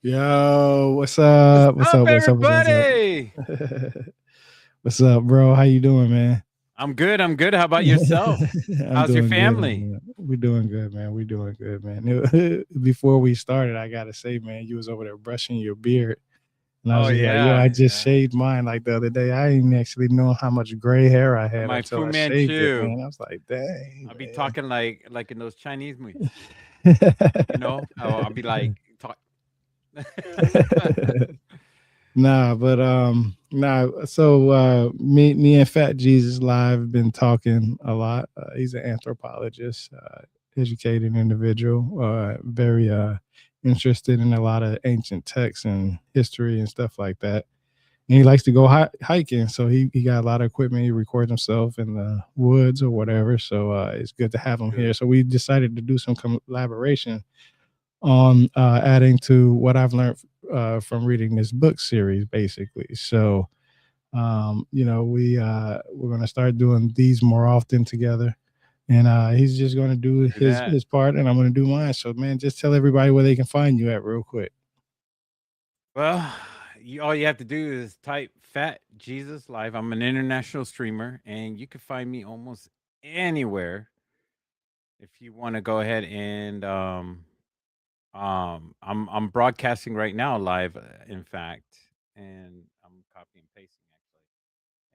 Yo, what's What's up? What's up, up? What's up? What's up? everybody? What's up? What's up, bro? How you doing, man? I'm good. I'm good. How about yourself? I'm How's your doing good. I'm family? doing. We're doing good, man. We're doing good, man. Before we started, I gotta say, man, you was over there brushing your beard, and I was Oh just like, yo, yeah, I just yeah. shaved mine like the other day. I didn't actually know how much gray hair I had My until Fu I shaved it, Manchu. man. I was like, dang, I'll be talking like in those Chinese movies. man. I'll be like talk. Me and Fat Jesus Live been talking a lot. He's an anthropologist, educated individual, very interested in a lot of ancient texts and history and stuff like that. And he likes to go hiking, so he got a lot of equipment. He records himself in the woods or whatever. So it's good to have him here. Good. So we decided to do some collaboration on adding to what I've learned from reading this book series, basically. So, we're gonna start doing these more often together, and he's just gonna do Do that. his part, and I'm gonna do mine. So, man, just tell everybody where they can find you at, real quick. Well, all you have to do is type Fat Jesus Live. I'm an international streamer, and you can find me almost anywhere if you want to go ahead and I'm broadcasting right now live, in fact, and I'm copy and pasting actually.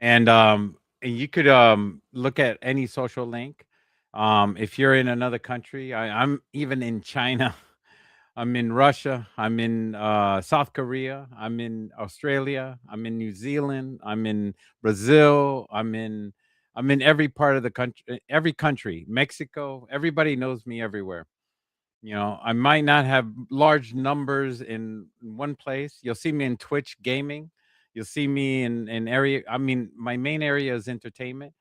And you could look at any social link. If you're in another country, I'm even in China. I'm in Russia. I'm in South Korea. I'm in Australia. I'm in New Zealand. I'm in Brazil. I'm in every part of the country, every country, Mexico. Everybody knows me everywhere. I might not have large numbers in one place. You'll see me in Twitch gaming. You'll see me in area. I mean, my main area is entertainment,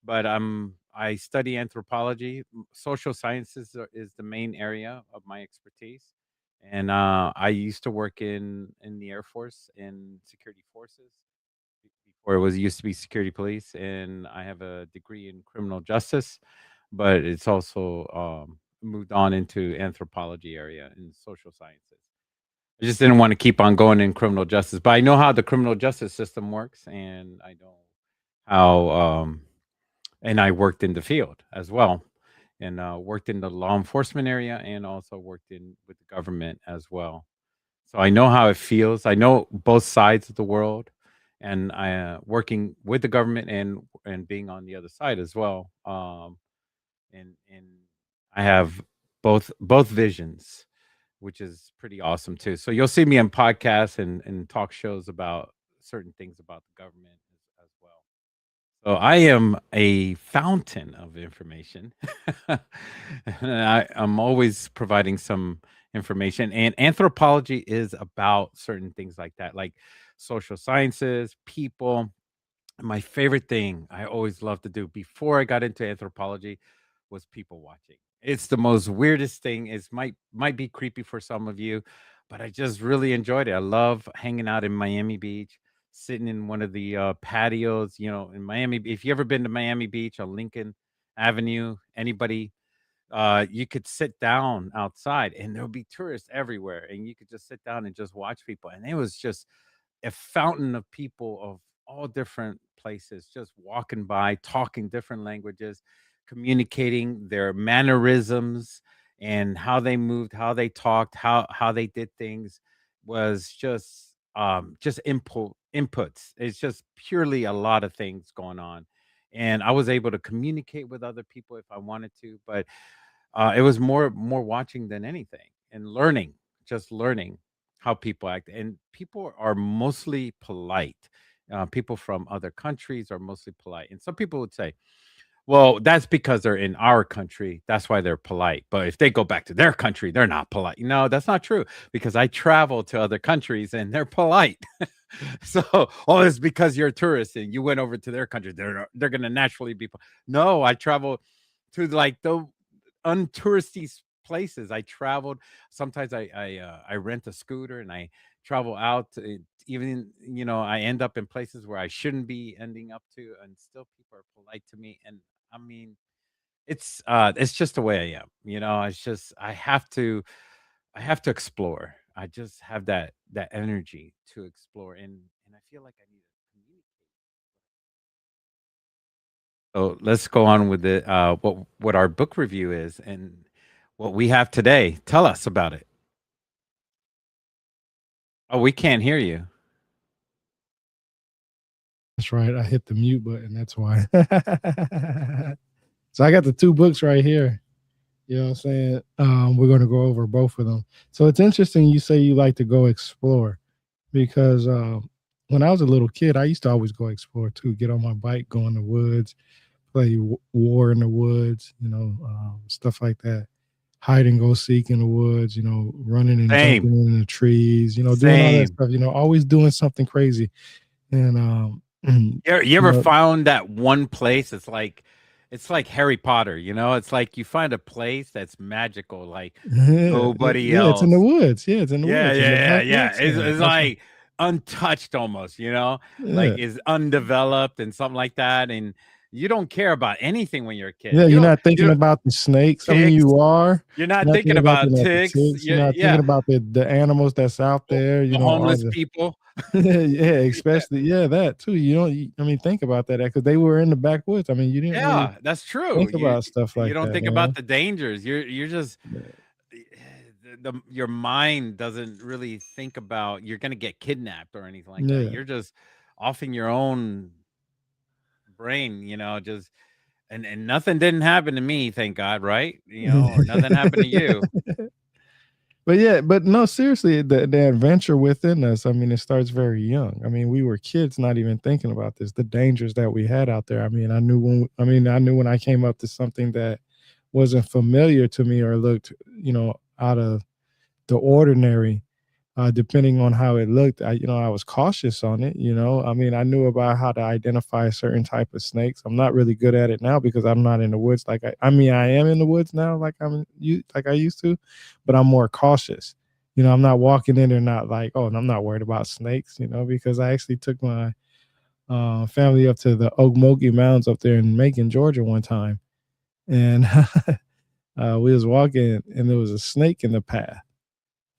but I study anthropology. Social sciences is the main area of my expertise, and I used to work in the Air Force in security forces before it was used to be security police, and I have a degree in criminal justice, but it's also moved on into anthropology area and social sciences. I just didn't want to keep on going in criminal justice, but I know how the criminal justice system works, and I know how. And I worked in the field as well, and worked in the law enforcement area, and also worked in with the government as well. So I know how it feels. I know both sides of the world, and I working with the government and being on the other side as well. And I have both visions, which is pretty awesome too. So you'll see me in podcasts and talk shows about certain things about the government as well. So I am a fountain of information. And I'm always providing some information. And anthropology is about certain things like that, like social sciences, people. My favorite thing I always loved to do before I got into anthropology was people watching. It's the most weirdest thing. It might be creepy for some of you, but I just really enjoyed it. I love hanging out in Miami Beach, sitting in one of the patios, in Miami. If you ever been to Miami Beach on Lincoln Avenue, anybody, you could sit down outside and there'll be tourists everywhere, and you could just sit down and just watch people. And it was just a fountain of people of all different places just walking by, talking different languages, communicating their mannerisms and how they moved, how they talked, how they did things was just inputs. It's just purely a lot of things going on. And I was able to communicate with other people if I wanted to, but it was more watching than anything and learning, just learning how people act. And people are mostly polite. People from other countries are mostly polite. And some people would say, well, that's because they're in our country. That's why they're polite. But if they go back to their country, they're not polite. No, that's not true because I travel to other countries and they're polite. So, oh, it's because you're a tourist and you went over to their country. They're going to naturally be. No, I travel to like the untouristy places. I traveled. Sometimes I rent a scooter and I travel out. Even I end up in places where I shouldn't be ending up to, and still people are polite to me. And I mean, it's just the way I am. It's just I have to explore. I just have that energy to explore, and I feel like I need to communicate. So let's go on with the what our book review is and what we have today. Tell us about it. Oh, we can't hear you. That's right. I hit the mute button. That's why. So I got the two books right here. You know what I'm saying? We're going to go over both of them. So it's interesting you say you like to go explore because when I was a little kid, I used to always go explore too, get on my bike, go in the woods, play war in the woods, stuff like that. Hide and go seek in the woods, running and Same, jumping in the trees, doing all that same. stuff, always doing something crazy. And, You you ever know, found that one place? It's like Harry Potter. It's like you find a place that's magical, like yeah, nobody yeah, it's in the else. woods. Yeah, it's in the Yeah, woods, in the yeah, yeah, yeah. backwoods. Yeah, It's that's right. like untouched almost, like Yeah. is undeveloped and something like that. And you don't care about anything when you're a kid. Yeah, you're not You thinking don't about the snakes. I mean, ticks. you are. You're You're not not thinking thinking about about the ticks. ticks. You're Yeah, not thinking yeah. about the animals that's out there, The all homeless the people. yeah, Yeah, especially yeah, that too. You don't I mean, think about that because they were in the backwoods. I mean, you didn't really yeah, that's true. think about stuff You like don't that, think about the dangers. You're just Yeah. your mind doesn't really think about you're gonna get kidnapped or anything like that. Yeah. You're just off in your own brain, just and nothing didn't happen to me, thank God, right? Or nothing happened to you. But yeah, but no, seriously, the adventure within us, I mean, it starts very young. I mean, we were kids not even thinking about this, the dangers that we had out there. I knew when I came up to something that wasn't familiar to me or looked, out of the ordinary, depending on how it looked, I was cautious on it. I mean, I knew about how to identify a certain type of snakes. I'm not really good at it now because I'm not in the woods. I am in the woods now, like I used to, but I'm more cautious. I'm not walking in there not like, oh, and I'm not worried about snakes. Because I actually took my family up to the Okmulgee Mountains up there in Macon, Georgia, one time, and we was walking, and there was a snake in the path.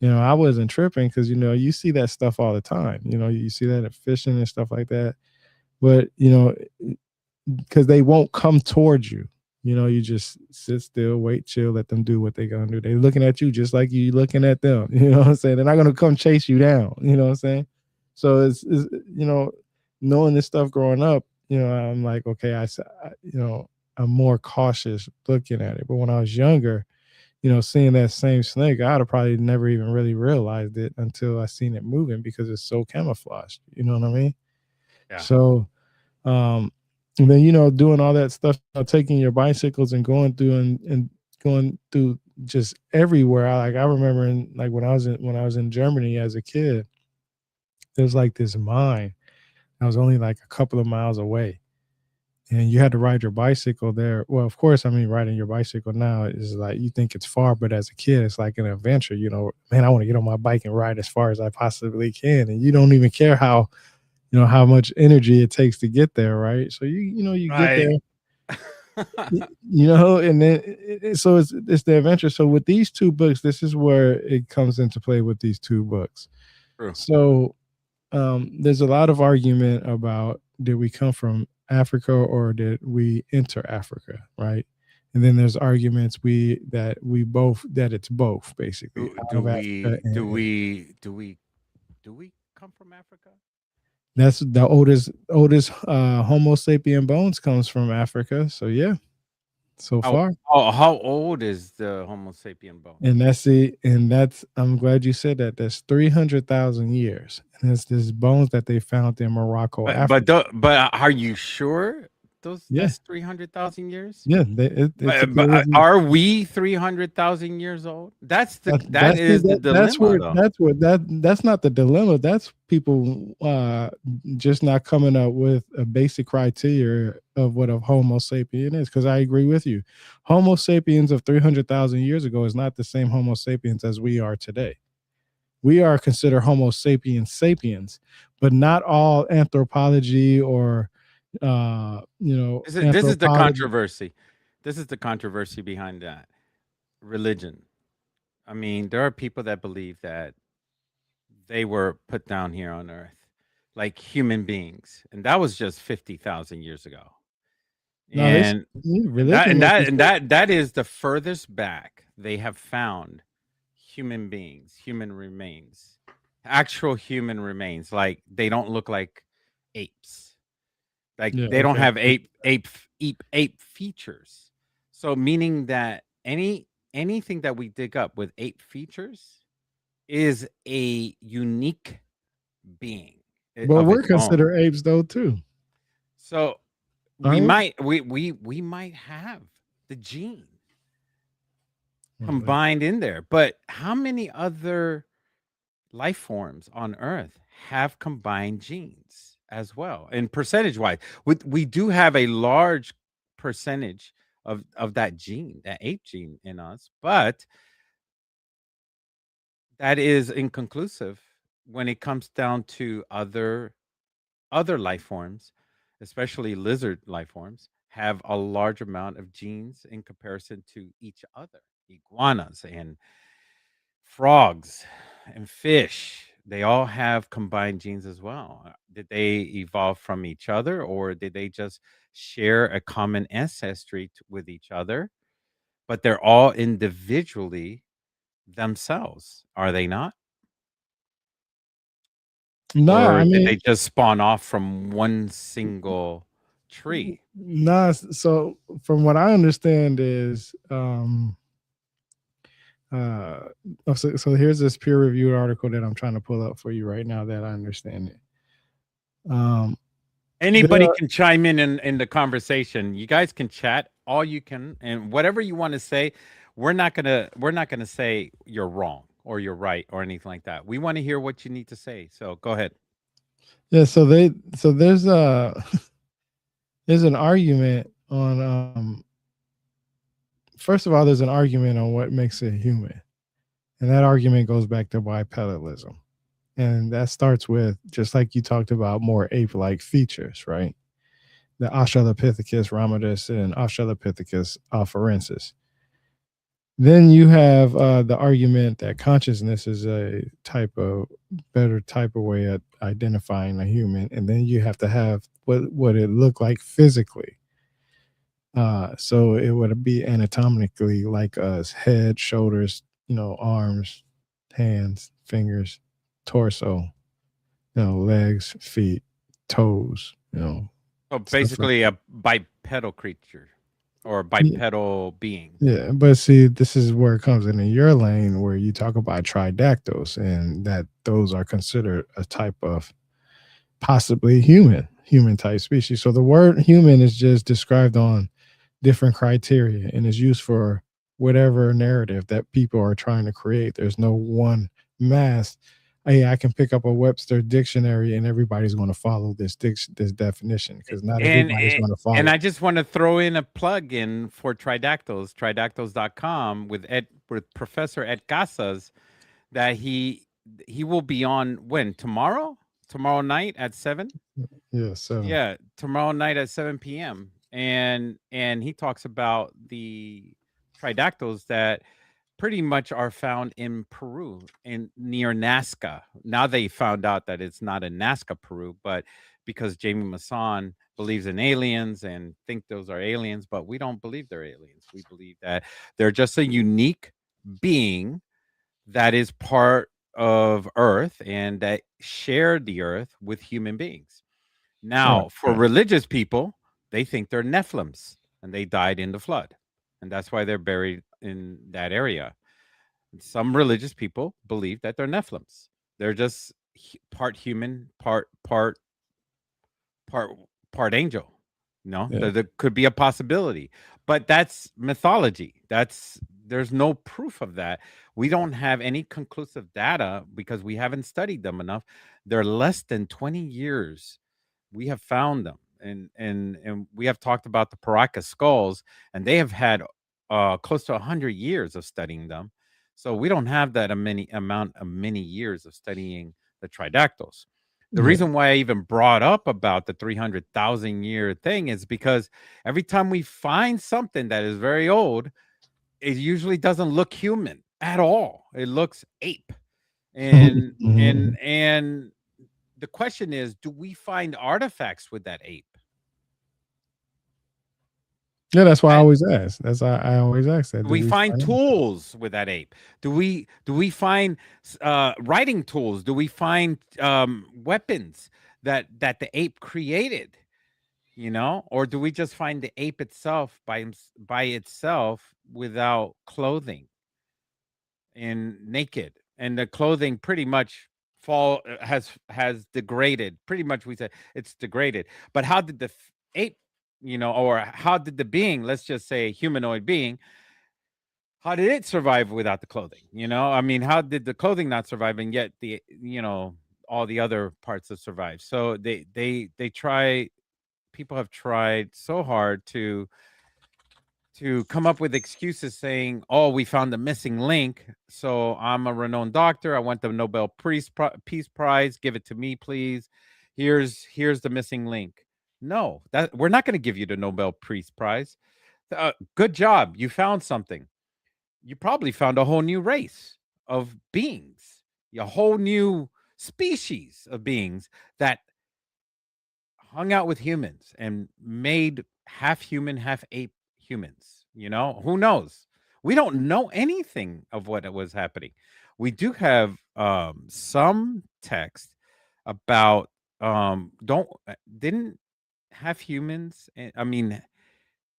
I wasn't tripping because you see that stuff all the time. You see that at fishing and stuff like that. But because they won't come towards you. You just sit still, wait, chill, let them do what they're gonna do. They're looking at you just like you looking at them. You know what I'm saying? They're not gonna come chase you down. You know what I'm saying? So it's knowing this stuff growing up. I'm like, okay, I'm more cautious looking at it. But when I was younger, seeing that same snake, I'd have probably never even really realized it until I seen it moving because it's so camouflaged. You know what I mean? Yeah. So, and then doing all that stuff, taking your bicycles and and going through just everywhere. I remember like when I was in Germany as a kid, there's like this mine. I was only like a couple of miles away, and you had to ride your bicycle there. Well, of course, I mean, riding your bicycle now is like you think it's far, but as a kid, it's like an adventure. Man, I want to get on my bike and ride as far as I possibly can, and you don't even care how much energy it takes to get there, right? So you get Right. there, and then so it's the adventure. So with these two books, this is where it comes into play with these two books. True. So there's a lot of argument about did we come from Africa or did we enter Africa, right? And then there's arguments that it's both basically Do out do of Africa, we do and we do we do we come from Africa? that's the oldest Homo sapien bones comes from Africa. So yeah, so How far. how old is the Homo sapien bone? And that's I'm glad you said that. That's 300,000 years, and it's this bones that they found in Morocco, Africa. But are you sure those Yeah, that's 300,000 years? yeah. It's a But clear. are we 300,000 years old? That That's is the that's dilemma where though. that's not the dilemma. That's people just not coming up with a basic criteria of what a Homo sapien is. Because I agree with you, Homo sapiens of 300,000 years ago is not the same Homo sapiens as we are today. We are considered Homo sapiens sapiens, but not all anthropology or This is the anthropology. controversy. This is the controversy behind that religion. I mean, there are people that believe that. they were put down here on Earth, like human beings, and that was just 50,000 years ago. No, this And religion makes you say. that is the furthest back they have found human beings, human remains, actual human remains. Like they don't look like apes. Like Yeah, they don't okay. have ape features. So meaning that anything that we dig up with ape features is a unique being But of we're its own. considered apes though too, So aren't we? we might have the gene Really? combined in there, but how many other life forms on Earth have combined genes as well? And percentage wise, we do have a large percentage of that gene, that ape gene in us, but that is inconclusive when it comes down to other life forms, especially lizard life forms, have a large amount of genes in comparison to each other. Iguanas and frogs and fish, they all have combined genes as well. Did they evolve from each other or did they just share a common ancestry with each other? But they're all individually themselves, are they not? Nah, I Or did mean, they just spawn off from one single tree? nah. So from what I understand is, uh, so here's this peer reviewed article that I'm trying to pull up for you right now that I understand it. Um, there Anybody are, can chime in the conversation. You guys can chat all you can, and whatever you want to say. We're not gonna say you're wrong or you're right or anything like that. We want to hear what you need to say. So go ahead. yeah. So there's a there's an argument on. First of all, there's an argument on what makes it human, and that argument goes back to bipedalism. And that starts with, just like you talked about, more ape-like features, right? The Australopithecus ramidus and Australopithecus afarensis. Then you have the argument that consciousness is a type of better type of way of identifying a human, and then you have to have what it looked like physically. So it would be anatomically like us: head, shoulders, arms, hands, fingers, torso, legs, feet, toes, So stuff like basically, a bipedal creature or that. bipedal being. Yeah, but see, this is where it comes into your lane where you talk about tridactyls and that those are considered a type of possibly human type species. So the word human is just described on different criteria and is used for whatever narrative that people are trying to create. There's no one mass. Hey, I can pick up a Webster dictionary and everybody's going to follow this definition, because not And everybody's and going to and follow I it. just want to throw in a plug in for Tridactyls, tridactyls.com with Professor Ed Casas that he will be on when? Tomorrow? Tomorrow night at 7? Yeah, so Yeah, tomorrow night at 7 p.m. And he talks about the tridactyls that pretty much are found in Peru in near Nazca. Now they found out that it's not in Nazca, Peru, but because Jamie Masson believes in aliens and think those are aliens, but we don't believe they're aliens. We believe that they're just a unique being that is part of Earth and that share the Earth with human beings. right, Now, for right. religious people, they think they're Nephilims and they died in the flood. And that's why they're buried in that area. Some religious people believe that they're Nephilims. They're just part human, part part angel. Yeah, There could be a possibility, but that's mythology. There's no proof of that. We don't have any conclusive data because we haven't studied them enough. They're less than 20 years we have found them, and we have talked about the Paracas skulls, and they have had close to 100 years of studying them. So we don't have that a many amount of many years of studying the tridactyls. The yeah. reason why I even brought up about the 300,000 year thing is because every time we find something that is very old, it usually doesn't look human at all. It looks ape. And the question is, do we find artifacts with that ape? Yeah, that's why I That always ask. That's why I always ask that. Do Do we we find find anything? tools with that ape? Do we find writing tools? Do we find weapons that the ape created? Or do we just find the ape itself by itself without clothing and naked, and the clothing pretty much fall has degraded. Pretty much, we say it's degraded. But how did the ape, or how did the being, let's just say humanoid being, how did it survive without the clothing? I mean, how did the clothing not survive, and yet all the other parts have survived? So they try. People have tried so hard to come up with excuses saying, "Oh, we found the missing link. So I'm a renowned doctor. I want the Nobel Peace Prize. Give it to me, please. Here's the missing link." No, that we're not going to give you the Nobel Peace Prize. Good job, you found something. You probably found a whole new race of beings, a whole new species of beings that hung out with humans and made half human, half ape humans. Who knows? We don't know anything of what was happening. We do have some text about don't didn't half humans. I mean,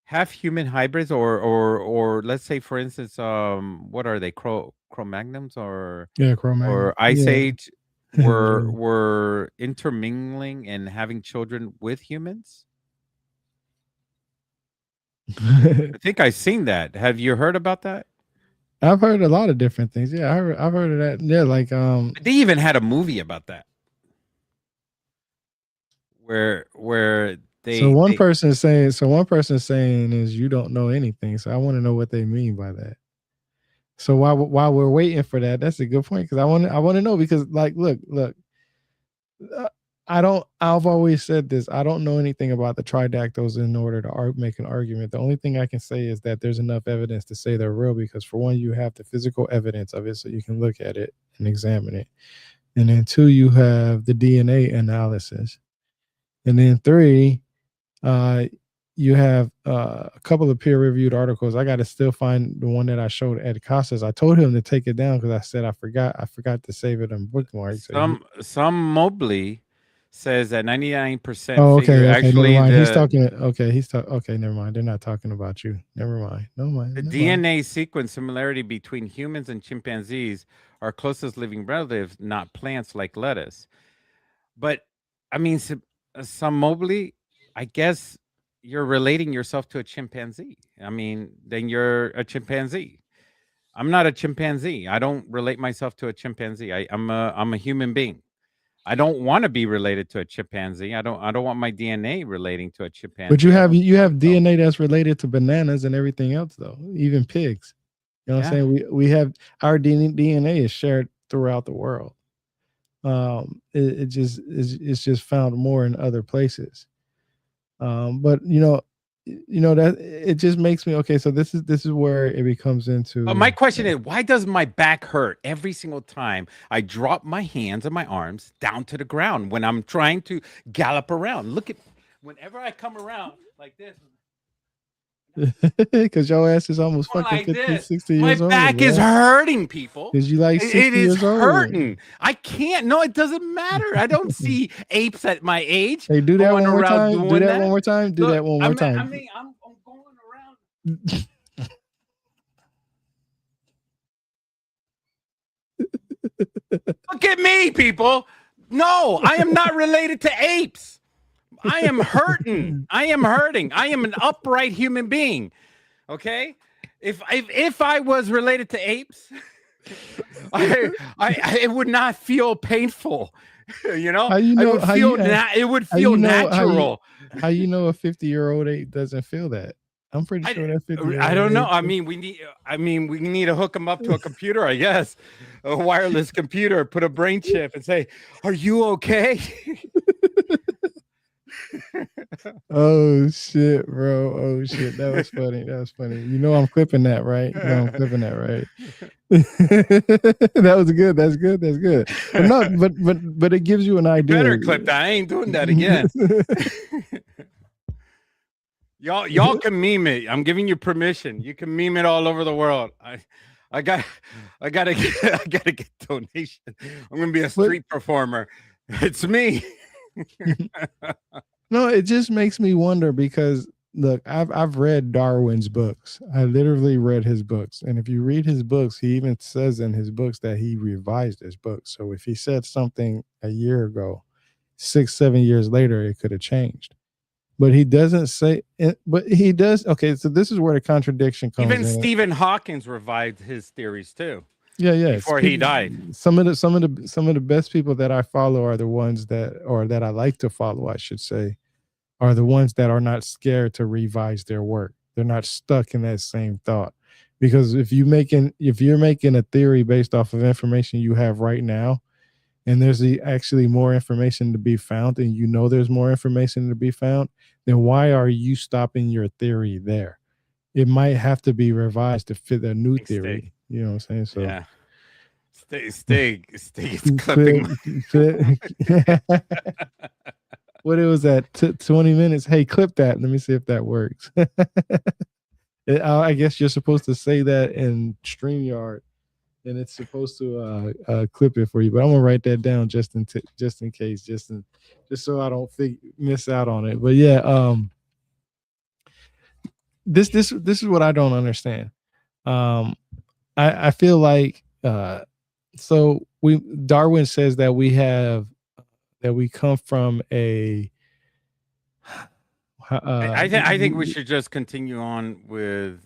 half human hybrids, or let's say, for instance, what are they, Cro-Magnums, Yeah, Cro-Magnon. or Ice Yeah. Age, were Yeah. were intermingling and having children with humans? I think I've seen that. Have you heard about that? I've heard a lot of different things. Yeah, I've heard of that. Yeah, like They even had a movie about that, where they one person is saying is you don't know anything. So I want to know what they mean by that. So while we're waiting for that, that's a good point because I want to know because like look, uh, I don't. I've always said this. I don't know anything about the tridactyls in order to make an argument. The only thing I can say is that there's enough evidence to say they're real because for one, you have the physical evidence of it, so you can look at it and examine it, and then two, you have the DNA analysis, and then three, uh, you have a couple of peer-reviewed articles. I got to still find the one that I showed Ed Costas. I told him to take it down because I said I forgot. I forgot to save it in bookmark. So some Mobley says that 99% oh, figure okay, never actually mind. He's the talking. Okay, okay, never mind. They're not talking about you. Never mind. No mind. the Never mind. DNA sequence similarity between humans and chimpanzees are closest living relatives, not plants like lettuce. But I mean, some Mobley, I guess you're relating yourself to a chimpanzee. I mean, then you're a chimpanzee. I'm not a chimpanzee. I don't relate myself to a chimpanzee. I'm a human being. I don't want to be related to a chimpanzee. I don't want my DNA relating to a But you chimpanzee. I have don't you think have so. DNA that's related to bananas and everything else, though. Even pigs. You know what I'm Yeah. saying? We have our DNA is shared throughout the world. It just is it's just found more in other places. But that it just makes me okay. So this is where it becomes But my into question is, why does my back hurt every single time I drop my hands and my arms down to the ground when I'm trying to gallop around? Look at whenever I come around like this, because your ass is almost going fucking like 50, this, 60 my years old, back is bro. hurting, people. Because you like It 60 is years old. hurting. I can't. No, it doesn't matter. I don't see apes at my age Hey, do that going one more around time. Do doing that one that. more time. Do Look, that one I more mean, I time. mean, I'm going around. Look at me, people. No, I am not related to apes. I am hurting. I am hurting. I am an upright human being. Okay? If I was related to apes, it would not feel painful. how you I know would how you feel it would how feel you know natural. how you know a 50-year-old ape doesn't feel that? I'm pretty I sure that I 50-year-old don't know. ape. We need to hook them up to a computer, I guess. A wireless computer, put a brain chip and say, "Are you okay?" Oh shit, bro. Oh shit. That was funny. That was funny. You know I'm clipping that, right? You know I'm clipping that, right? That was good. That's good. That's good. But no, but it gives you an You idea. better clip that. I ain't doing that again. Y'all can meme it. I'm giving you permission. You can meme it all over the world. I got I gotta get I gotta get donation. I'm gonna be a But street performer. It's me. no, it just makes me wonder because look, I've read Darwin's books. I literally read his books. And if you read his books, he even says in his books that he revised his books. So if he said something a year ago, 6, 7 years later, it could have changed. But he doesn't say it, but he does. Okay, so this is where the contradiction comes Even in. Stephen Hawkins revived his theories too Yeah, yeah. It's before he people. died. Some of the best people that I follow are the ones that, or that I like to follow, I should say, are the ones that are not scared to revise their work. They're not stuck in that same thought. Because if you're making a theory based off of information you have right now, and there's actually more information to be found, and you know there's more information to be found, then why are you stopping your theory there? It might have to be revised to fit a new Thanks, Stig. theory. You know what I'm saying? So Yeah. Stig is clipping clip, my clip. What it was at 20 minutes. Hey, clip that. Let me see if that works. I guess you're supposed to say that in StreamYard, and it's supposed to clip it for you. But I'm gonna write that down just in case, just so I don't miss out on it. But yeah, this is what I don't understand. Um, I feel like so we Darwin says that we come from a I think we should just continue on with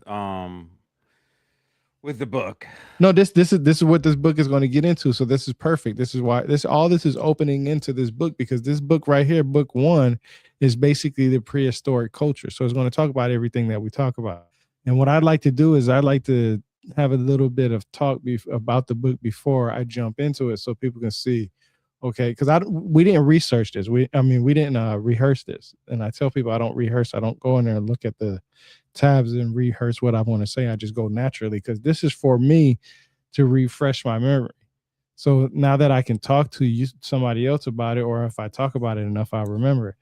the book. no, this is what this book is going to get into. So this is perfect. This is why this is opening into this book, because this book right here, book one, is basically the prehistoric culture. So it's going to talk about everything that we talk about. And what I'd like to do is I'd like to have a little bit of talk about the book before I jump into it, so people can see. Okay, because we didn't research this. We didn't rehearse this. And I tell people I don't rehearse. I don't go in there and look at the tabs and rehearse what I want to say. I just go naturally, because this is for me to refresh my memory. So now that I can talk to you, somebody else about it, or if I talk about it enough, I'll remember it.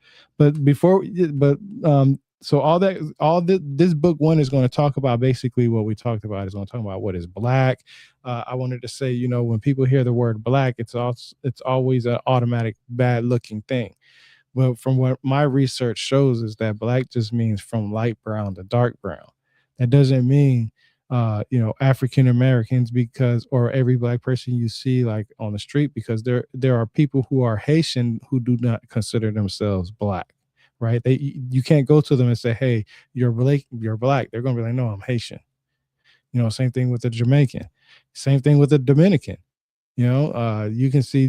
So this book one is going to talk about basically what we talked about. It's going to talk about what is black. I wanted to say, when people hear the word black, it's always an automatic bad looking thing. Well, from what my research shows is that black just means from light brown to dark brown. That doesn't mean African Americans, because, or every black person you see like on the street, because there are people who are Haitian who do not consider themselves black, right? You can't go to them and say, "Hey, you're black." They're going to be like, "No, I'm Haitian." Same thing with the Jamaican, same thing with the Dominican. You can see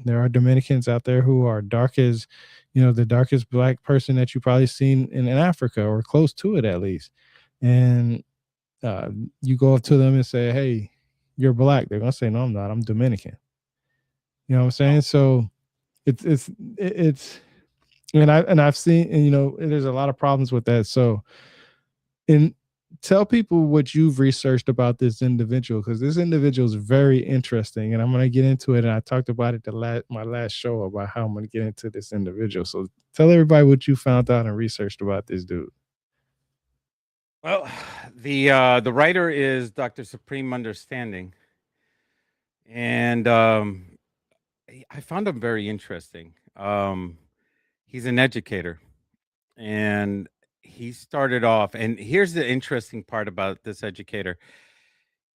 there are Dominicans out there who are dark as, the darkest black person that you probably seen in Africa, or close to it at least. And uh, you go up to them and say, "Hey, you're black." They're gonna say, "No, I'm not. I'm Dominican." You know what I'm saying? Oh, So it's I've seen, and there's a lot of problems with that. So, and tell people what you've researched about this individual, because this individual is very interesting, and I'm going to get into it. And I talked about it my last show about how I'm going to get into this individual. So tell everybody what you found out and researched about this dude. well, the writer is Dr. Supreme Understanding, and I found him very interesting. He's an educator, and he started off. And here's the interesting part about this educator: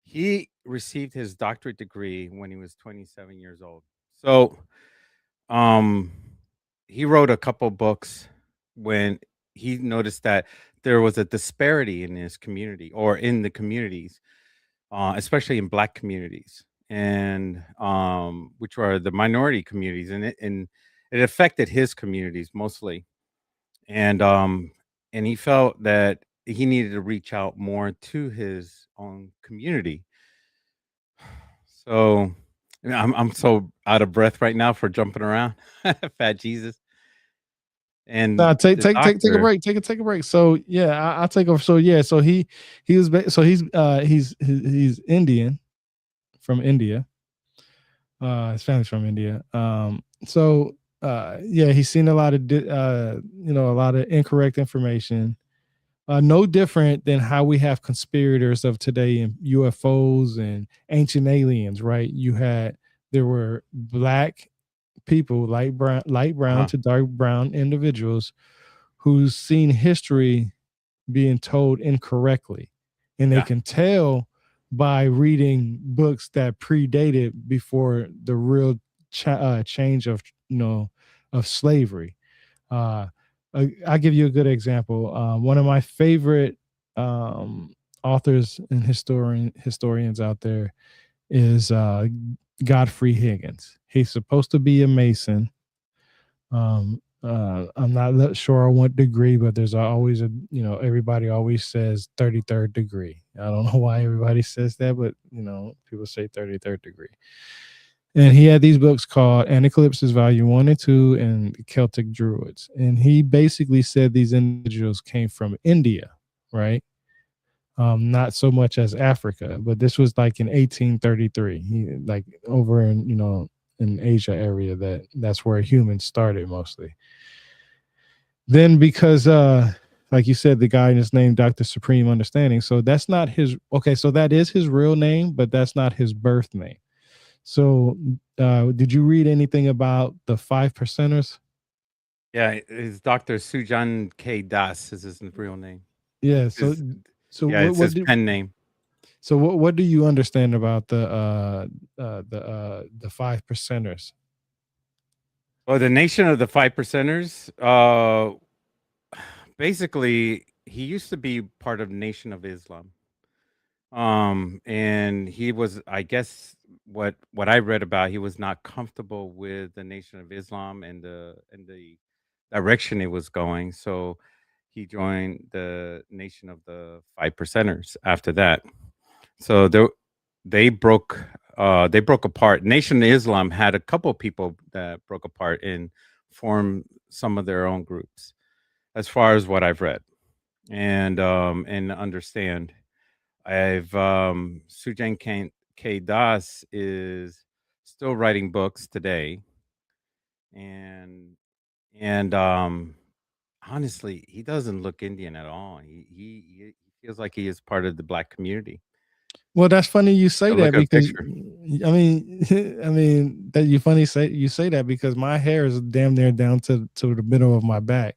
he received his doctorate degree when he was 27 years old. So, um, he wrote a couple books when he noticed that there was a disparity in his community, or in the communities, especially in black communities, and which are the minority communities, and it affected his communities mostly. And and he felt that he needed to reach out more to his own community. So I'm so out of breath right now for jumping around, fat Jesus. And Nah, take the take a doctor, break. Take a break. So yeah, I'll take over. So yeah, so he was so he's Indian from India. His family's from India. So yeah, he's seen a lot of a lot of incorrect information. No different than how we have conspirators of today and UFOs and ancient aliens, right? There were black people, light brown uh-huh, to dark brown individuals who's seen history being told incorrectly. And they yeah, can tell by reading books that predated before the real change of, of slavery. Uh, I'll give you a good example. One of my favorite authors and historians out there is Godfrey Higgins. He's supposed to be a Mason. I'm not sure on what degree, but there's always everybody always says 33rd degree. I don't know why everybody says that, but people say 33rd degree. And he had these books called Aneclipses Volume 1 and 2 and Celtic Druids. And he basically said these individuals came from India, right? Not so much as Africa, but this was like in 1833. Like over in, in Asia area, that's where humans started mostly. Then because like you said, the guy is named Dr. Supreme Understanding. So that's not his okay, so that is his real name, but that's not his birth name. So did you read anything about the five percenters? yeah. His Doctor Sujan K. Das is his real name. Yeah. His, So yeah, it's his pen name. what do you understand about the five percenters? Well, the Nation of the Five Percenters. Basically, he used to be part of Nation of Islam. And he was, I guess, what I read about, he was not comfortable with the Nation of Islam and the direction it was going. So he joined the Nation of the Five Percenters after that. So they broke apart. Nation of Islam had a couple people that broke apart and formed some of their own groups, as far as what I've read and understand. I've Sujan K. Das is still writing books today, and and honestly, he doesn't look Indian at all. He feels like he is part of the black community. Well, that's funny you say I that look at a because picture. I mean that you say that because my hair is damn near down to the middle of my back.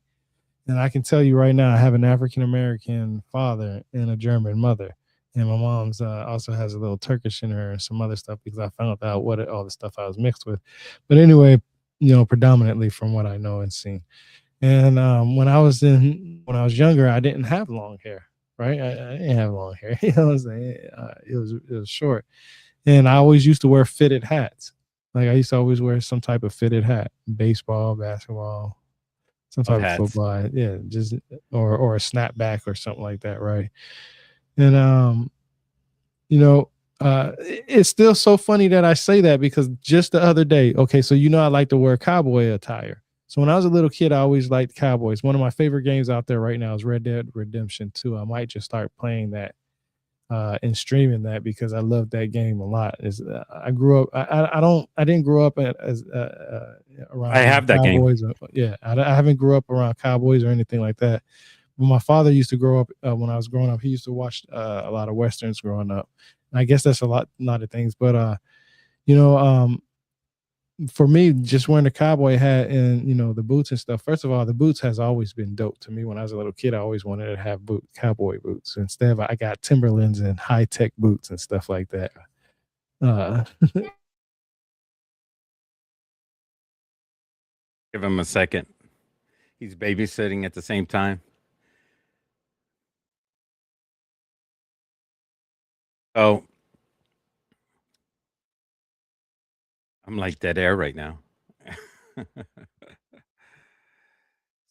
And I can tell you right now, I have an African American father and a German mother. And my mom's also has a little Turkish in her and some other stuff because I found out all the stuff I was mixed with. But anyway, predominantly from what I know and seen. And when I was younger, I didn't have long hair, right? I didn't have long hair. You know what I'm saying? It was short, and I always used to wear fitted hats. Like I used to always wear some type of fitted hat, baseball, basketball, some Love type of hats. football, yeah, just or a snapback or something like that, right? And you know, it's still so funny that I say that because just the other day, okay, so I like to wear cowboy attire. So when I was a little kid, I always liked Cowboys. One of my favorite games out there right now is Red Dead Redemption 2. I might just start playing that and streaming that because I love that game a lot. I grew up. I didn't grow up I around have that game. Cowboys. Yeah, I haven't grew up around Cowboys or anything like that. But my father used to grow up when I was growing up. He used to watch a lot of westerns growing up. And I guess that's lot of things. But you know, for me, just wearing the cowboy hat and the boots and stuff. First of all, the boots has always been dope to me. When I was a little kid, I always wanted to have cowboy boots. Instead, I got Timberlands and high tech boots and stuff like that. Uh, Give him a second. He's babysitting at the same time. So I'm like dead air right now.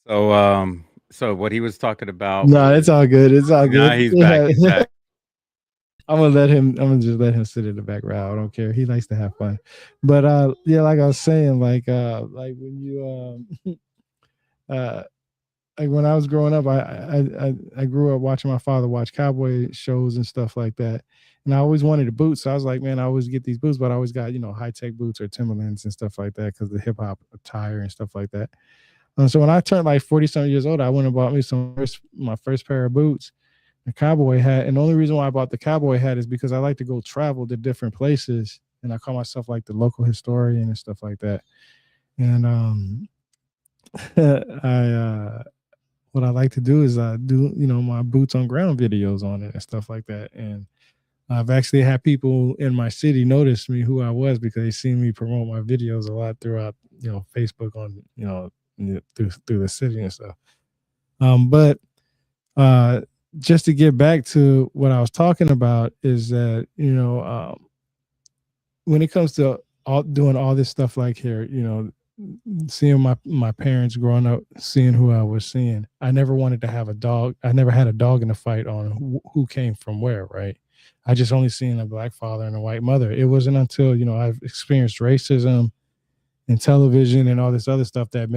So what he was talking about no, it's was all good. It's all now good. he's back. Yeah. He's back. I'm gonna let him. I'm gonna just let him sit in the background. I don't care. He likes to have fun. But yeah, like I was saying, like when you uh, like when I was growing up, I grew up watching my father watch cowboy shows and stuff like that. And I always wanted a boot, so I was like, man, I always get these boots, but I always got high tech boots or Timberlands and stuff like that because the hip hop attire and stuff like that. So when I turned like 40 something years old, I went and bought me my first pair of boots, a cowboy hat. And the only reason why I bought the cowboy hat is because I like to go travel to different places, and I call myself like the local historian and stuff like that. And I what I like to do is I do my boots on ground videos on it and stuff like that. And I've actually had people in my city notice me who I was because they seen me promote my videos a lot throughout Facebook on through the city and stuff. But uh, just to get back to what I was talking about is that when it comes to doing all this stuff like here, seeing my parents growing up, seeing who I was seeing, I never wanted to have a dog. I never had a dog in the fight on who came from where, right? I just only seen a black father and a white mother. It wasn't until I've experienced racism and television and all this other stuff that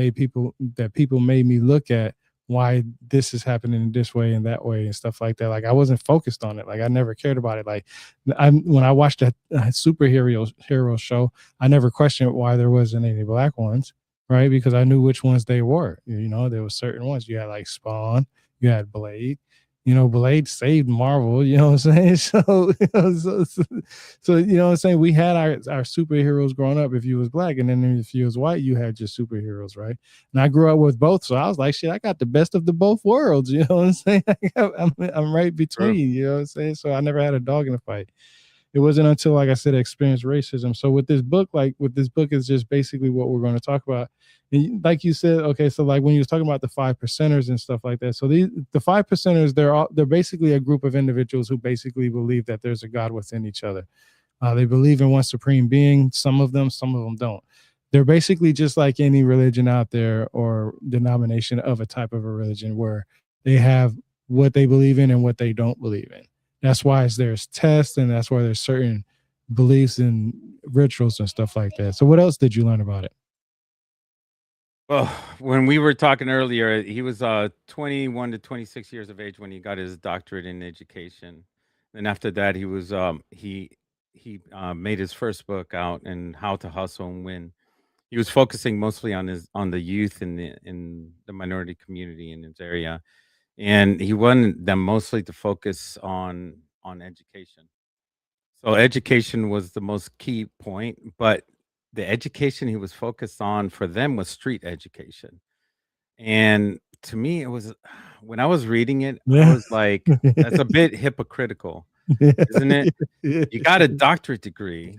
people made me look at why this is happening in this way and that way and stuff like that. Like I wasn't focused on it. Like I never cared about it. Like when I watched a superhero hero show, I never questioned why there wasn't any black ones, right? Because I knew which ones they were. There were certain ones. You had like Spawn, you had Blade. Blade saved Marvel, you know what I'm saying? So you know what I'm saying? We had our superheroes growing up if you was black, and then if you was white, you had your superheroes, right? And I grew up with both, so I was like, shit, I got the best of the both worlds, you know what I'm saying? I'm right True. between, you know what I'm saying? So I never had a dog in the fight. It wasn't until, like I said, I experienced racism. So with this book is just basically what we're going to talk about. And like you said, okay, so like when you was talking about the 5 percenters and stuff like that. So the 5 percenters, they're basically a group of individuals who basically believe that there's a God within each other. They believe in one supreme being. Some of them don't. They're basically just like any religion out there or denomination of a type of a religion where they have what they believe in and what they don't believe in. That's why there's tests and that's why there's certain beliefs and rituals and stuff like that. So what else did you learn about it? Well, when we were talking earlier, he was 21 to 26 years of age when he got his doctorate in education. Then after that, he made his first book out and how to hustle and win. He was focusing mostly on the youth in the minority community in his area, and he wanted them mostly to focus on education. So education was the most key point, but the education he was focused on for them was street education. And to me, it was when I was reading it, I Yeah. was like, that's a bit hypocritical, isn't it? You got a doctorate degree,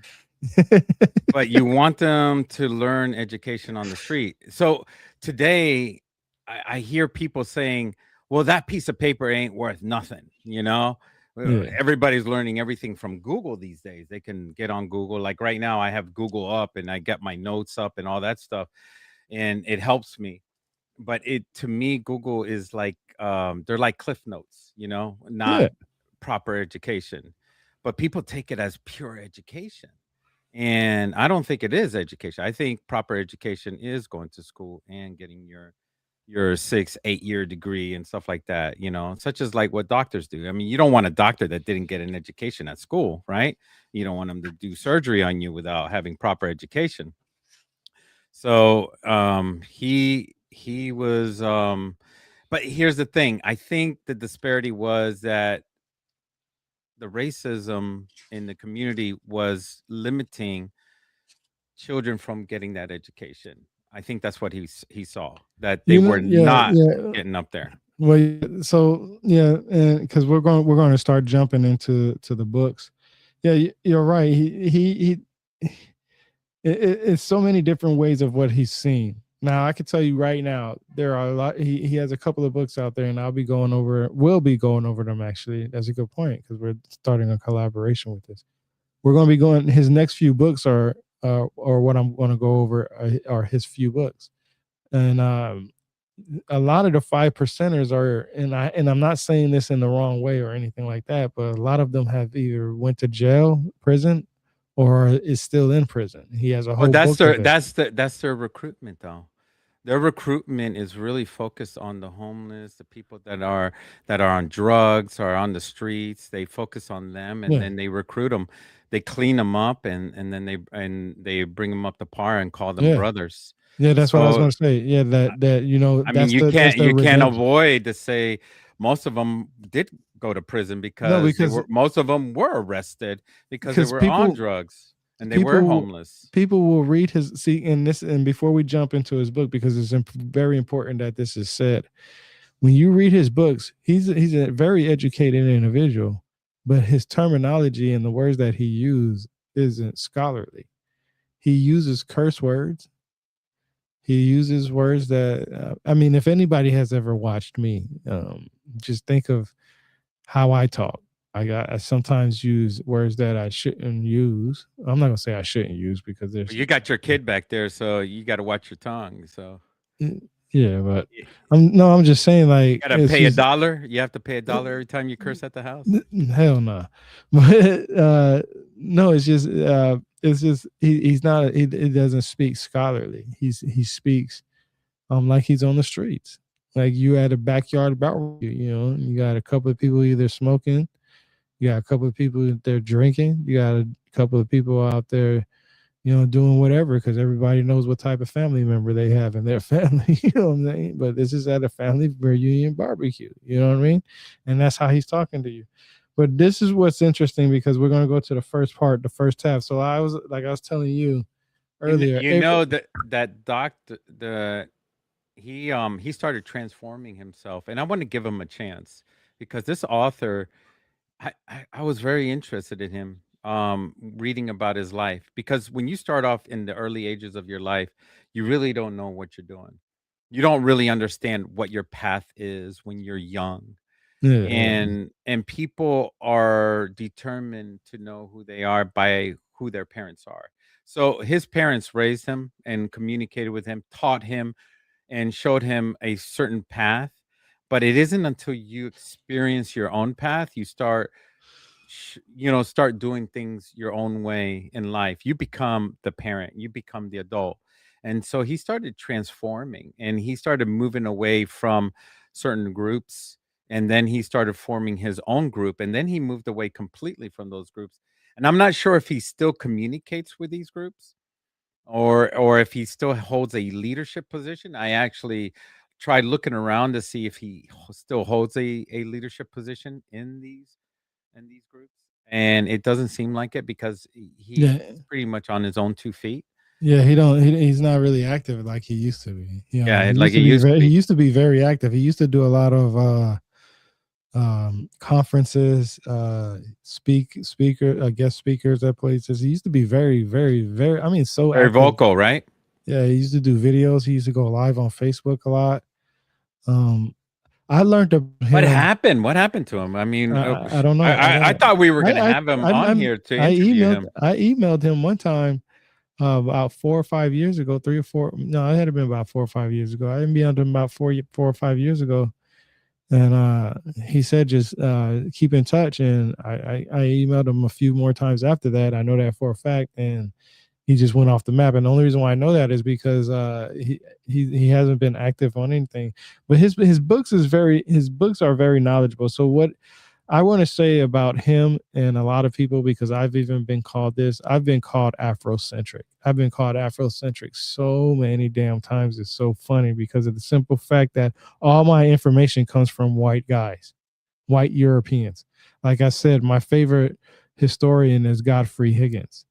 but you want them to learn education on the street. So today, I hear people saying, "Well, that piece of paper ain't worth nothing." Yeah. Everybody's learning everything from Google these days. They can get on Google. Like right now, I have Google up and I get my notes up and all that stuff, and it helps me. But it to me, Google is like they're like cliff notes, not Yeah. proper education. But people take it as pure education. And I don't think it is education. I think proper education is going to school and getting your 6, 8 year degree and stuff like that, such as like what doctors do. I mean, you don't want a doctor that didn't get an education at school, right? You don't want them to do surgery on you without having proper education. So he was but here's the thing. I think the disparity was that the racism in the community was limiting children from getting that education. I think that's what he saw, that they were Yeah, not yeah. getting up there. Well, so yeah, and because we're going to start jumping into the books. Yeah, you're right. It's so many different ways of what he's seen. Now, I can tell you right now, there are a lot. He has a couple of books out there, and we'll be going over them actually. That's a good point because we're starting a collaboration with this. We're going to be going. His next few books or what I'm going to go over are his few books, and a lot of the 5 percenters are, and I'm not saying this in the wrong way or anything like that, but a lot of them have either went to jail, prison, or is still in prison. He has a Well, whole book of it. that's their recruitment though. Their recruitment is really focused on the homeless, the people that are on drugs or on the streets. They focus on them, and Yeah, then they recruit them. They clean them up, and then they bring them up to par and call them yeah, brothers. yeah. That's what I was So gonna say. Yeah, that I mean, that's the you can't redemption. avoid to say most of them did go to prison No, because they because were most of them were arrested because they because were on people drugs and they were people homeless. people will read his see in this, and before we jump into his book, because it's very important that this is said. When you read his books, he's a very educated individual, but his terminology and the words that he uses isn't scholarly. He uses curse words. He uses words that I mean, if anybody has ever watched me, just think of how I talk. I sometimes use words that I shouldn't use. I'm not gonna say I shouldn't use because Well, there's you got your kid back there, so you gotta watch your tongue, so yeah, but y I'm no, I'm just saying you like gotta it's pay a just dollar? You have to pay a dollar every time you curse at the house? hell no. But no, it's just he's not he doesn't speak scholarly. He speaks like he's on the streets. Like you at a backyard barbecue, you got a couple of people either smoking, you got a couple of people they're drinking, you got a couple of people out there, doing whatever because everybody knows what type of family member they have in their family. You know what I'm saying? But this is at a family reunion barbecue. You know what I mean? And that's how he's talking to you. But this is what's interesting because we're going to go to the first part, the first half. So I was telling you earlier, You know that doctor he started transforming himself, and I wanna give him a chance because this author I was very interested in him, reading about his life because when you start off in the early ages of your life, you really don't know what you're doing. You don't really understand what your path is when you're young, yeah, yeah, and people are determined to know who they are by who their parents are. So his parents raised him and communicated with him, taught him, and showed him a certain path. But it isn't until you experience your own path you start start doing things your own way in life. You become the parent, you become the adult. And so he started transforming and he started moving away from certain groups. And then he started forming his own group. And then he moved away completely from those groups. And I'm not sure if he still communicates with these groups or if he still holds a leadership position. I actually tried looking around to see if he still holds a leadership position in these groups, and it doesn't seem like it because yeah, he's pretty much on his own 2 feet. yeah. He's not really active like he used to be. Yeah, He like used it to be used to very he be. used to be very active. He used to do a lot of conferences, guest speakers at places. He used to be very, very, very. I mean, so Very active. vocal, right? Yeah, he used to do videos. He used to go live on Facebook a lot. Um, I learned about What him. happened? What happened to him? I mean, I don't know. I don't I know. thought we were gonna I have him I on I'm, here to interview him. I emailed him one time about 4 or 5 years ago, 3 or 4. No, it had been about 4 or 5 years ago. I emailed him about 4 or 5 years ago, and he said just keep in touch. And I emailed him a few more times after that. I know that for a fact, and he just went off the map. And the only reason why I know that is because he hasn't been active on anything. But his books are very knowledgeable. So what I want to say about him and a lot of people, because I've even been called this, I've been called Afrocentric. I've been called Afrocentric so many damn times. It's so funny because of the simple fact that all my information comes from white guys, white Europeans. Like I said, my favorite historian is Godfrey Higgins.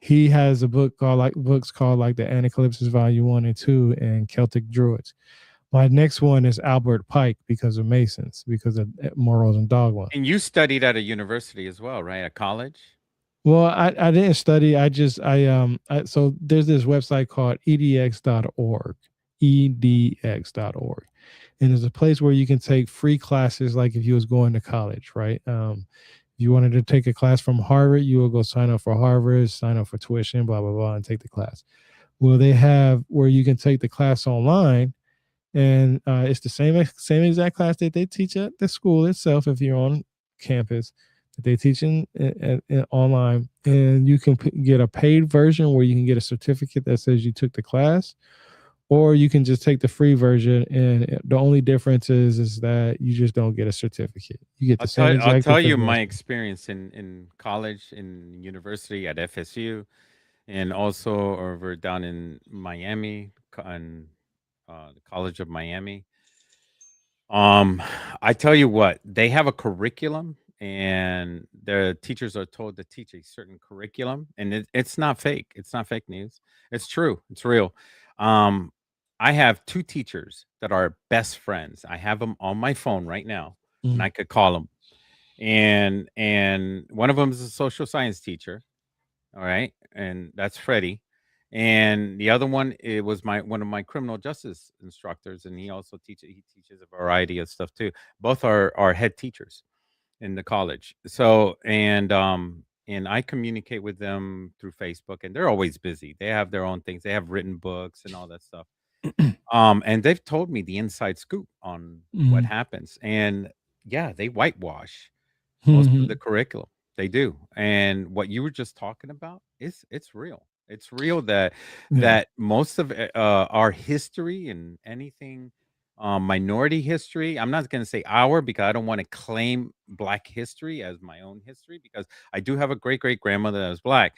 He has a books called like the Anaclypsis Volume 1 and 2 and Celtic Druids. My next one is Albert Pike because of Masons, because of Morals and Dogma. And you studied at a university as well, right? At college? Well, I didn't study. So there's this website called edx.org, edx.org. And there's a place where you can take free classes like if you was going to college, right? If you wanted to take a class from Harvard, you will go sign up for Harvard, sign up for tuition, blah blah blah, and take the class. Well, they have where you can take the class online, and it's the same exact class that they teach at the school itself if you're on campus that they teach in online, and you can get a paid version where you can get a certificate that says you took the class, or you can just take the free version, and the only difference is that you just don't get a certificate. You get the same I'll exact tell you my information. experience in college, in university at FSU, and also over down in Miami, and the College of Miami. Um, I tell you what, they have a curriculum, and the teachers are told to teach a certain curriculum, and it's not fake. It's not fake news. It's true. It's real. Um, I have two teachers that are best friends. I have them on my phone right now, and Mm, I could call them. And one of them is a social science teacher, all right, and that's Freddie. And the other one, it was my one of my criminal justice instructors, and he teaches a variety of stuff too. Both are head teachers in the college. So and I communicate with them through Facebook, and they're always busy. They have their own things. They have written books and all that stuff. And they've told me the inside scoop on what mm, happens. And yeah, they whitewash most of the mhm. curriculum. They do. And what you were just talking about is it's real. It's real that Yeah. most of our history and anything minority history. I'm not going to say our because I don't want to claim black history as my own history because I do have a great great grandmother that was black.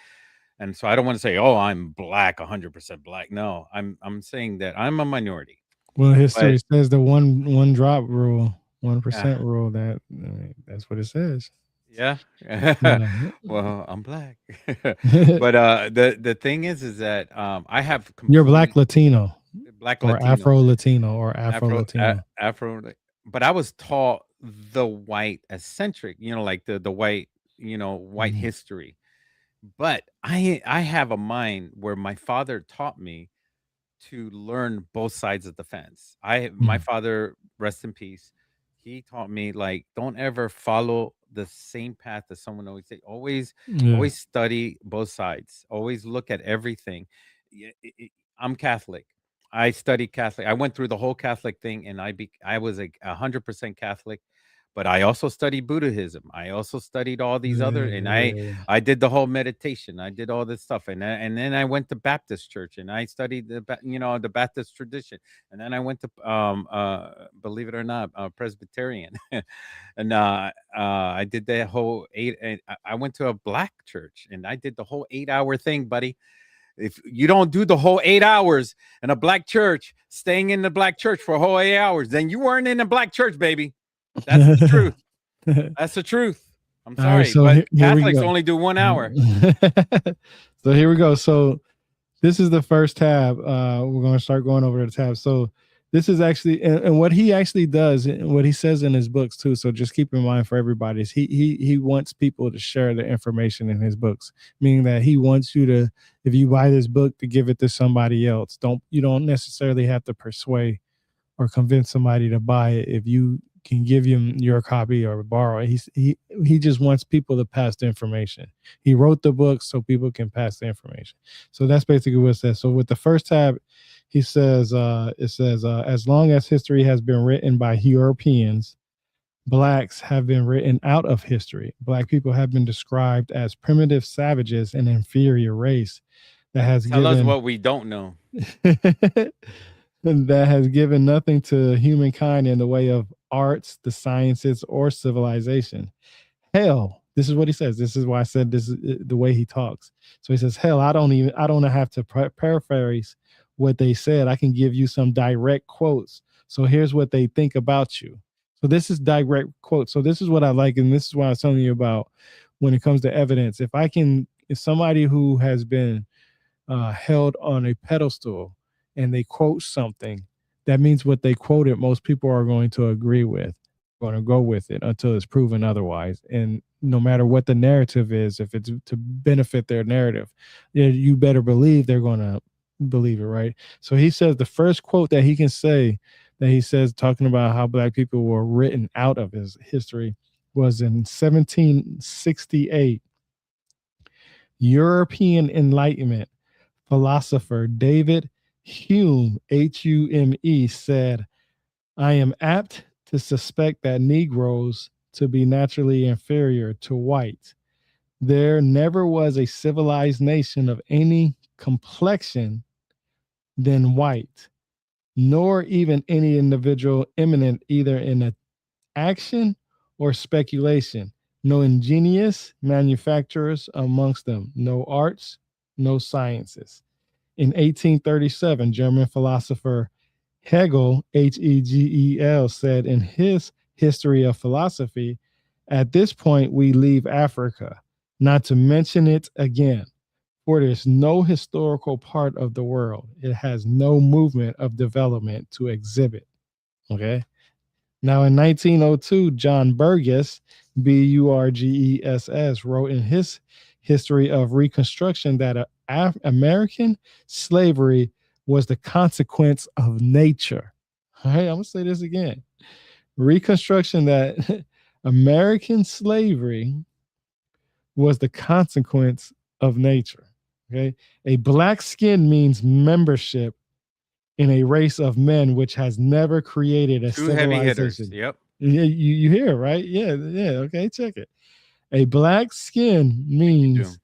And so I don't want to say, "Oh, I'm black, 100% black." No, I'm saying that I'm a minority. Well, But history says the one drop rule, yeah, 1% rule. That I mean, that's what it says. yeah. Yeah. Well, I'm black. But the thing is that I have You're Black complete Latino, black or Latino, Afro Latino, or Afro Afro Latino. Afro, but I was taught the white eccentric, like the white, white Mhm. history. But I have a mind where my father taught me to learn both sides of the fence. My Mhm. father, rest in peace, he taught me like don't ever follow the same path that someone always say. Yeah. Always study both sides. Always look at everything. I'm Catholic. I studied Catholic. I went through the whole Catholic thing, and I was a 100% Catholic. But I also studied Buddhism. I also studied all these other, and Yeah. I did the whole meditation. I did all this stuff, and then I went to Baptist church, and I studied the Baptist tradition, and then I went to believe it or not, Presbyterian, and I did the whole eight. And I went to a black church, and I did the whole 8 hour thing, buddy. If you don't do the whole 8 hours in a black church, staying in the black church for a whole 8 hours, then you weren't in a black church, baby. That's the truth. That's the truth. I'm All right, sorry, so but here we Catholics go. only do 1 hour. So here we go. So this is the first tab. We're going to start going over the tab. So this is actually, and what he actually does, and what he says in his books too. So just keep in mind for everybody is he wants people to share the information in his books, meaning that he wants you to, if you buy this book, to give it to somebody else. You don't necessarily have to persuade or convince somebody to buy it if you can give him your copy or borrow it. He just wants people to pass the information. He wrote the book so people can pass the information. So that's basically what it says. So with the first tab, he says it says as long as history has been written by Europeans, blacks have been written out of history. Black people have been described as primitive savages, an inferior race that has Tell us given what we don't know. that has given nothing to humankind in the way of arts, the sciences, or civilization. Hell, this is what he says. This is why I said this is the way he talks. So he says, "Hell, I don't have to paraphrase what they said. I can give you some direct quotes. So here's what they think about you." So this is direct quote. So this is what I like, and this is what I was telling you about when it comes to evidence. If somebody who has been held on a pedestal and they quote something, that means what they quoted, most people are going to agree with. They're going to go with it until it's proven otherwise. And no matter what the narrative is, if it's to benefit their narrative, you better believe they're going to believe it, right? So he says the first quote that he can say that he says, talking about how black people were written out of his history, was in 1768. European Enlightenment philosopher David Hume, Hume, said, I am apt to suspect that Negroes to be naturally inferior to whites. There never was a civilized nation of any complexion than white. nor even any individual eminent either in a action or speculation. No ingenious manufacturers amongst them, no arts, no sciences. In 1837, German philosopher Hegel, Hegel, said in his History of Philosophy, at this point we leave Africa, not to mention it again, for it is no historical part of the world. It has no movement of development to exhibit. Okay. Now, in 1902, John Burgess, Burgess, wrote in his History of Reconstruction that American slavery was the consequence of nature. All right, I'm going to say this again. Reconstruction that American slavery was the consequence of nature. Okay. A black skin means membership in a race of men which has never created a Two heavy hitters. civilization. Yep. You hear it, right? Yeah, yeah. Okay, check it. A black skin Thank you, means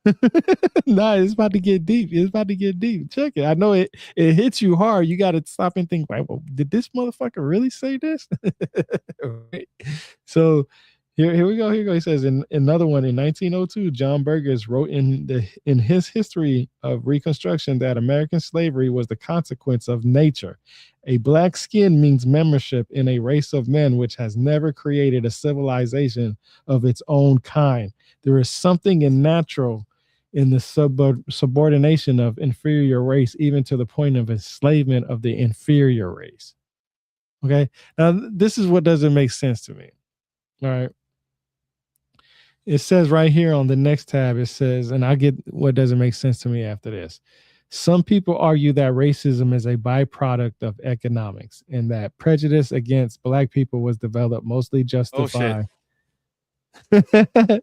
Doom. nah, it's about to get deep. It's about to get deep. Check it. I know it hits you hard. You got to stop and think, right, well, did this motherfucker really say this? Right? So here we go. Here we go. He says in another one in 1902, John Burgess wrote in his History of Reconstruction that American slavery was the consequence of nature. A black skin means membership in a race of men which has never created a civilization of its own kind. There is something in natural in the subordination of inferior race, even to the point of enslavement of the inferior race. Okay. Now, this is what doesn't make sense to me. All right. It says right here on the next tab, it says, and I get what doesn't make sense to me after this. Some people argue that racism is a byproduct of economics and that prejudice against black people was developed mostly Oh shit. justified.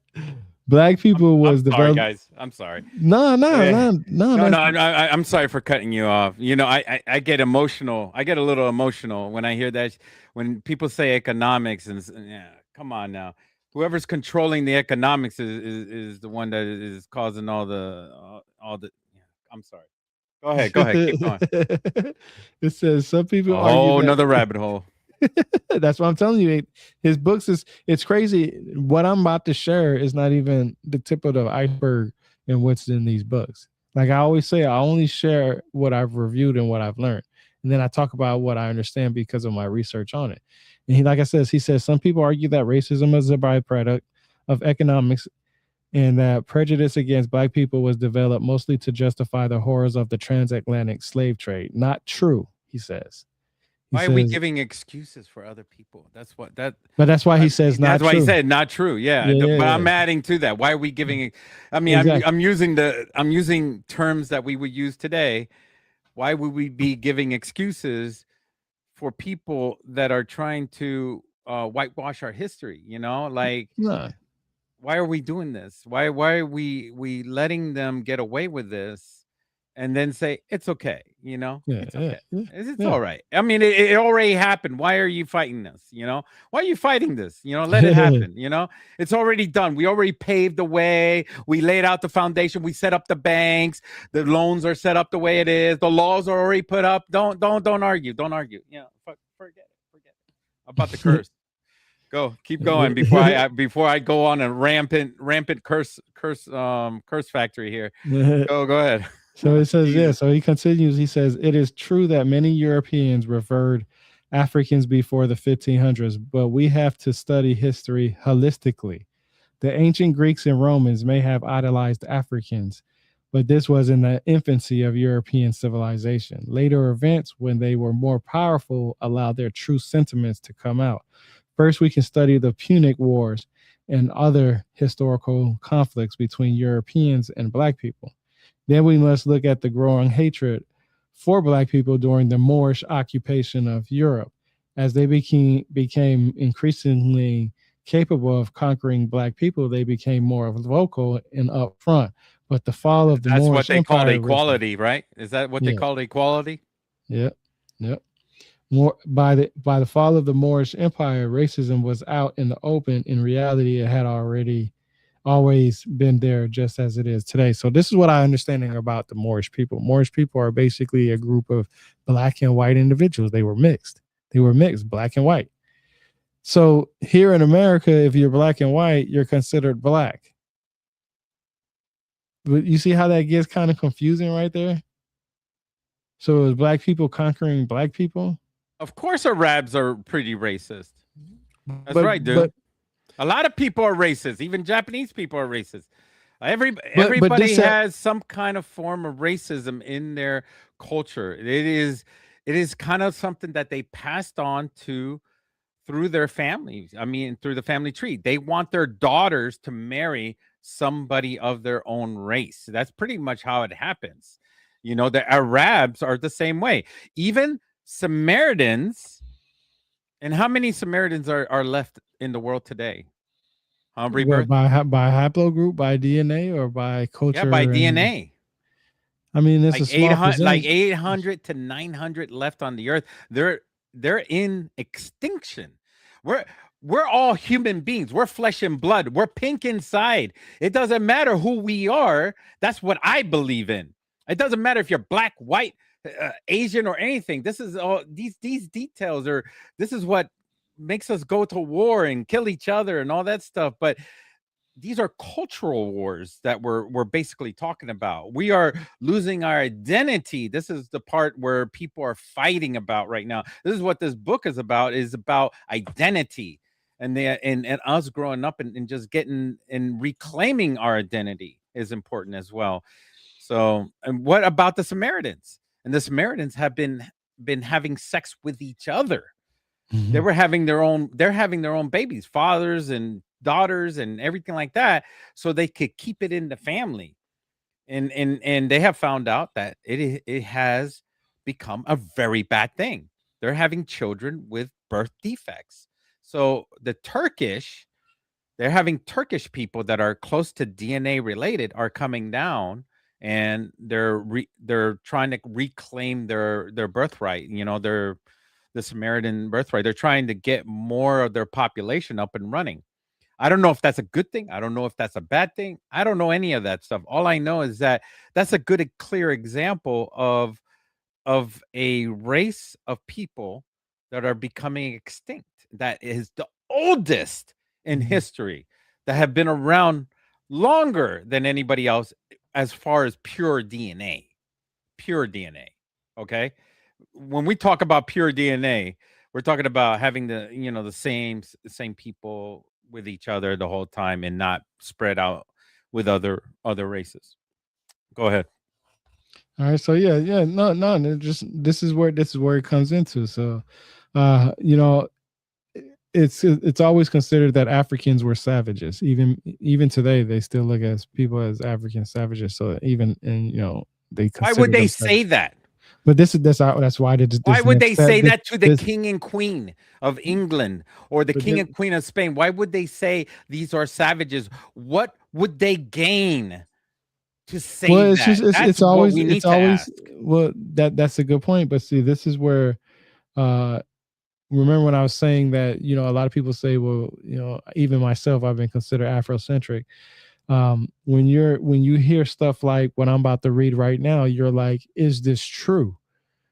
Black people I'm was sorry, developed. guys. I'm sorry. No, no, Eh, no, no. No, no, That's I'm sorry for cutting you off. You know, I get emotional. I get a little emotional when I hear that. When people say economics, yeah, come on now. Whoever's controlling the economics is the one that is causing all the. Yeah, I'm sorry. Go ahead. Go ahead. Keep going. it says some people A argue whole that nother rabbit hole. that's what I'm telling you. His books is it's crazy. What I'm about to share is not even the tip of the iceberg in what's in these books. Like I always say, I only share what I've reviewed and what I've learned. And then I talk about what I understand because of my research on it. And he, like I said, he says some people argue that racism is a byproduct of economics and that prejudice against black people was developed mostly to justify the horrors of the transatlantic slave trade. Not true, he says. He Why are we says, giving excuses for other people? That's what that. but that's why he says That's not why he true. said not true. Yeah, Yeah, yeah, but yeah. I'm adding to that. Why are we giving? I mean, Exactly. I'm using terms that we would use today. Why would we be giving excuses for people that are trying to whitewash our history? You know, like No. why are we doing this? Why are we letting them get away with this and then say it's okay, you know? Yeah, It's yeah, okay. yeah, It's yeah. all right. I mean, it already happened. Why are you fighting this? You know? Why are you fighting this? You know, let it happen, you know? It's already done. We already paved the way. We laid out the foundation. We set up the banks. The loans are set up the way it is. The laws are already put up. Don't argue. Don't argue. You know, forget it. Forget it. About the curse. Go, keep going before I go on a rampant curse factory here. Go ahead. So it says, yeah. Jesus. So he continues. He says, it is true that many Europeans revered Africans before the 1500s, but we have to study history holistically. The ancient Greeks and Romans may have idolized Africans, but this was in the infancy of European civilization. Later events, when they were more powerful, allowed their true sentiments to come out. First, we can study the Punic Wars and other historical conflicts between Europeans and Black people. Then we must look at the growing hatred for Black people during the Moorish occupation of Europe. As they became increasingly capable of conquering Black people, they became more vocal and upfront. But the fall of the That's what Moorish they called Empire was, equality, right? Is that what they yeah, called equality? yeah, yeah. More by the fall of the Moorish Empire, racism was out in the open. In reality, it had already always been there just as it is today. So this is what I understanding about the Moorish people. Moorish people are basically a group of black and white individuals. They were mixed. They were mixed, black and white. So here in America, if you're black and white, you're considered black. But you see how that gets kind of confusing right there? So is black people conquering black people? Of course, Arabs are pretty racist. That's But right, dude. A lot of people are racist. Even Japanese people are racist. but Everybody this has some kind of form of racism in their culture. It is kind of something that they passed on to through their families. I mean, through the family tree. They want their daughters to marry somebody of their own race. That's pretty much how it happens. The Arabs are the same way. Even Samaritans, and how many Samaritans are left in the world today? Huh, what Rebirth? by haplogroup, by DNA, or by Yeah, by culture, and DNA. I mean it's a Like small 800, like percentage. 800 to 900 left on the earth. They're in extinction. We're we're all human beings. We're flesh and blood. We're pink inside. It doesn't matter who we are. That's what I believe in. It doesn't matter if you're black, white, Asian, or anything. This is all these details are. This is what makes us go to war and kill each other and all that stuff. But these are cultural wars that we're basically talking about. We are losing our identity. This is the part where people are fighting about right now. This is what this book is about identity, and us growing up and just getting and reclaiming our identity is important as well. So, and what about the Samaritans? And the Samaritans have been having sex with each other. Mhm. They're having their own babies, fathers and daughters and everything like that, so they could keep it in the family. And they have found out that it has become a very bad thing. They're having children with birth defects. So they're having Turkish people that are close to DNA related are coming down, and they're trying to reclaim their birthright. The Samaritan birthright. They're trying to get more of their population up and running. I don't know if that's a good thing. I don't know if that's a bad thing. I don't know any of that stuff. All I know is that that's a good, clear example of a race of people that are becoming extinct. That is the oldest in Mhm. history, that have been around longer than anybody else as far as pure DNA. Pure DNA. Okay, when we talk about pure DNA, we're talking about having the same people with each other the whole time and not spread out with other races. Go ahead. All right, so yeah, no, no, just this is where it comes into. So, you know, it's always considered that Africans were savages. Even today, they still look at people as African savages. So even and they Why would consider they themselves. say that? But that's why Why this would next they step say that to the this king and queen of England or the but king and queen of Spain? Why would they say these are savages? What would they gain to say well, it's that? just That's it's what always we it's need to always ask. well that's a good point. But see, this is where uh remember when I was saying that a lot of people say, well, even myself, I've been considered Afrocentric. When you hear stuff like what I'm about to read right now, you're like, is this true?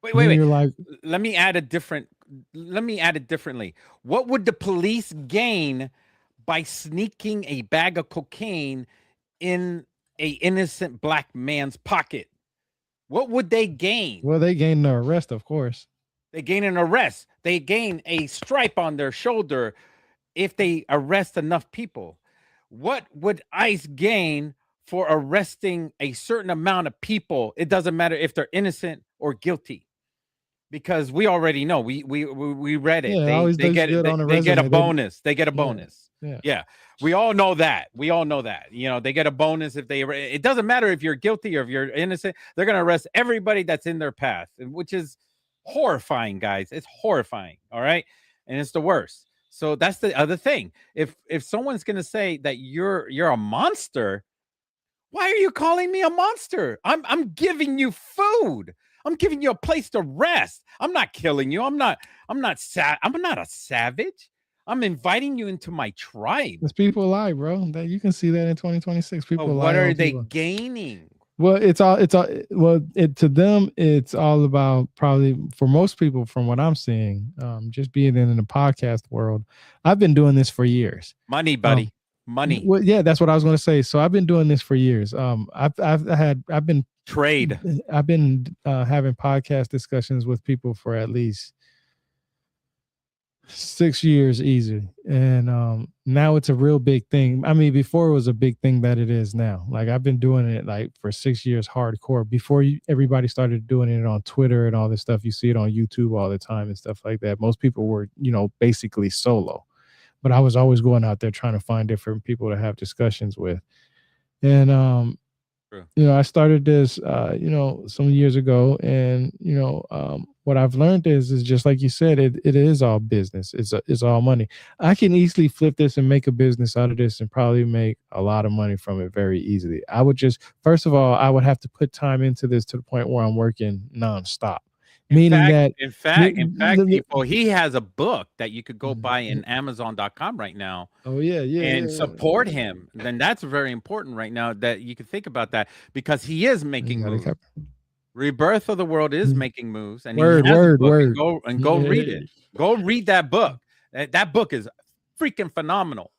Wait, And wait, then wait. you're like, Let me add a different. Let me add it differently. What would the police gain by sneaking a bag of cocaine in a innocent black man's pocket? What would they gain? well, they gained the arrest, of course. They gain an arrest. They gain a stripe on their shoulder if they arrest enough people. What would ICE gain for arresting a certain amount of people? It doesn't matter if they're innocent or guilty, because we already know. We read it. Yeah, it They always they looks get good they, on a they get a resume. They bonus. They get a Yeah, bonus. yeah, Yeah, we all know that. We all know that. They get a bonus if they. It doesn't matter if you're guilty or if you're innocent. They're gonna arrest everybody that's in their path, which is horrifying, guys. It's horrifying. All right, and it's the worst. So that's the other thing. If someone's gonna say that you're a monster, why are you calling me a monster? I'm giving you food. I'm giving you a place to rest. I'm not killing you. I'm not a savage. I'm inviting you into my tribe. Because people lie, bro. That you can see that in 2026. But People what lie are on they people. gaining? Well, it to them, it's all about probably for most people, from what I'm seeing, just being in the podcast world. I've been doing this for years. Money, Um, buddy. Money. well, yeah, that's what I was going to say. So I've been doing this for years. Trade. I've been having podcast discussions with people for at least 6 years easy, and now it's a real big thing. I mean, before it was a big thing that it is now. Like I've been doing it like for 6 years hardcore before everybody started doing it on Twitter and all this stuff. You see it on YouTube all the time and stuff like that. Most people were, basically solo, but I was always going out there trying to find different people to have discussions with. And True. I started this, some years ago, and what I've learned is just like you said, it is all business. It's all money. I can easily flip this and make a business out of this, and probably make a lot of money from it very easily. I would just, first of all, I would have to put time into this to the point where I'm working nonstop, In meaning fact, that. in fact, in fact, people, he has a book that you could go buy in Amazon.com right now Oh yeah, yeah, and yeah. support him. Then that's very important right now that you can think about that because he is You making gotta moves. cap- Rebirth of the World is making moves, and he Word, has a word, book. And word. go read it. Go read that book. That book is freaking phenomenal.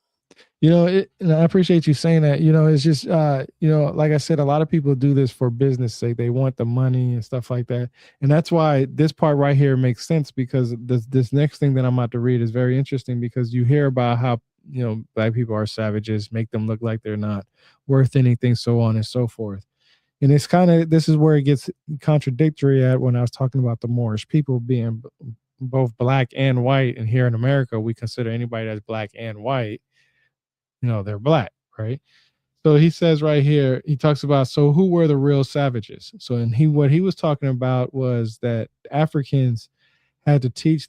And I appreciate you saying that. It's just, like I said, a lot of people do this for business sake. They want the money and stuff like that. And that's why this part right here makes sense, because this next thing that I'm about to read is very interesting, because you hear about how, black people are savages, make them look like they're not worth anything, so on and so forth. And it's kind of, this is where it gets contradictory at when I was talking about the Moorish people being both black and white. And here in America, we consider anybody that's black and white, they're black, right? So he says right here, he talks about, so who were the real savages? So, and what he was talking about was that Africans had to teach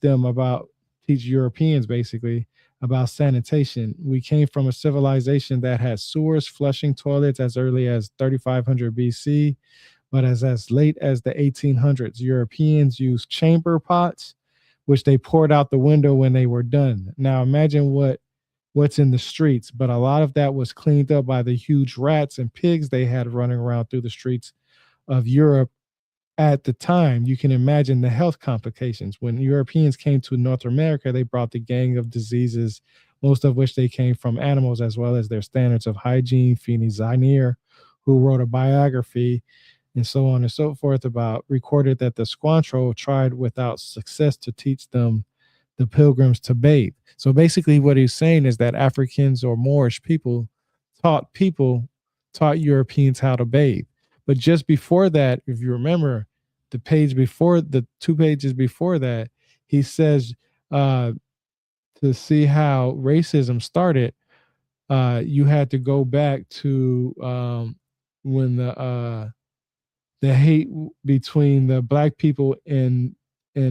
Europeans basically about sanitation. We came from a civilization that had sewers, flushing toilets as early as 3500 BC, but as late as the 1800s, Europeans used chamber pots, which they poured out the window when they were done. Now imagine what's in the streets, but a lot of that was cleaned up by the huge rats and pigs they had running around through the streets of Europe at the time. You can imagine the health complications. When Europeans came to North America, they brought the gang of diseases, most of which they came from animals, as well as their standards of hygiene. Fini Zainier, who wrote a biography and so on and so forth, about recorded that the Squanto tried without success to teach the pilgrims to bathe. So basically, what he's saying is that Africans or Moorish taught people taught Europeans how to bathe. But just before that, if you remember, the 2 pages before that, he says, uh, to see how racism started, you had to go back to, when the hate between the black people and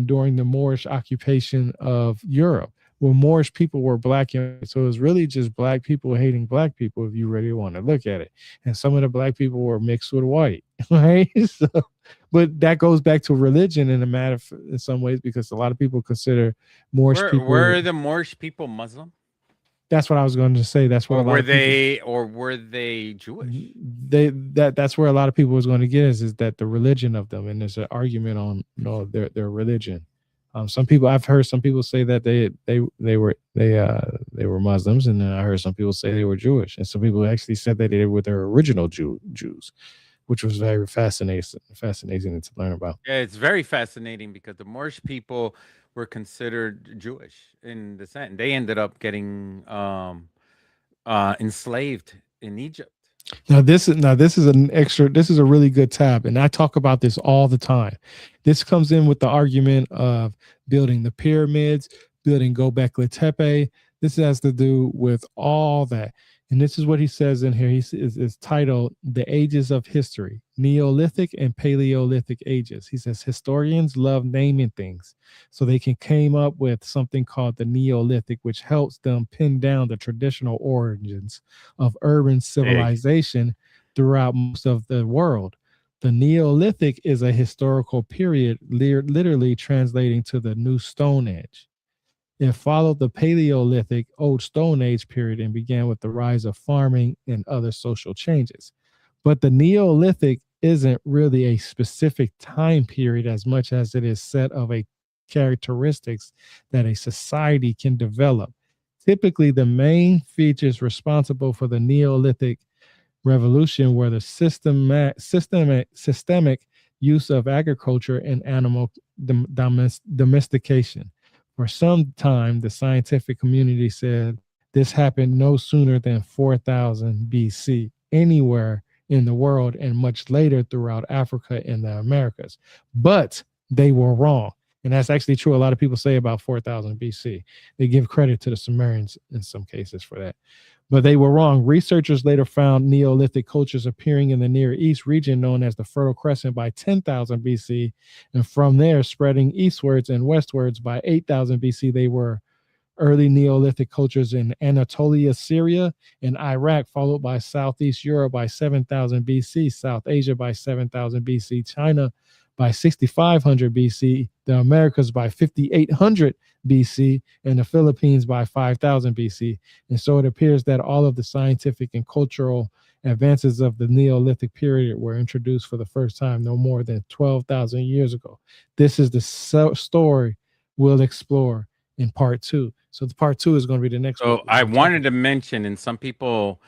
during the Moorish occupation of Europe, where Moorish people were black. So it was really just black people hating black people, if you really want to look at it. And some of the black people were mixed with white, right? So, but that goes back to religion in a matter in some ways, because a lot of people consider Moorish people. Were the Moorish people Muslim, That's what I was going to say. That's what a lot of people. or were they Jewish? That's where a lot of people was going to get is that the religion of them, and there's an argument on their religion. Some people, I've heard some people say that they were Muslims, and then I heard some people say they were Jewish, and some people actually said that they were their original Jews, which was very fascinating to learn about. Yeah, it's very fascinating because the Moorish people were considered Jewish in the sense they ended up getting enslaved in Egypt. Now this is an extra. This is a really good tab, and I talk about this all the time. This comes in with the argument of building the pyramids, building Gobekli Tepe. This has to do with all that, and this is what he says in here. It's titled "The Ages of History: Neolithic and Paleolithic Ages." He says historians love naming things, so they can came up with something called the Neolithic, which helps them pin down the traditional origins of urban Big. civilization throughout most of the world. The Neolithic is a historical period, literally translating to the New Stone Age. It followed the Paleolithic Old Stone Age period and began with the rise of farming and other social changes. But the Neolithic isn't really a specific time period as much as it is set of a characteristics that a society can develop. Typically, the main features responsible for the Neolithic revolution were the systemic use of agriculture and animal domestication. For some time, the scientific community said this happened no sooner than 4000 BC, anywhere in the world, and much later throughout Africa and the Americas. But they were wrong. And that's actually true. A lot of people say about 4000 BC. They give credit to the Sumerians in some cases for that. But they were wrong. Researchers later found Neolithic cultures appearing in the Near East region known as the Fertile Crescent by 10,000 BC, and from there spreading eastwards and westwards by 8,000 BC. They were early Neolithic cultures in Anatolia, Syria, and Iraq, followed by Southeast Europe by 7,000 BC, South Asia by 7,000 BC, China by 6,500 BC, the Americas by 5,800 BC, and the Philippines by 5,000 BC. And so it appears that all of the scientific and cultural advances of the Neolithic period were introduced for the first time no more than 12,000 years ago. This is the story we'll explore in part two. So the part two is going to be the next book So we're I going to talk wanted about. to mention, and some people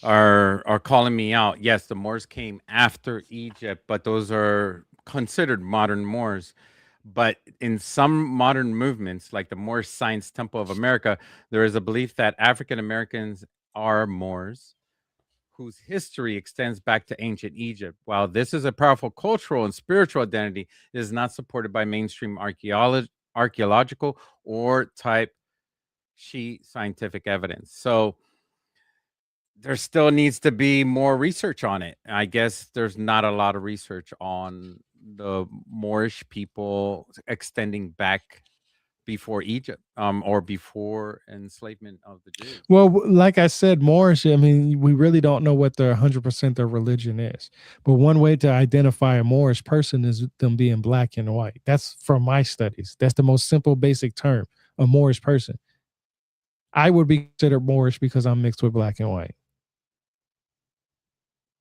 are calling me out. Yes, the Moors came after Egypt, but those are considered modern Moors. But in some modern movements, like the Moorish Science Temple of America, there is a belief that African Americans are Moors whose history extends back to ancient Egypt. While this is a powerful cultural and spiritual identity, it is not supported by mainstream archaeological or type sheet scientific evidence. So there still needs to be more research on it. I guess there's not a lot of research on the Moorish people extending back before Egypt, or before enslavement of the Jews. Well, like I said, Moorish, I mean, we really don't know what their 100% their religion is. But one way to identify a Moorish person is them being black and white. That's from my studies. That's the most simple, basic term, a Moorish person. I would be considered Moorish because I'm mixed with black and white.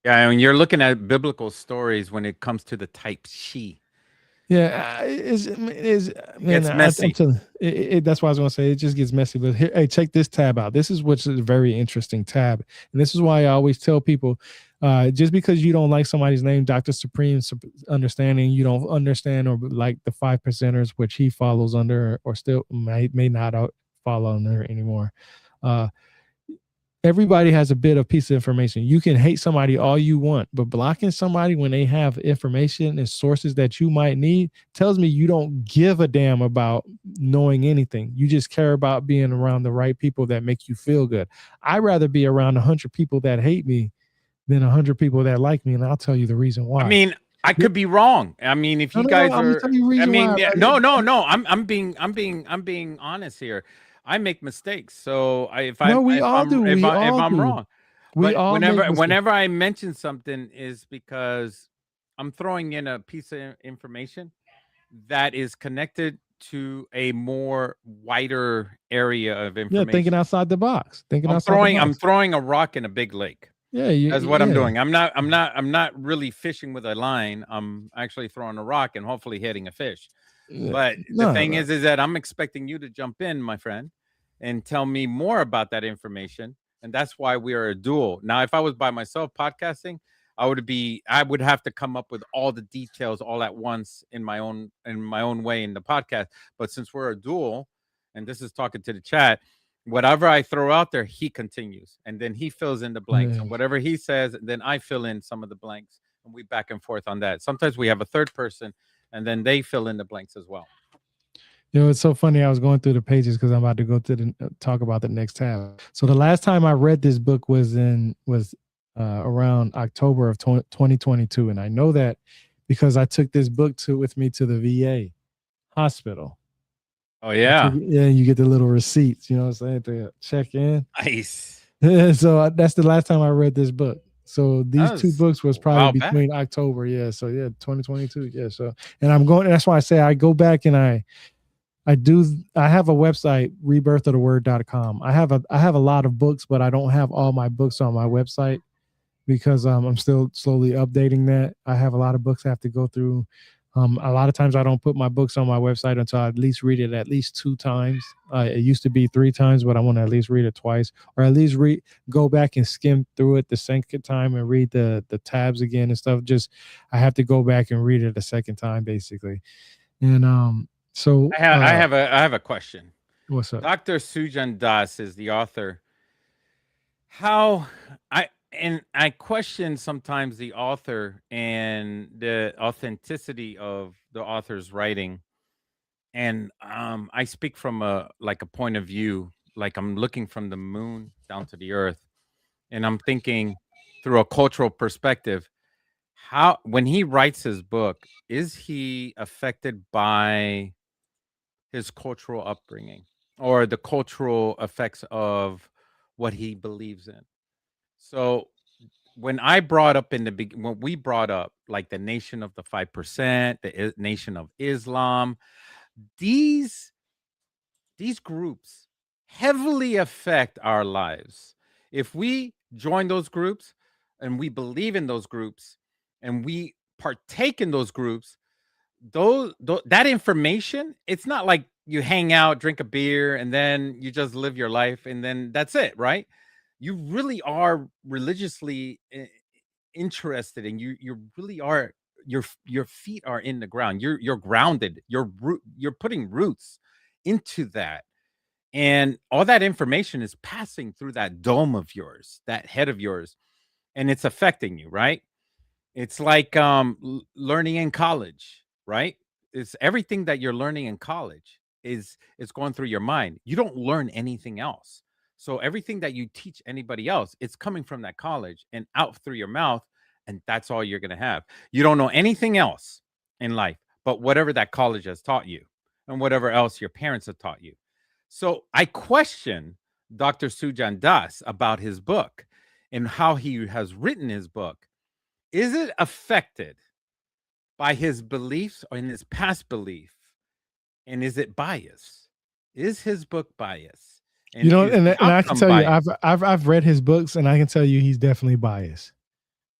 Yeah, I mean, you're looking at biblical stories when it comes to the type she. Yeah, is It man. gets I'm messy. telling. That's why I was going to say it just gets messy. But here, hey, check this tab out. This is what's a very interesting tab, and this is why I always tell people, just because you don't like somebody's name, Doctor Supreme Understanding, you don't understand or like the 5%ers, which he follows under, or still may not follow under anymore. Uh, Everybody has a bit of piece of information. You can hate somebody all you want, but blocking somebody when they have information and sources that you might need tells me you don't give a damn about knowing anything. You just care about being around the right people that make you feel good. I'd rather be around 100 people that hate me than 100 people that like me, and I'll tell you the reason I why. mean, I could be wrong. I mean, if No, you no, no. guys I'm gonna are, tell you the I reason why. mean, yeah, no, no, no. I'm being honest here. I make mistakes, so No, we all do. We if all I'm do. wrong, We but all make mistakes. whenever I mention something is because I'm throwing in a piece of information that is connected to a more wider area of Yeah, thinking information. outside the box. Thinking outside the I'm box. throwing a rock in a big lake. Yeah, That's what I'm yeah. doing. I'm not really fishing with a line. I'm actually throwing a rock and hopefully hitting a fish. Yeah. But the No, thing no. is that I'm expecting you to jump in, my friend, and tell me more about that information. And that's why we are a duo. Now, if I was by myself podcasting, I would have to come up with all the details all at once in my own way in the podcast. But since we're a duo, and this is talking to the chat, whatever I throw out there, he continues, and then he fills in the blanks, Yeah. and whatever he says, then I fill in some of the blanks, and we back and forth on that. Sometimes we have a third person, and then they fill in the blanks as well. You know, it's so funny. I was going through the pages because I'm about to go to the talk about the next tab. So the last time I read this book was around October of 2022, and I know that because I took this book to with me to the VA hospital. Oh yeah, Yeah, you get the little receipts. You know what I'm saying to check in. nice. So that's the last time I read this book. So these That two was books was a probably while back. between October, yeah. So yeah, 2022, yeah. So and I'm going. That's why I say I go back and I do. I have a website, rebirthoftheword.com. I have a lot of books, but I don't have all my books on my website because I'm still slowly updating that. I have a lot of books I have to go through. A lot of times I don't put my books on my website until I at least read it at least 2 times. It used to be 3 times, but I want to at least read it twice, or at least go back and skim through it the second time and read the tabs again and stuff. Just I have to go back and read it a second time, basically. And so I have a question. what's up? Dr. Sujan Das is the author. How I question sometimes the author and the authenticity of the author's writing. And I speak from a like a point of view, like I'm looking from the moon down to the earth, and I'm thinking through a cultural perspective. How when he writes his book, is he affected by his cultural upbringing or the cultural effects of what he believes in? So when I brought up when we brought up like the nation of the 5%, the nation of Islam, these these groups heavily affect our lives. If we join those groups and we believe in those groups and we partake in those groups, that information, it's not like you hang out, drink a beer, and then you just live your life and then that's it, right? You really are religiously interested, and you really are your feet are in the ground. You're grounded. You're putting roots into that, and all that information is passing through that dome of yours, that head of yours, and it's affecting you, right? It's like learning in college, right? It's everything that you're learning in college is going through your mind. You don't learn anything else. So everything that you teach anybody else, it's coming from that college and out through your mouth, and that's all you're going to have. You don't know anything else in life but whatever that college has taught you and whatever else your parents have taught you. So I question Dr. Sujan Das about his book and how he has written his book. Is it affected by his beliefs or in his past belief? And is it bias? Is his book bias? You And know, is and the and I can outcome tell you, bias? I've read his books, and I can tell you he's definitely biased.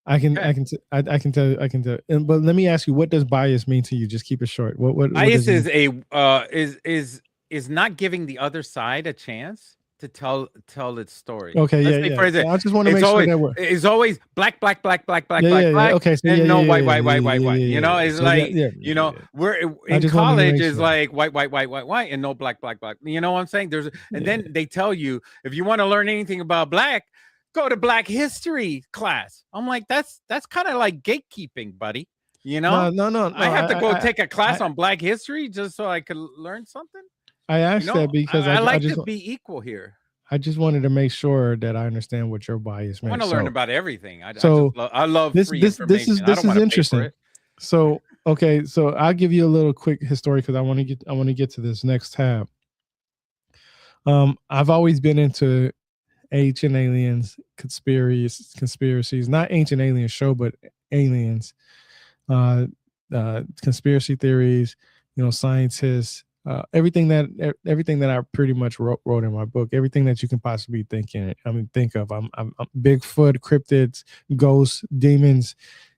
Okay. I can tell but let me ask you, what does bias mean to you? Just keep it short. What does Bias it mean? is a is not giving the other side a chance to tell its story. Okay, Let's yeah, say, for yeah. example, I just want to make sure that we're it's always black, black, black, black, black, yeah, black, yeah, yeah. black, Okay, so yeah, and yeah, no yeah, white, white, yeah, white, white, yeah, white. yeah, yeah. It's So yeah, like, yeah, yeah, yeah. we're I in just wanted to college make is sure. like white, white, white, white, white, and no black, black, black. You know what I'm saying? And Yeah. then they tell you if you want to learn anything about black, go to Black History class. I'm like, that's kind of like gatekeeping, buddy. You know, No, no, no, I no. have to go take a class I on Black History just so I could learn something. I You asked know, that because I like to be equal here. I just wanted to make sure that I understand what your bias I want meant. to learn So about everything. I just so I love this free this this is information. I this don't is want to pay for interesting. it. So okay, so I'll give you a little quick history because I want to get to this next tab. I've always been into ancient aliens, conspiracies, not ancient alien show, but aliens, uh, conspiracy theories, scientists, everything that I pretty much wrote in my book, everything that you can possibly think of. I'm Bigfoot, cryptids, ghosts, demons,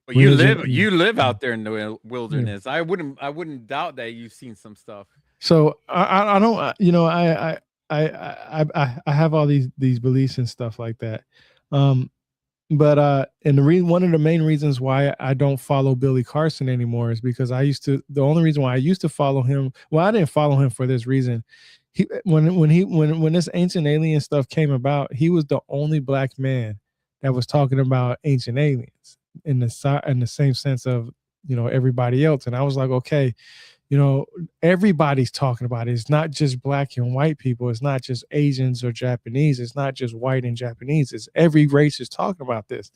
But religion. you live Yeah. out there in the Yeah. wilderness. I wouldn't doubt that you've seen some stuff. So I don't I have all these beliefs and stuff like that. Um, but and one of the main reasons why I don't follow Billy Carson anymore is because the only reason why I used to follow him, well, I didn't follow him for this reason. When this ancient alien stuff came about, he was the only black man that was talking about ancient aliens in the same sense of everybody else. And I was like, okay, everybody's talking about it. It's not just black and white people. It's not just Asians or Japanese. It's not just white and Japanese. It's every race is talking about this.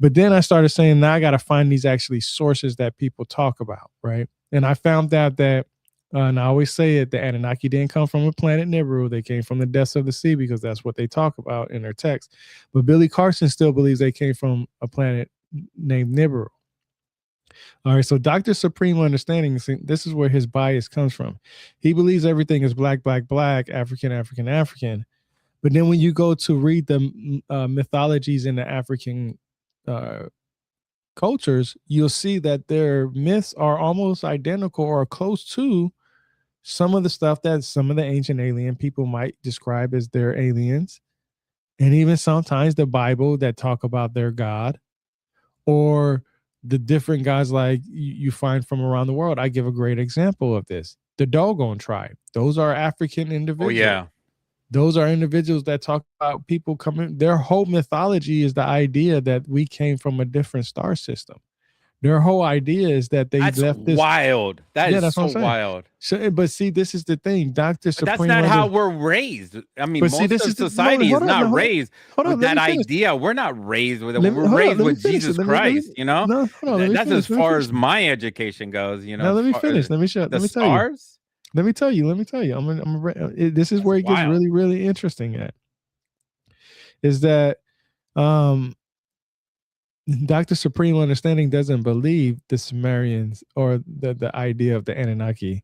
But then I started saying, now I got to find these actually sources that people talk about, right? And I found out that, and I always say it, the Anunnaki didn't come from a planet Nibiru. They came from the depths of the sea because that's what they talk about in their text. But Billy Carson still believes they came from a planet named Nibiru. All right, so Dr. Supreme Understanding, this is where his bias comes from. He believes everything is black, black, black, African, African, African. But then when you go to read the mythologies in the African uh, cultures, you'll see that their myths are almost identical or close to some of the stuff that some of the ancient alien people might describe as their aliens. And even sometimes the Bible that talk about their God or the different gods like you find from around the world. I give a great example of this. The Dogon tribe. Those are African Oh individuals. yeah. Those are individuals that talk about people coming. Their whole mythology is the idea that we came from a different star system. Their whole idea is that they That's left this. wild. That Yeah, is that's what so I'm saying. wild. So, but see, this is the thing. Doctor But that's Supreme not under. how we're raised. I mean, But see, most this of is the no. society is Hold up, not no, hold up, raised hold up. with Let that me finish. idea. We're not raised with it. Let me We're hold up. raised Let me with finish it. Jesus Christ, you know? No, hold on. Let me That's as finish. Let me far finish. as my education goes, Now as let me far as finish. Let me show. the Let me tell you. stars. Let me tell you. Let me tell you. This is That's where it gets wild. really, really interesting. At is that um, Doctor Supreme Understanding doesn't believe the Sumerians or the idea of the Anunnaki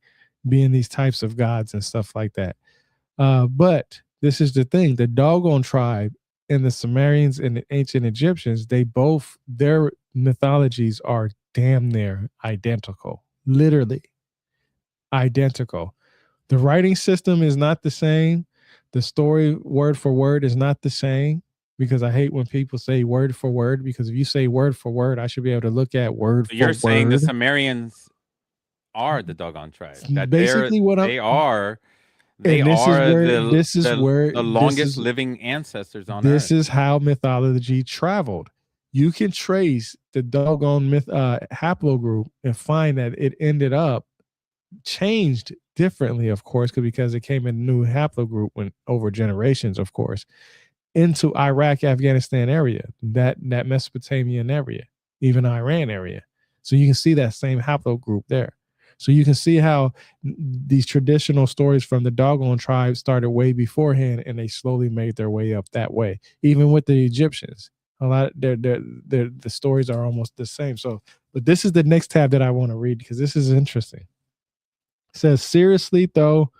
being these types of gods and stuff like that. But this is the thing: the Dogon tribe and the Sumerians and the ancient Egyptians, they both their mythologies are damn near identical, literally identical. The writing system is not the same. The story word for word is not the same because I hate when people say word for word because if you say word for word, I should be able to look at word So for you're saying the word. Sumerians are the Dogon tribe. That Basically what I'm they are they and are the this longest is living ancestors on this earth. is how mythology traveled. You can trace the doggone myth haplogroup and find that it ended up changed differently, of course, because it came in a new haplogroup when over generations, of course, into Iraq, Afghanistan area, that Mesopotamian area, even Iran area. So you can see that same haplogroup there. So you can see how these traditional stories from the Dogon tribe started way beforehand, and they slowly made their way up that way. Even with the Egyptians, a lot the stories are almost the same. So, but this is the next tab that I want to read because this is interesting. It says seriously though,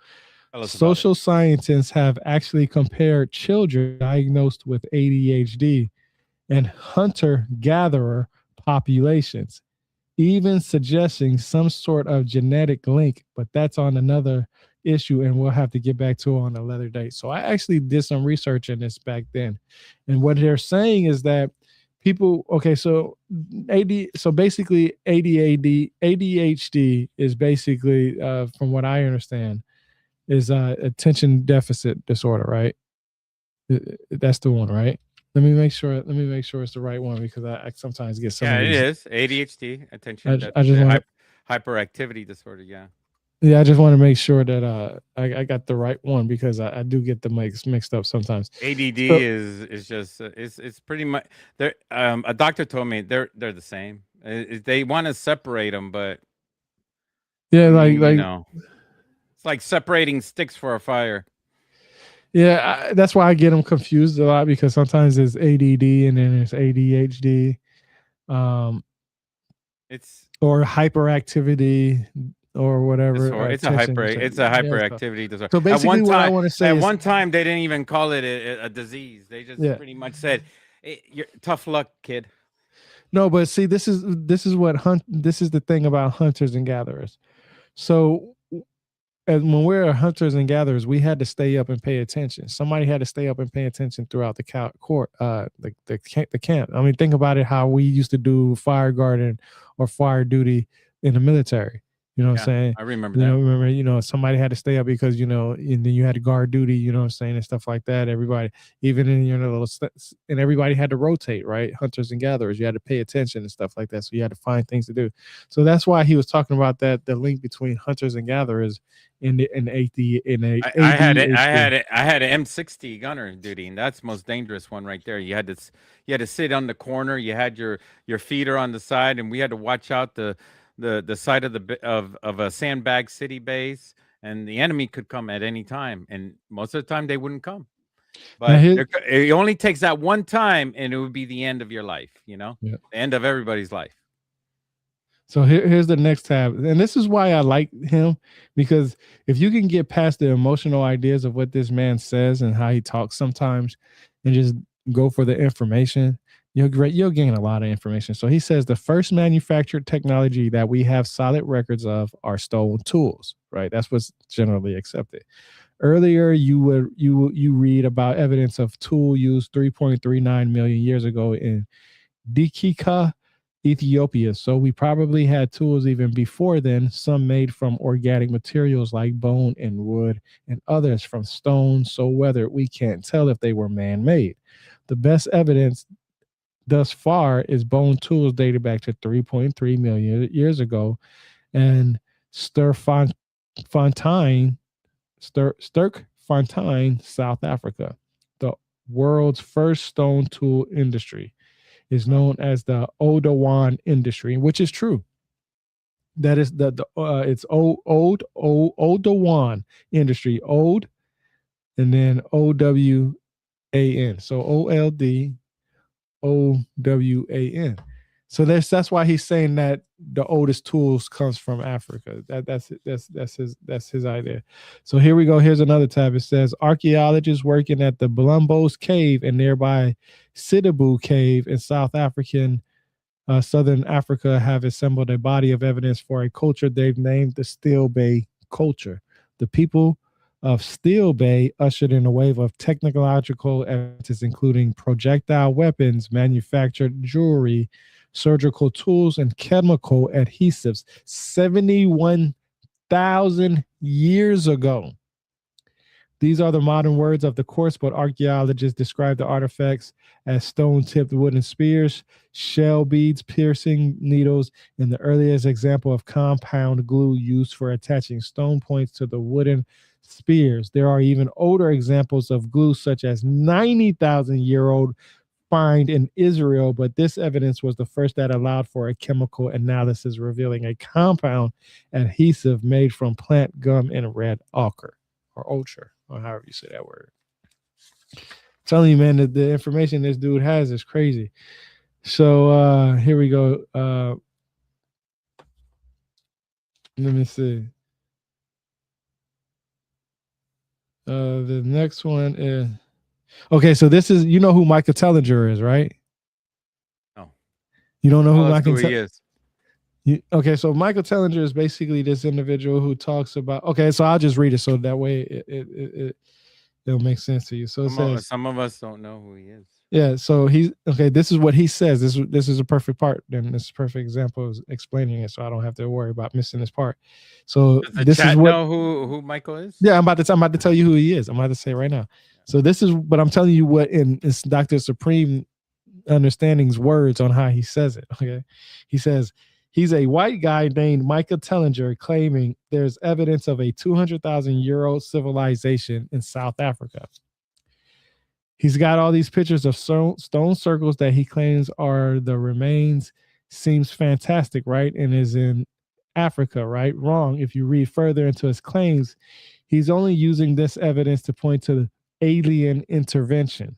Tell us about it. social scientists have actually compared children diagnosed with ADHD and hunter gatherer populations, even suggesting some sort of genetic link, but that's on another issue and we'll have to get back to on a later date. So I actually did some research in this back then. And what they're saying is that people okay, so so basically ADHD is basically from what I understand is attention deficit disorder, right? That's the one, right? Let me make sure. Let me make sure it's the right one because I sometimes get some Yeah, of it these. is ADHD, attention I just deficit want to. hyperactivity disorder. Yeah. Yeah, I just want to make sure that I got the right one because I do get the mixed up sometimes. ADD So is just it's pretty much they're a doctor told me they're the same. They want to separate them, but yeah, I mean, like it's like separating sticks for a fire. yeah, that's why I get them confused a lot because sometimes it's ADD and then it's ADHD, um, It's or hyperactivity or whatever disorder. attention. It's a Yeah. So, hyperactivity disorder. so basically, what I want to say At is one time they didn't even call it a disease. They just yeah. pretty much said, You're, tough luck, kid." No, but see, this is what hunt. This is the thing about hunters and gatherers. So, and when we're hunters and gatherers, we had to stay up and pay attention. Somebody had to stay up and pay attention throughout the court, the camp. I mean, think about it. How we used to do fire guarding or fire duty in the military. You know what I'm Yeah, saying? I remember You know, that. remember, somebody had to stay up because and then you had to guard duty. You know what I'm saying, and stuff like that. Everybody, even in your little, and everybody had to rotate, right? Hunters and gatherers. You had to pay attention and stuff like that. So you had to find things to do. So that's why he was talking about that the link between hunters and gatherers in ADHD. I had an M60 gunner duty, and that's the most dangerous one right there. You had to sit on the corner. You had your feeder on the side, and we had to watch out the side of of a sandbag city base, and the enemy could come at any time. And most of the time, they wouldn't come. Now But here, it only takes that one time, and it would be the end of your life. You know, yeah. the end of everybody's life. So here's the next tab. And this is why I like him, because if you can get past the emotional ideas of what this man says and how he talks sometimes and just go for the information, you'll gain a lot of information. So he says the first manufactured technology that we have solid records of are stone tools, right? That's what's generally accepted. Earlier, you read about evidence of tool used 3.39 million years ago in Dikika, Ethiopia. So we probably had tools even before then, some made from organic materials like bone and wood, and others from stone, so weathered we can't tell if they were man made. The best evidence thus far is bone tools dated back to 3.3 million years ago, and Sturfontein, Sturkfontein, South Africa, the world's first stone tool industry is Wow. known as the Odawan industry, which is true. That is the it's Odawan industry, Ode, and then OWAN. So OLDOWAN. So that's why he's saying that the oldest tools comes from Africa. That's his idea. So here we go. Here's another tab. It says archaeologists working at the Blumbos Cave and nearby Sidibu Cave in Southern Africa have assembled a body of evidence for a culture they've named the Steel Bay culture. The people of Steel Bay ushered in a wave of technological advances, including projectile weapons, manufactured jewelry, surgical tools, and chemical adhesives 71,000 years ago. These are the modern words of the course, but archaeologists describe the artifacts as stone tipped wooden spears, shell beads, piercing needles, and the earliest example of compound glue used for attaching stone points to the wooden spears. There are even older examples of glue, such as 90,000-year-old find in Israel, but this evidence was the first that allowed for a chemical analysis revealing a compound adhesive made from plant gum and red ochre or ultra, or however you say that word. I'm telling you, man, that the information this dude has is crazy. So here we go. Let me see. The next one is okay. So this is, you know who Michael Tellinger is, right? No. You don't know who Tell us Michael? who he is. Okay, so Michael Tellinger is basically this individual who talks about. Okay, so I'll just read it so that way it'll make sense to you. So it says, Some of us don't know who he is. yeah. So he's okay. This is what he says. This is a perfect part. Then this is a perfect example of explaining it, so I don't have to worry about missing this part. So Does the this is chat what. know who Michael is? Yeah, I'm about to tell you who he is. I'm about to say it right now. So this is, but I'm telling you what in Dr. Supreme Understanding's words on how he says it. Okay, he says he's a white guy named Michael Tellinger claiming there's evidence of a 200,000-year-old civilization in South Africa. He's got all these pictures of stone circles that he claims are the remains. Seems fantastic, right? And is in Africa, right? Wrong. If you read further into his claims, he's only using this evidence to point to the alien intervention.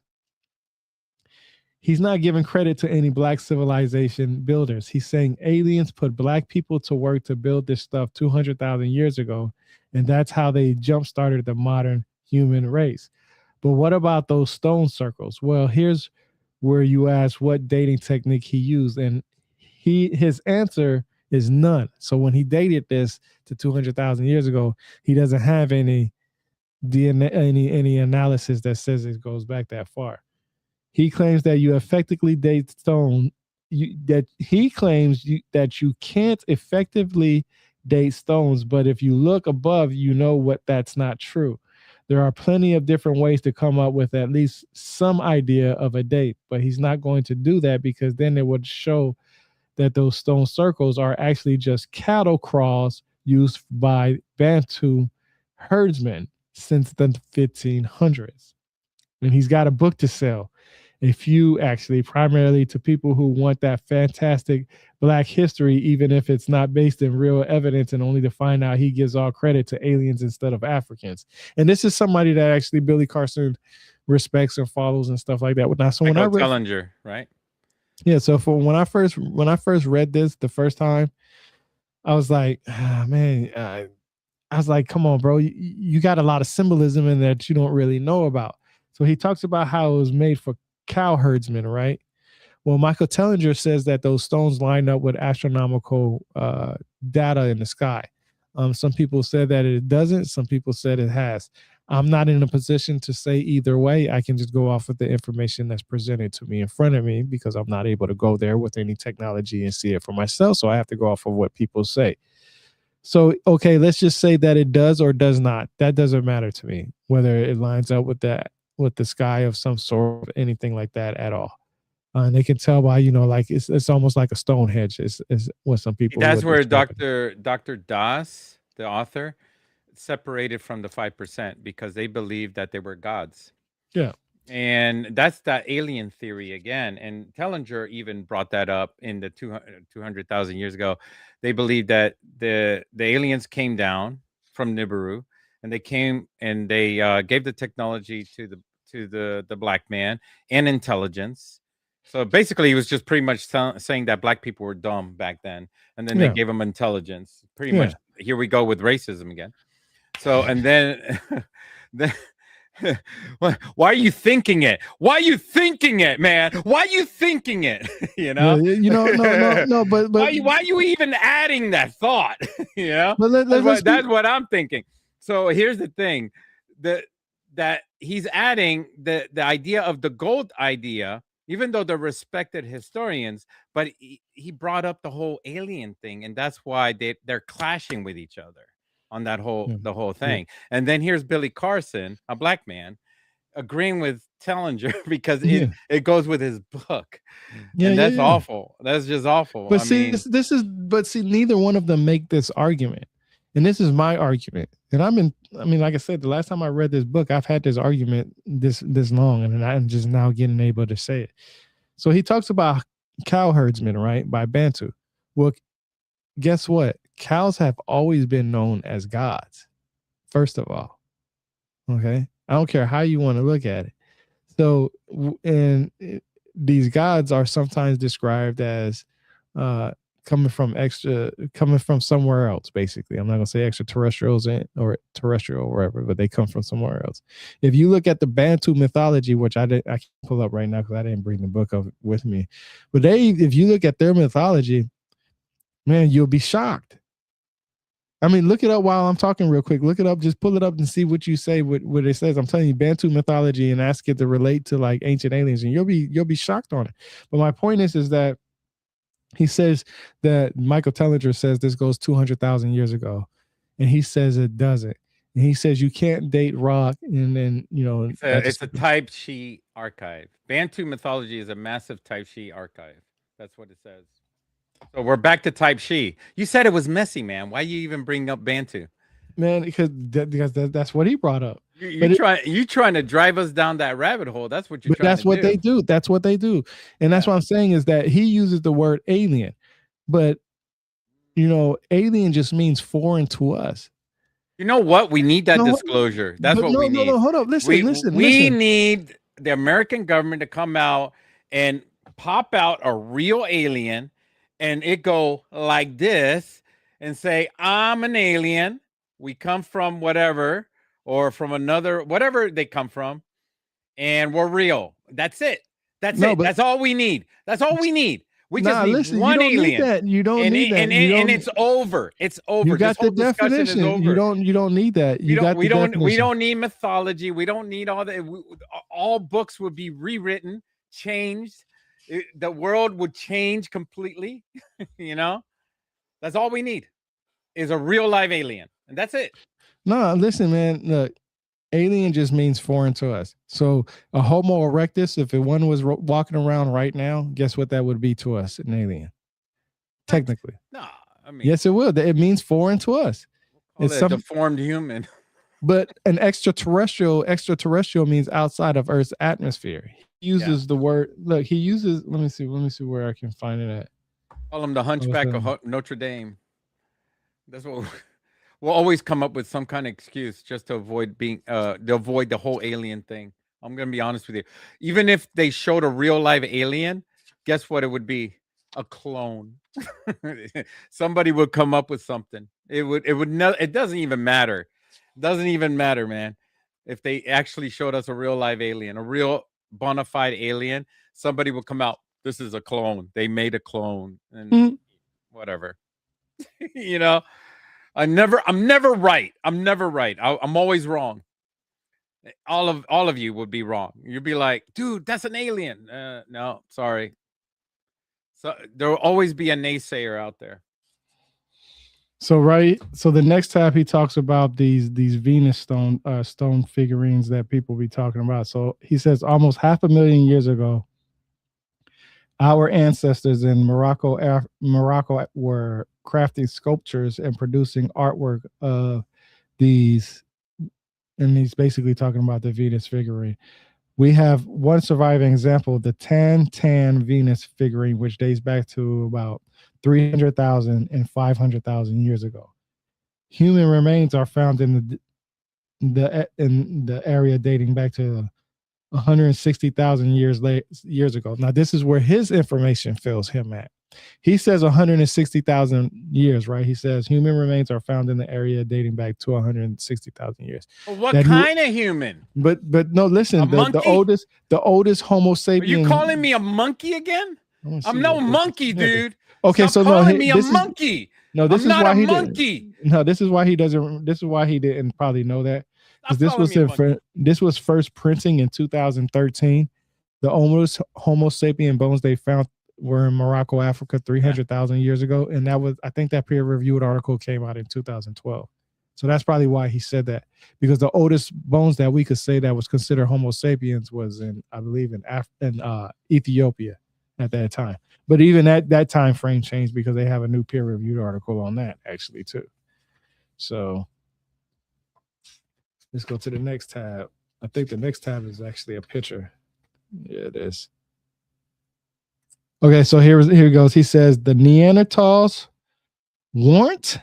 He's not giving credit to any black civilization builders. He's saying aliens put black people to work to build this stuff 200,000 years ago, and that's how they jump started the modern human race. But what about those stone circles? Well, here's where you ask what dating technique he used, and his answer is none. So when he dated this to 200,000 years ago, he doesn't have any DNA, any analysis that says it goes back that far. He claims that you effectively date stone. That he claims that you can't effectively date stones, but if you look above, you know what that's not true. There are plenty of different ways to come up with at least some idea of a date, but he's not going to do that because then it would show that those stone circles are actually just cattle crawls used by Bantu herdsmen since the 1500s. And he's got a book to sell, a few actually, primarily to people who want that fantastic black history, even if it's not based in real evidence, and only to find out he gives all credit to aliens instead of Africans. And this is somebody that actually Billy Carson respects and follows and stuff like that. Now, so when I Michael read, Tellinger, right? yeah, so for when I first read this the first time, I was like, man, I was like, come on, bro, you got a lot of symbolism in there that you don't really know about. So he talks about how it was made for cow herdsmen, right? Well, Michael Tellinger says that those stones line up with astronomical data in the sky. Some people said that it doesn't. Some people said it has. I'm not in a position to say either way. I can just go off of the information that's presented to me in front of me because I'm not able to go there with any technology and see it for myself. So I have to go off of what people say. So, okay, let's just say that it does or does not. That doesn't matter to me, whether it lines up with that, with the sky of some sort, anything like that at all. And they can tell by, like it's almost like a Stonehenge is what some See, people that's would where describe it. Dr. Das, the author, separated from the 5% because they believed that they were gods. Yeah, And that's that alien theory again. And Tellinger even brought that up in the 200,000 years ago. They believed that the aliens came down from Nibiru, and they came and they gave the technology to the black man and intelligence. So basically, he was just pretty much saying that black people were dumb back then, and then they yeah, gave them intelligence. Pretty much, yeah, here we go with racism again. So and then, then why are you thinking it? Why are you thinking it, man? Why are you thinking it? you yeah. know? No, no, no. Why are you even adding that thought? you know? But let's be. That's what I'm thinking. So here's the thing. The that he's adding the idea of the gold idea, even though they're respected historians, but he brought up the whole alien thing, and that's why they're clashing with each other on that whole Yeah, the whole yeah, thing. And then here's Billy Carson, a black man, agreeing with Tellinger because yeah, it goes with his book, yeah, and yeah, that's yeah. awful. That's just awful. But I see, mean, but see, neither one of them make this argument, and this is my argument. And I mean, like I said, the last time I read this book, I've had this argument this long, and I'm just now getting able to say it. So he talks about cow herdsmen, right, by Bantu. Well, guess what? Cows have always been known as gods. First of all, okay, I don't care how you want to look at it. So, and these gods are sometimes described as uh, coming from somewhere else. Basically, I'm not gonna say extraterrestrials or terrestrial or wherever, but they come from somewhere else. If you look at the Bantu mythology, which I can't pull up right now because I didn't bring the book of with me, but if you look at their mythology, man, you'll be shocked. I mean, look it up while I'm talking real quick. Look it up, just pull it up and see what you say, what it says. I'm telling you, Bantu mythology, and ask it to relate to like ancient aliens, and you'll be shocked on it. But my point is that he says that Michael Tellinger says this goes 200,000 years ago, and he says it doesn't. And he says you can't date rock, and then that it's just a type she archive. Bantu mythology is a massive type she archive. That's what it says. So we're back to type she. You said it was messy, man. Why you even bring up Bantu? man because that's what he brought up. You But it, try you trying to drive us down that rabbit hole. That's what you're but trying to that's what they do. do. That's what they do, and that's Yeah. what I'm saying is that he uses the word alien, but alien just means foreign to us. You know what? We need that No, disclosure. That's but what we need. no, hold up. Listen, listen, We listen. need the American government to come out and pop out a real alien and it go like this and say, "I'm an alien. We come from whatever or from another whatever they come from and we're real." That's it. That's No, it. but That's all we need. That's all we need. We just nah, need listen. You one don't need alien. that. You don't And need that. and it's over. It's You over. This got the whole discussion is definition. over. You don't need that. You got the We definition. don't need mythology. We don't need all that. All books would be rewritten, changed. The world would change completely. you know, that's all we need is a real live alien, and that's it. No, listen, man. Look, alien just means foreign to us. So a Homo erectus, if one was walking around right now, guess what that would be to us? An alien, What? technically. No, I mean, Yes, it will. It means foreign to us. we'll call It's it a some, deformed human. but an extraterrestrial means outside of Earth's atmosphere. He yeah, uses the word. Look, he uses. Let me see where I can find it at. call him the Hunchback of Notre Dame. That's what we'll always come up with some kind of excuse just to avoid to avoid the whole alien thing. I'm gonna be honest with you. Even if they showed a real live alien, guess what it would be? A clone. Somebody would come up with something. It would no, it doesn't even matter. Doesn't even matter, man. If they actually showed us a real live alien, a real bona fide alien, somebody would come out. This is a clone. They made a clone and Mm. whatever. you know, I'm never right. I'm never right. I'm always wrong. All of you would be wrong. You'd be like, dude, that's an alien. No, sorry. So there will always be a naysayer out there. So right, so the next tab he talks about these Venus stone figurines that people be talking about. So he says almost half a million years ago, our ancestors in Morocco were crafting sculptures and producing artwork of these, and he's basically talking about the Venus figurine. We have one surviving example, the Tan Venus figurine, which dates back to about 300,000 and 500,000 years ago. Human remains are found in the area dating back to 160,000 years ago. Now, this is where his information fills him at. He says 160,000 years, right? He says human remains are found in the area dating back to 160,000 years. Well, what That he, kind of human? but no, A listen, monkey? the oldest Homo Are you sapien. calling me a monkey again? I want to I'm see no what this monkey, is. dude. Okay, Stop so no, calling me a this is monkey. no, this I'm is not a why he did. monkey. No, this is why he doesn't. This is why he didn't probably know that because Stop calling me a monkey. this was first printing in 2013. The almost Homo sapien bones they found were in Morocco, Africa, Yeah. 300,000 years ago, and that was I think that peer reviewed article came out in 2012. So that's probably why he said that because the oldest bones that we could say that was considered Homo sapiens was in I believe in Ethiopia at that time. But even that time frame changed because they have a new peer reviewed article on that actually too. So let's go to the next tab. I think the next tab is actually a picture. Yeah, it is. Okay, so here goes. He says the Neanderthals weren't,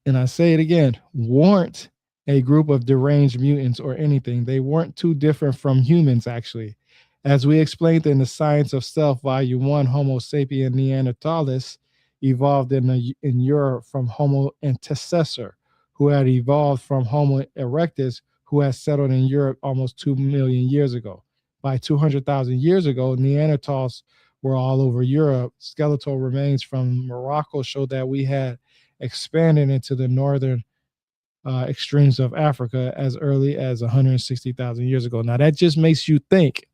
and I say it again, weren't a group of deranged mutants or anything. They weren't too different from humans, actually. As we explained in the Science of Self, Volume 1, Homo sapien neanderthalis evolved in Europe from Homo antecessor, who had evolved from Homo erectus, who had settled in Europe almost 2 million years ago. By 200,000 years ago, Neanderthals were all over Europe. Skeletal remains from Morocco showed that we had expanded into the northern extremes of Africa as early as 160,000 years ago. Now that just makes you think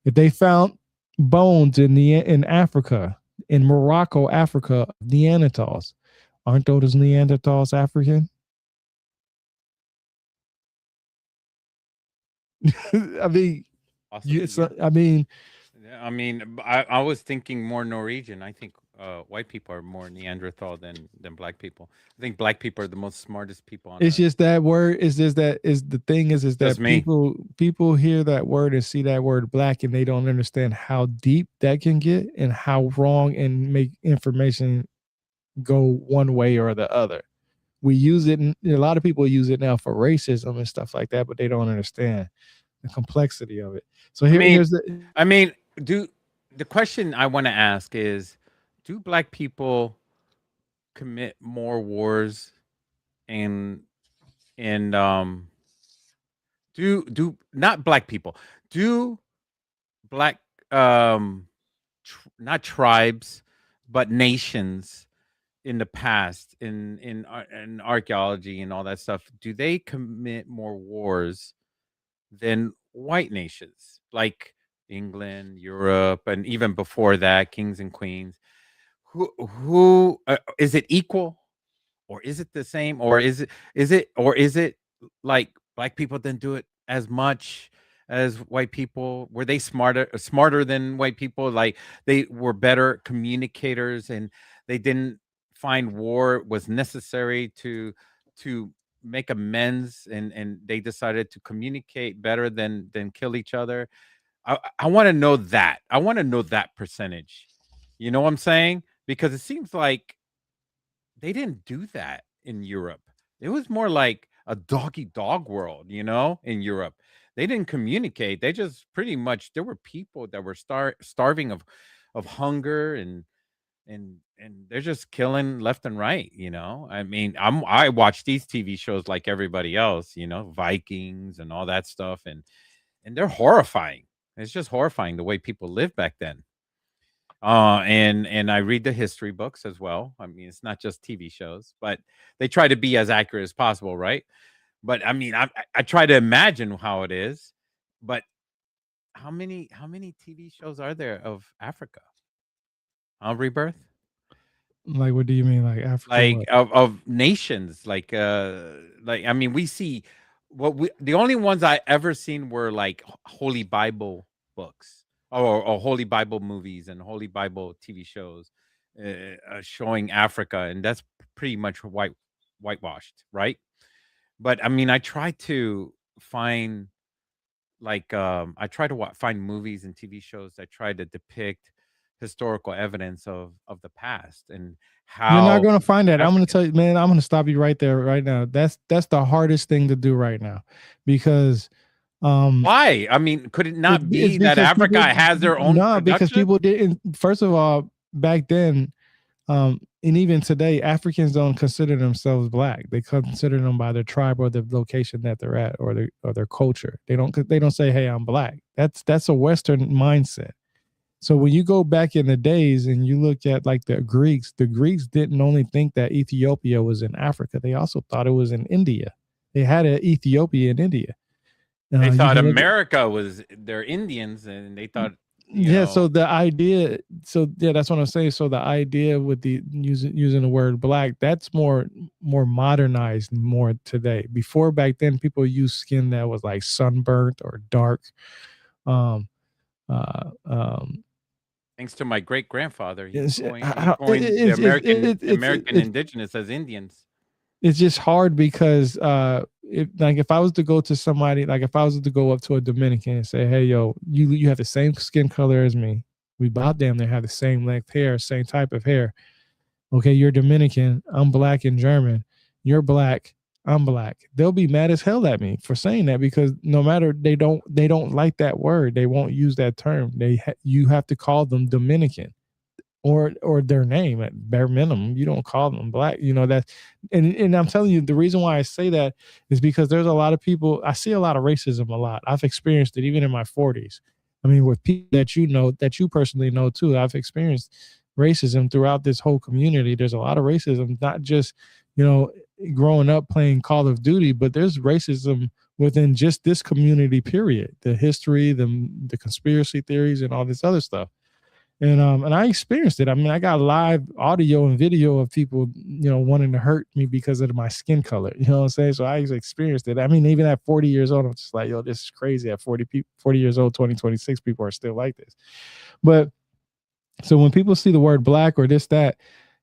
if they found bones in Africa, in Morocco, Africa, Neanderthals, aren't those Neanderthals African? I mean, Possibly, yeah. I mean, Yeah, I mean, I was thinking more Norwegian. I think white people are more Neanderthal than black people. I think black people are the most smartest people on it's earth. just that word. It's just that is the thing is Just that me. people hear that word and see that word black and they don't understand how deep that can get and how wrong and make information go one way or the other. We use it. A lot of people use it now for racism and stuff like that, but they don't understand the complexity of it. So I mean, here's the I mean, do the question I want to ask is, do black people commit more wars and and do not black people do black not tribes but nations in the past in archaeology and all that stuff, do they commit more wars than white nations like England, Europe, and even before that, kings and queens? Who is it equal, or is it the same, or is it like black people didn't do it as much as white people? Were they smarter than white people? Like they were better communicators, and they didn't find war was necessary to make amends, and they decided to communicate better than kill each other. I want to know that. I want to know that percentage. You know what I'm saying? Because it seems like they didn't do that in Europe. It was more like a doggy dog world, in Europe. They didn't communicate. They just pretty much there were people that were starving of hunger, and they're just killing left and right, you know? I mean, I watch these TV shows like everybody else, you know, Vikings and all that stuff, and they're horrifying. It's just horrifying the way people lived back then. And I read the history books as well. I mean, it's not just TV shows, but they try to be as accurate as possible, right? But I mean, I try to imagine how it is, but how many TV shows are there of Africa? Rebirth? Like, what do you mean, like Africa? Like What? of nations, like I mean, we see what we the only ones I ever seen were like Holy Bible books or Holy Bible movies and Holy Bible TV shows showing Africa, and that's pretty much whitewashed, right? But I mean, I try to find I try to find movies and TV shows that try to depict historical evidence of the past and You're not how gonna find that. I'm gonna Africans. tell you, man. I'm gonna stop you right there, right now. That's the hardest thing to do right now, because um, Why? I mean, could it not it's be that because Africa people, has their own nah, because production? people didn't. First of all, back then, and even today, Africans don't consider themselves black. They consider them by their tribe or the location that they're at, or their culture. They don't say, "Hey, I'm black." That's a Western mindset. So when you go back in the days and you look at like the Greeks didn't only think that Ethiopia was in Africa; they also thought it was in India. They had an Ethiopia in India. They You thought can look. America was they're Indians, and they thought, you Yeah, know, so the idea, so yeah, that's what I'm saying. So the idea with the using the word black, that's more modernized more today. Before, back then, people used skin that was like sunburnt or dark. Um, uh, um, thanks to my great grandfather, he it's, coined I he don't, coined the American it's indigenous as Indians. it's just hard because if I was to go to somebody, like if I was to go up to a Dominican and say, "Hey, yo, you have the same skin color as me. We about damn near have the same length hair, same type of hair. Okay, you're Dominican, I'm black and German. You're black, I'm black." They'll be mad as hell at me for saying that, because no matter, they don't like that word. They won't use that term. You have to call them Dominican, or their name at bare minimum. You don't call them black. That, and I'm telling you, the reason why I say that is because there's a lot of people. I see a lot of racism a lot. I've experienced it even in my 40s. I mean, with people that you personally know too. I've experienced racism throughout this whole community. There's a lot of racism, not just you know growing up playing Call of Duty, but there's racism within just this community. Period. The history, the conspiracy theories, and all this other stuff. And I experienced it. I mean, I got live audio and video of people, wanting to hurt me because of my skin color. You know what I'm saying? So I experienced it. I mean, even at 40 years old, I'm just like, yo, this is crazy. At 40 years old, 2026, people are still like this. But so when people see the word black or this, that,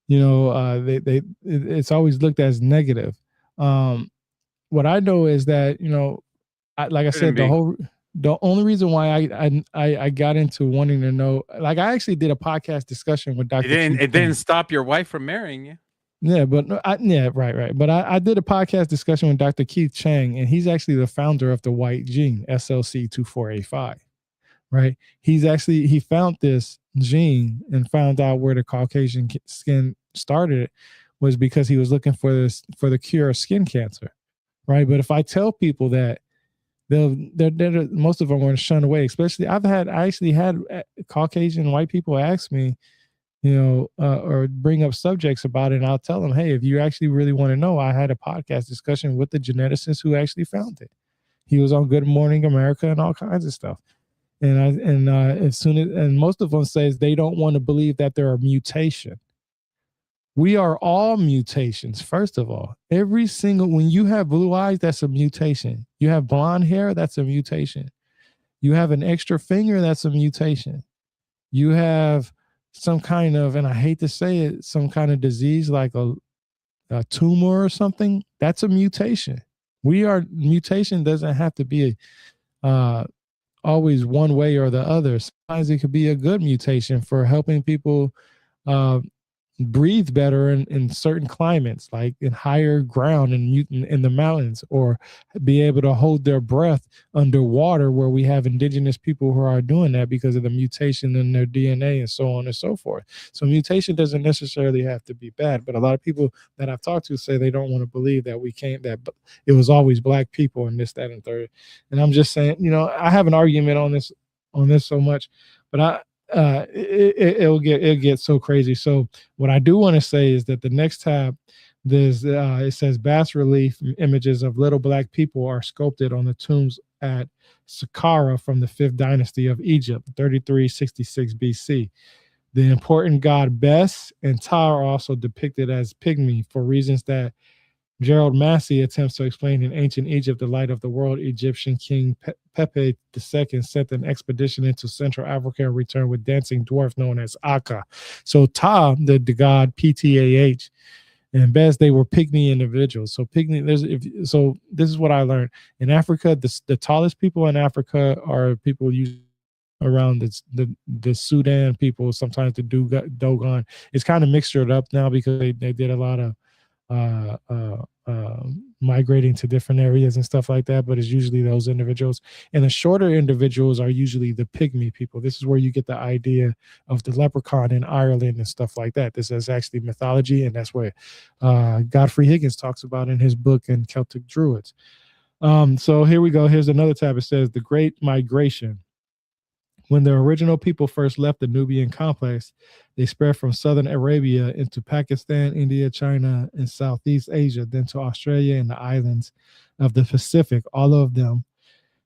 it's always looked as negative. Um, what I know is that, like I Shouldn't said, be. the only reason why I got into wanting to know, like I actually did a podcast discussion with It Dr. didn't Keith it didn't Chang. stop your wife from marrying you. Yeah, but yeah, right. But I did a podcast discussion with Dr. Keith Chang, and he's actually the founder of the White Gene, SLC24A5. Right? He found this gene and found out where the Caucasian skin started, was because he was looking for the cure of skin cancer. Right? But if I tell people that, most of them want to shun away. Especially, I actually had Caucasian white people ask me, or bring up subjects about it, and I'll tell them, hey, if you actually really want to know, I had a podcast discussion with the geneticist who actually found it. He was on Good Morning America and all kinds of stuff. As soon as, and most of them says they don't want to believe that there are mutation. We are all mutations. First of all, every single, when you have blue eyes, that's a mutation. You have blonde hair, that's a mutation. You have an extra finger, that's a mutation. You have some kind of, and I hate to say it, some kind of disease like a tumor or something, that's a mutation. Mutation doesn't have to be uh, always one way or the other. Sometimes it could be a good mutation for helping people uh, breathe better in certain climates, like in higher ground and in the mountains, or be able to hold their breath underwater, where we have indigenous people who are doing that because of the mutation in their DNA and so on and so forth. So mutation doesn't necessarily have to be bad, but a lot of people that I've talked to say they don't want to believe that we can't, that it was always black people and this, that, and third. And I'm just saying, I have an argument on this so much, but it'll get so crazy. So what I do want to say is that the next tab, there's it says bas relief images of little black people are sculpted on the tombs at Saqqara from the 5th dynasty of Egypt, 3366 BC. The important god Bes and Ta are also depicted as pygmy for reasons that Gerald Massey attempts to explain. In ancient Egypt, the light of the world. Egyptian king Pepe II sent an expedition into Central Africa and returned with dancing dwarf known as Aka. So Ta, the god Ptah, and Bes, they were pygmy individuals. So pygmy, so this is what I learned in Africa. The tallest people in Africa are people usually around the Sudan people, sometimes the Dogon. It's kind of mixtured up now because they did a lot of uh, uh, uh, migrating to different areas and stuff like that. But it's usually those individuals, and the shorter individuals are usually the pygmy people. This is where you get the idea of the leprechaun in Ireland and stuff like that. This is actually mythology, and that's what Godfrey Higgins talks about in his book in Celtic Druids. So here we go. Here's another tab. It says the Great Migration. When the original people first left the Nubian complex, they spread from southern Arabia into Pakistan, India, China, and Southeast Asia, then to Australia and the islands of the Pacific, all of them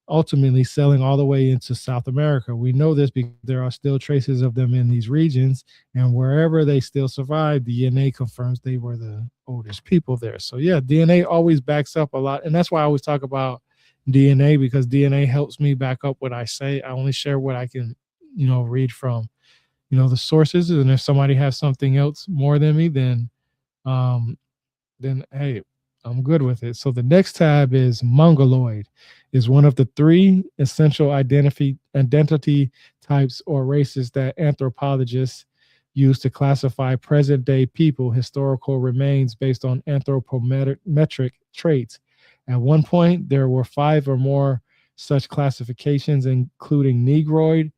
ultimately sailing all the way into South America. We know this because there are still traces of them in these regions, and wherever they still survive, DNA confirms they were the oldest people there. So yeah, DNA always backs up a lot, and that's why I always talk about DNA, because DNA helps me back up what I say. I only share what I can, read from, the sources, and if somebody has something else more than me, um, then hey, I'm good with it. So the next tab is Mongoloid, is one of the three essential identity types or races that anthropologists use to classify present day people, historical remains based on anthropometric traits. At one point, there were 5 or more such classifications, including Negroid,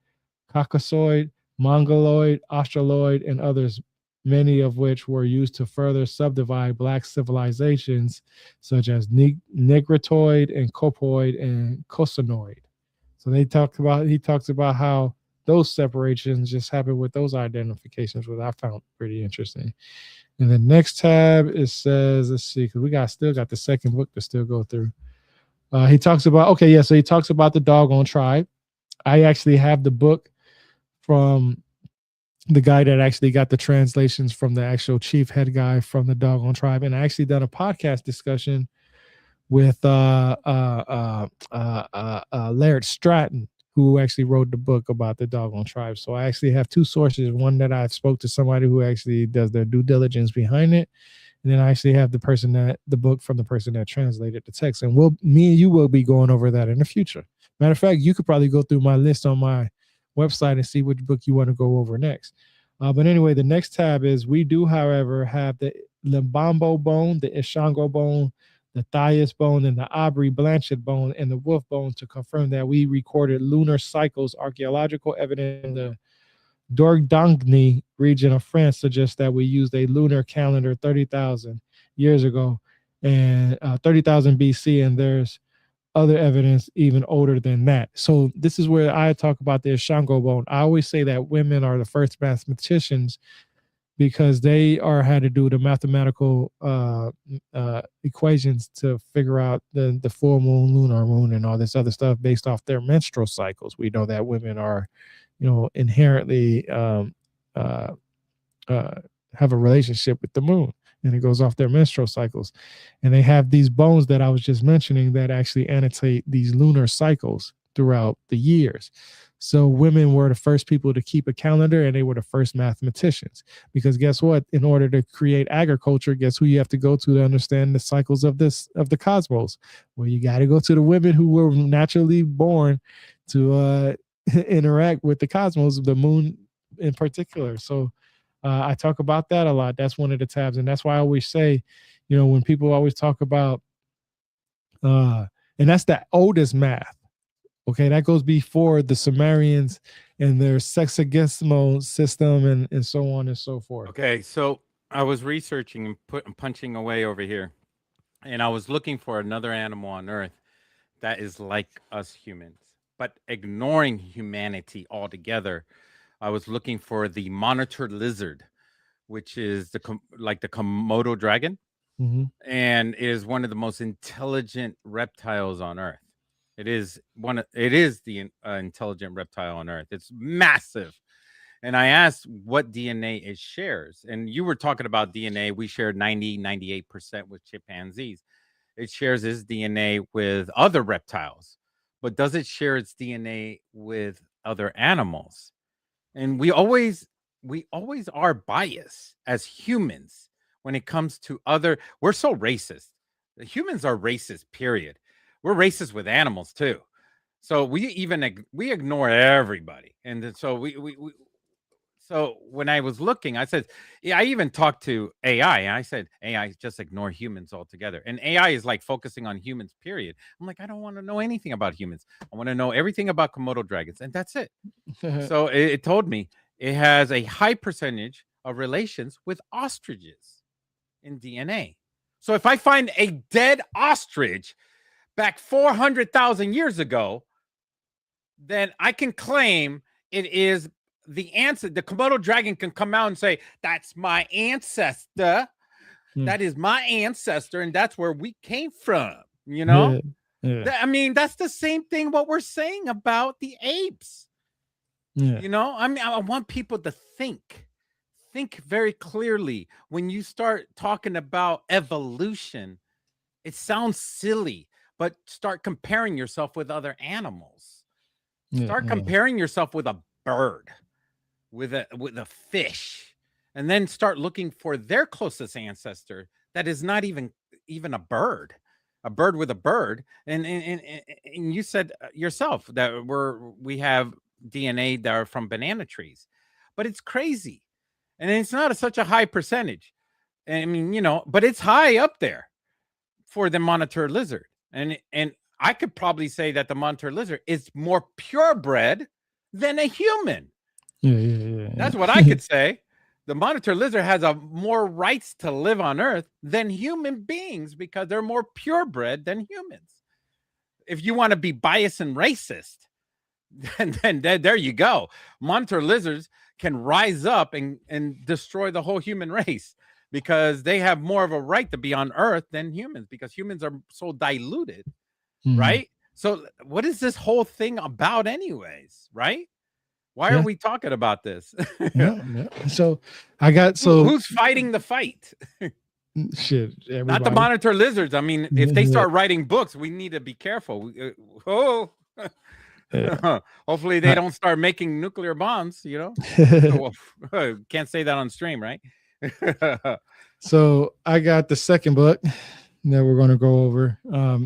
Caucasoid, Mongoloid, Australoid, and others, many of which were used to further subdivide Black civilizations, such as Negritoid and Copoid and Cosinoid. So he talks about how those separations just happen with those identifications, which I found pretty interesting. And the next tab, it says, let's see, because still got the second book to still go through. He talks about, okay, yeah, so he talks about the doggone tribe. I actually have the book from the guy that actually got the translations from the actual chief head guy from the doggone tribe. And I actually done a podcast discussion with Laird Stratton, who actually wrote the book about the doggone tribe. So I actually have 2 sources. One that I spoke to somebody who actually does their due diligence behind it, and then I actually have the book from the person that translated the text. And me and you will be going over that in the future. Matter of fact, you could probably go through my list on my website and see which book you want to go over next. But anyway, the next tab is, we do, however, have the Limbambo bone, the Ishango bone, the Thias bone, and the Aubrey Blanchard bone, and the Wolf bone to confirm that we recorded lunar cycles. Archaeological evidence in the Dordogne region of France suggests that we used a lunar calendar 30,000 years ago, and 30,000 BC, and there's other evidence even older than that. So this is where I talk about the Ishango bone. I always say that women are the first mathematicians because they had to do the mathematical equations to figure out the full moon, lunar moon, and all this other stuff based off their menstrual cycles. We know that women are, inherently uh, have a relationship with the moon, and it goes off their menstrual cycles. And they have these bones that I was just mentioning that actually annotate these lunar cycles throughout the years. So women were the first people to keep a calendar, and they were the first mathematicians. Because guess what? In order to create agriculture, guess who you have to go to understand the cycles of the cosmos? Well, you got to go to the women who were naturally born to interact with the cosmos, the moon in particular. So I talk about that a lot. That's one of the tabs, and that's why I always say, when people always talk about, uh, and that's the oldest math. Okay, that goes before the Sumerians and their sexagesimal system, and so on and so forth. Okay, so I was researching and punching away over here, and I was looking for another animal on Earth that is like us humans, but ignoring humanity altogether. I was looking for the monitor lizard, which is like the Komodo dragon, Hmm. and is one of the most intelligent reptiles on Earth. It is the intelligent reptile on Earth. It's massive. And I asked what DNA it shares. And you were talking about DNA. We share 98% with chimpanzees. It shares its DNA with other reptiles, but does it share its DNA with other animals? And we always are biased as humans when it comes to other. We're so racist. The humans are racist, period. We're racist with animals too. So we ignore everybody. And then so we so when I was looking, I said, yeah, I even talked to AI and I said, AI, just ignore humans altogether. And AI is like focusing on humans, period. I'm like, I don't want to know anything about humans. I want to know everything about Komodo dragons. And that's it. So it told me it has a high percentage of relations with ostriches in DNA. So if I find a dead ostrich back 400,000 years ago, then I can claim it is the answer. The Komodo dragon can come out and say, that's my ancestor. Yeah, That is my ancestor, and that's where we came from. You know, yeah, yeah, I mean, that's the same thing what we're saying about the apes. yeah, I mean, I want people to think very clearly when you start talking about evolution. It sounds silly, but start comparing yourself with other animals. yeah, Start yeah, comparing yourself with a bird, with a fish, and then start looking for their closest ancestor that is not even a bird with a bird. And you said yourself that we have DNA that are from banana trees, but it's crazy, and it's not such a high percentage. I mean, but it's high up there for the monitor lizard. And I could probably say that the monitor lizard is more purebred than a human. yeah, yeah, That's what I yeah, could say. The monitor lizard has a more rights to live on Earth than human beings because they're more purebred than humans. If you want to be biased and racist, then there you go. Monitor lizards can rise up and destroy the whole human race because they have more of a right to be on Earth than humans because humans are so diluted, Mhm. right? So what is this whole thing about, anyways? Right? Why are Yeah, we talking about this? yeah, yeah. So I got so Who's fighting the fight? shit. Not the Everybody. monitor lizards. I mean, if they Yeah, start writing books, we need to be careful. Oh, yeah. hopefully they I- don't start making nuclear bombs. Well, can't say that on stream, right? so I got the second book that we're going to go over.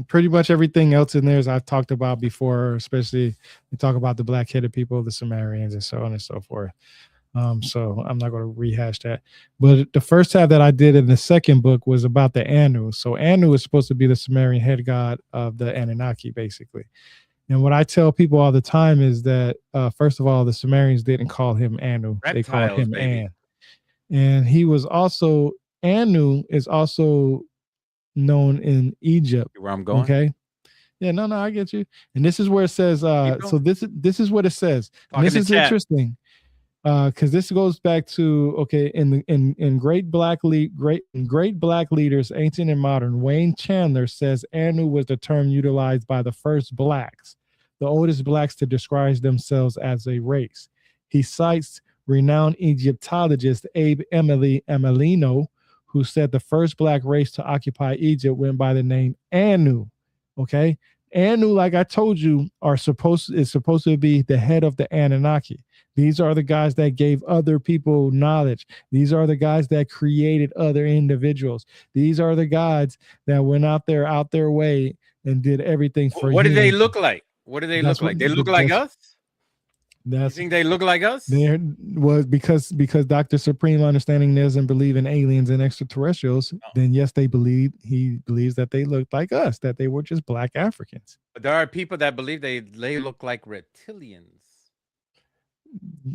Pretty much everything else in there is I've talked about before, especially we talk about the black-headed people, the Sumerians, and so on and so forth. So I'm not going to rehash that. But the first tab that I did in the second book was about the Anu. So Anu is supposed to be the Sumerian head god of the Anunnaki, basically. And what I tell people all the time is that, first of all, the Sumerians didn't call him Anu; they called Reptiles, him baby. An. And he was also Anu is also known in Egypt. See where I'm going? Okay. Yeah, no, no, I get you. And this is where it says, Keep so going. this is what it says. And Talking this to is chat. interesting because this goes back to, okay, in great black leaders, ancient and modern. Wayne Chandler says Anu was the term utilized by the first blacks, the oldest blacks, to describe themselves as a race. He cites renowned Egyptologist Abe Emelino, who said the first black race to occupy Egypt went by the name Anu. Okay, Anu, like I told you, is supposed to be the head of the Anunnaki. These are the guys that gave other people knowledge. These are the guys that created other individuals. These are the guys that went out their way and did everything for What do they humans. look like? What do they look That's what like? They look like us? You That's think they look like us? there was because Doctor Supreme understanding doesn't believe in aliens and extraterrestrials. Then yes, they believe he believes that they looked like us, that they were just black Africans. But there are people that believe they look like reptilians.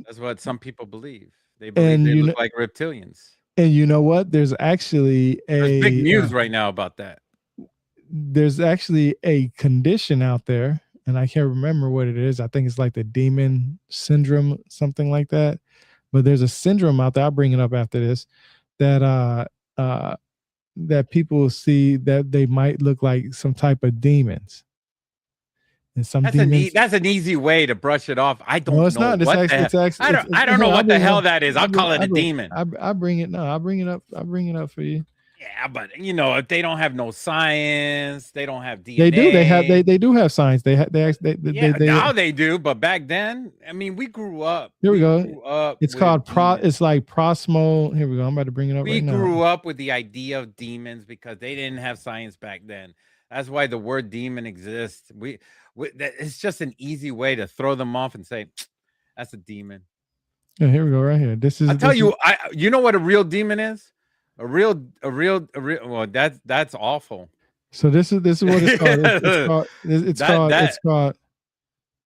That's what some people believe. They believe And they you look know, like reptilians. and you know what? There's big news right now about that. There's actually a condition out there, and I can't remember what it is. I think it's like the demon syndrome, something like that. But there's a syndrome out there. I'll bring it up after this. That uh that people see that they might look like some type of demons, and some demons. That's an easy way to brush it off. I No, don't it's know not. It's what the actually hell. it's actually it's, I don't know here. I'll what the bring it up. hell that is. I'll call it a demon. I bring it. No, I'll bring it up. I'll bring it up for you. Yeah, but if they don't have no science, they don't have They do. They have. DNA. They do have science. They have. They actually. Yeah, now they do, but back then, I mean, we grew up. Here we We go. grew up It's with called pro. demons. It's like prosmo. Here we go. I'm about to bring it up We right now. grew up with the idea of demons because they didn't have science back then. That's why the word demon exists. It's just an easy way to throw them off and say, "That's a demon." Yeah, here we go. Right here. This I'll is. tell This is. you, you know what a real demon is? A real. Well, that's awful. So this is what it's called. It's that called. It's called. that. It's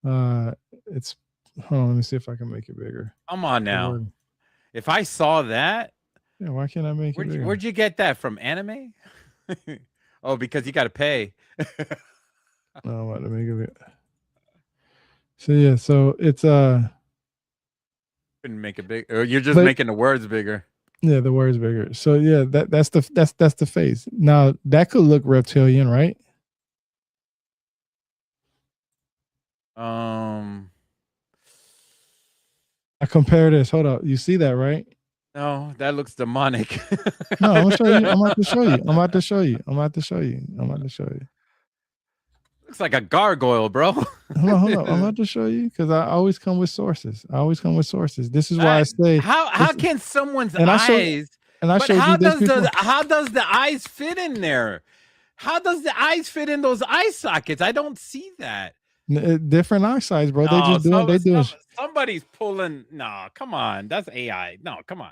called. It's. Hold on. Let me see if I can make it bigger. Come on The now. word. If I saw that, Yeah. Why can't I make it bigger? where'd you get that from? Anime? Oh, because you got to pay. No, I'm about to make it bigger. So yeah. So it's Couldn't make it big. Or you're just But making the words bigger. yeah, the word's bigger. So yeah, that's the face. Now that could look reptilian, right? Um, I compare this. Hold up. You see that, right? no, that looks demonic. No, I'm gonna show you. I'm about to show you. I'm about to show you. I'm about to show you. I'm about to show you. Looks like a gargoyle, bro. Hold on. I'm about to show you because I always come with sources. I always come with sources. This is why I say How can someone's and eyes? I But showed you this before. how does the eyes fit in there? How does the eyes fit in those eye sockets? I don't see that. Different eye size, bro. They No, just doing. They doing. somebody's pulling. No, come on, that's AI. No, come on.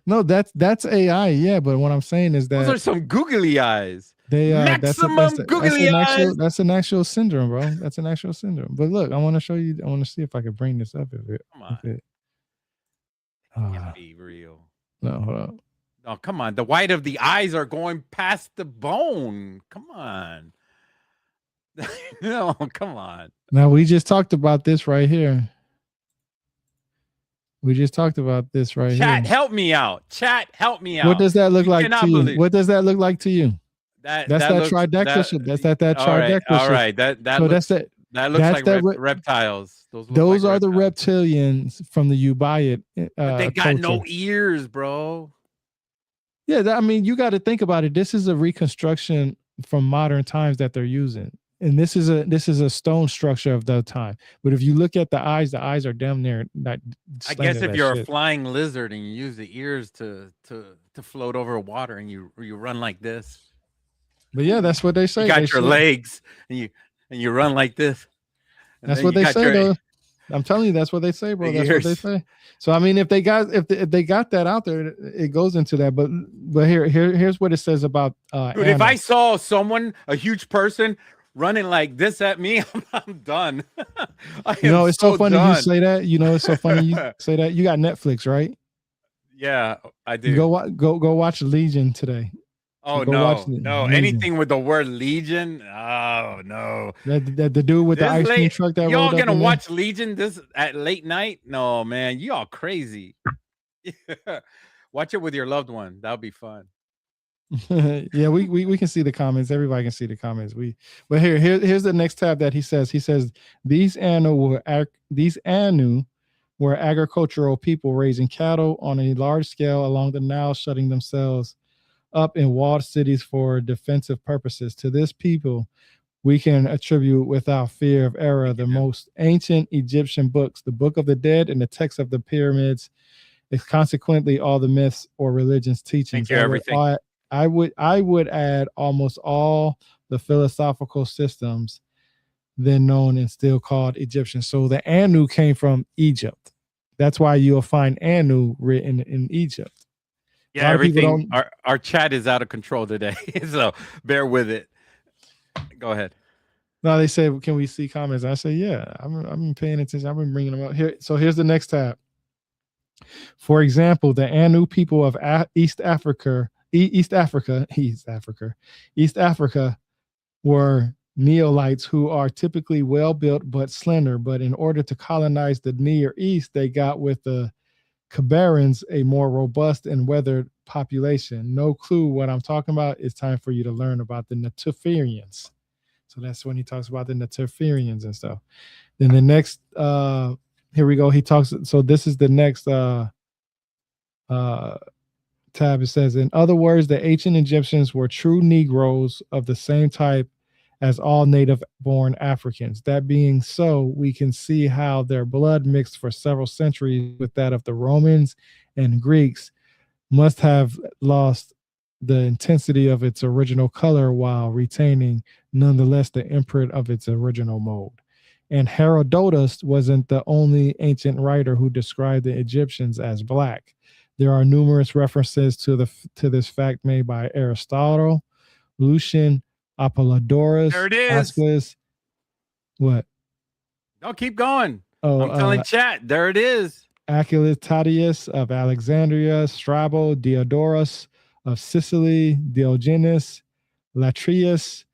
No, that's AI. Yeah, but what I'm saying is Those are that some googly eyes. they Maximum googly eyes. that's an actual syndrome, bro. That's an actual syndrome. But look, I want to show you. I want to see if I can bring this up. Come on, If it can't be real. no, hold on. Oh, come on. The white of the eyes are going past the bone. Come on. No, come on. Now we just talked about this right here. We just talked about this right Chat, here. help me out. Chat, help me out. What does that look like cannot to you? believe- What does that look like to you? That That's that looks tridactyl shit. That's that all right, tridactyl all shit. right. That So looks that's like that reptiles. Those look those like are the reptiles. reptilians from the Ubaid But they got culture. no ears, bro. Yeah, I mean, you got to think about it. This is a reconstruction from modern times that they're using, and this is a stone structure of the time. But if you look at the eyes are damn near not. I guess if you're a flying lizard and you use the ears to float over water and you run like this. But yeah, that's what they say. You got They your say- legs and you run like this. And That's then what you they got say, your- though. I'm telling you, that's what they say, bro. The That's what they ears. say. So I mean, if they got that out there, it goes into that. But here's what it says about Dude, if I saw someone, a huge person, running like this at me, I'm done. it's so funny you say that. It's so funny you say that. You got Netflix, right? Yeah, I do. You go watch Legion today. Oh Go watch no! Legion. Anything with the word Legion? Oh no! That the dude with the ice cream truck that y'all rolled up gonna in there? watch Legion this at late night? No, man, you all crazy. Watch it with your loved one. That'll be fun. Yeah, we can see the comments. Everybody can see the comments. But here's the next tab that he says. He says these Anu were agricultural people raising cattle on a large scale along the Nile, shutting themselves up in walled cities for defensive purposes. To this people, we can attribute without fear of error the most ancient Egyptian books, the Book of the Dead and the text of the pyramids. It's consequently all the myths or religions teachings. Thank you, everything. I would add almost all the philosophical systems then known and still called Egyptian. So the Anu came from Egypt. That's why you'll find Anu written in Egypt. A Yeah, lot of people everything. don't. Our chat is out of control today, so bear with it. Go ahead. No, they say, "Can we see comments?" I say, "Yeah, I've been paying attention. I've been bringing them up here." So here's the next tab. For example, the Anu people of East Africa, East Africa, East Africa, East Africa were Neolites who are typically well built but slender. But in order to colonize the Near East, they got with the Kabarins, a more robust and weathered population. No clue what I'm talking about. It's time for you to learn about the Natuferians. So that's when he talks about the Natuferians and stuff. Then the next, here we go. He talks. So this is the next uh, tab. It says, in other words, the ancient Egyptians were true Negroes of the same type as all native born Africans. That being so, we can see how their blood mixed for several centuries with that of the Romans and Greeks must have lost the intensity of its original color while retaining nonetheless the imprint of its original mold. And Herodotus wasn't the only ancient writer who described the Egyptians as black. There are numerous references to this fact made by Aristotle, Lucian, There Apollodorus, it is. Asclepius. What? No, keep going. Oh, I'm telling chat. There it is. Aculus Tatius of Alexandria, Strabo, Diodorus of Sicily, Diogenes, Latrius,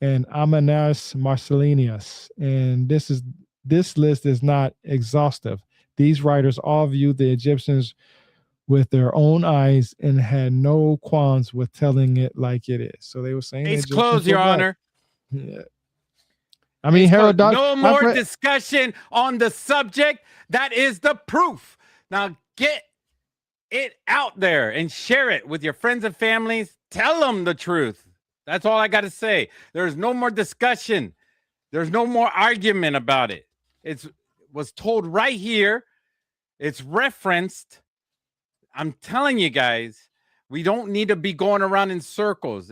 and Ammianus Marcellinus. And this list is not exhaustive. These writers all viewed the Egyptians with their own eyes and had no qualms with telling it like it is. So they were saying the Case Egyptians closed, were Your black. Honor. Yeah. I mean, Case closed. Herodotus. No more discussion on the subject. That is the proof. Now get it out there and share it with your friends and families. Tell them the truth. That's all I got to say. There's no more discussion. There's no more argument about it. It was told right here. It's referenced. I'm telling you guys, we don't need to be going around in circles.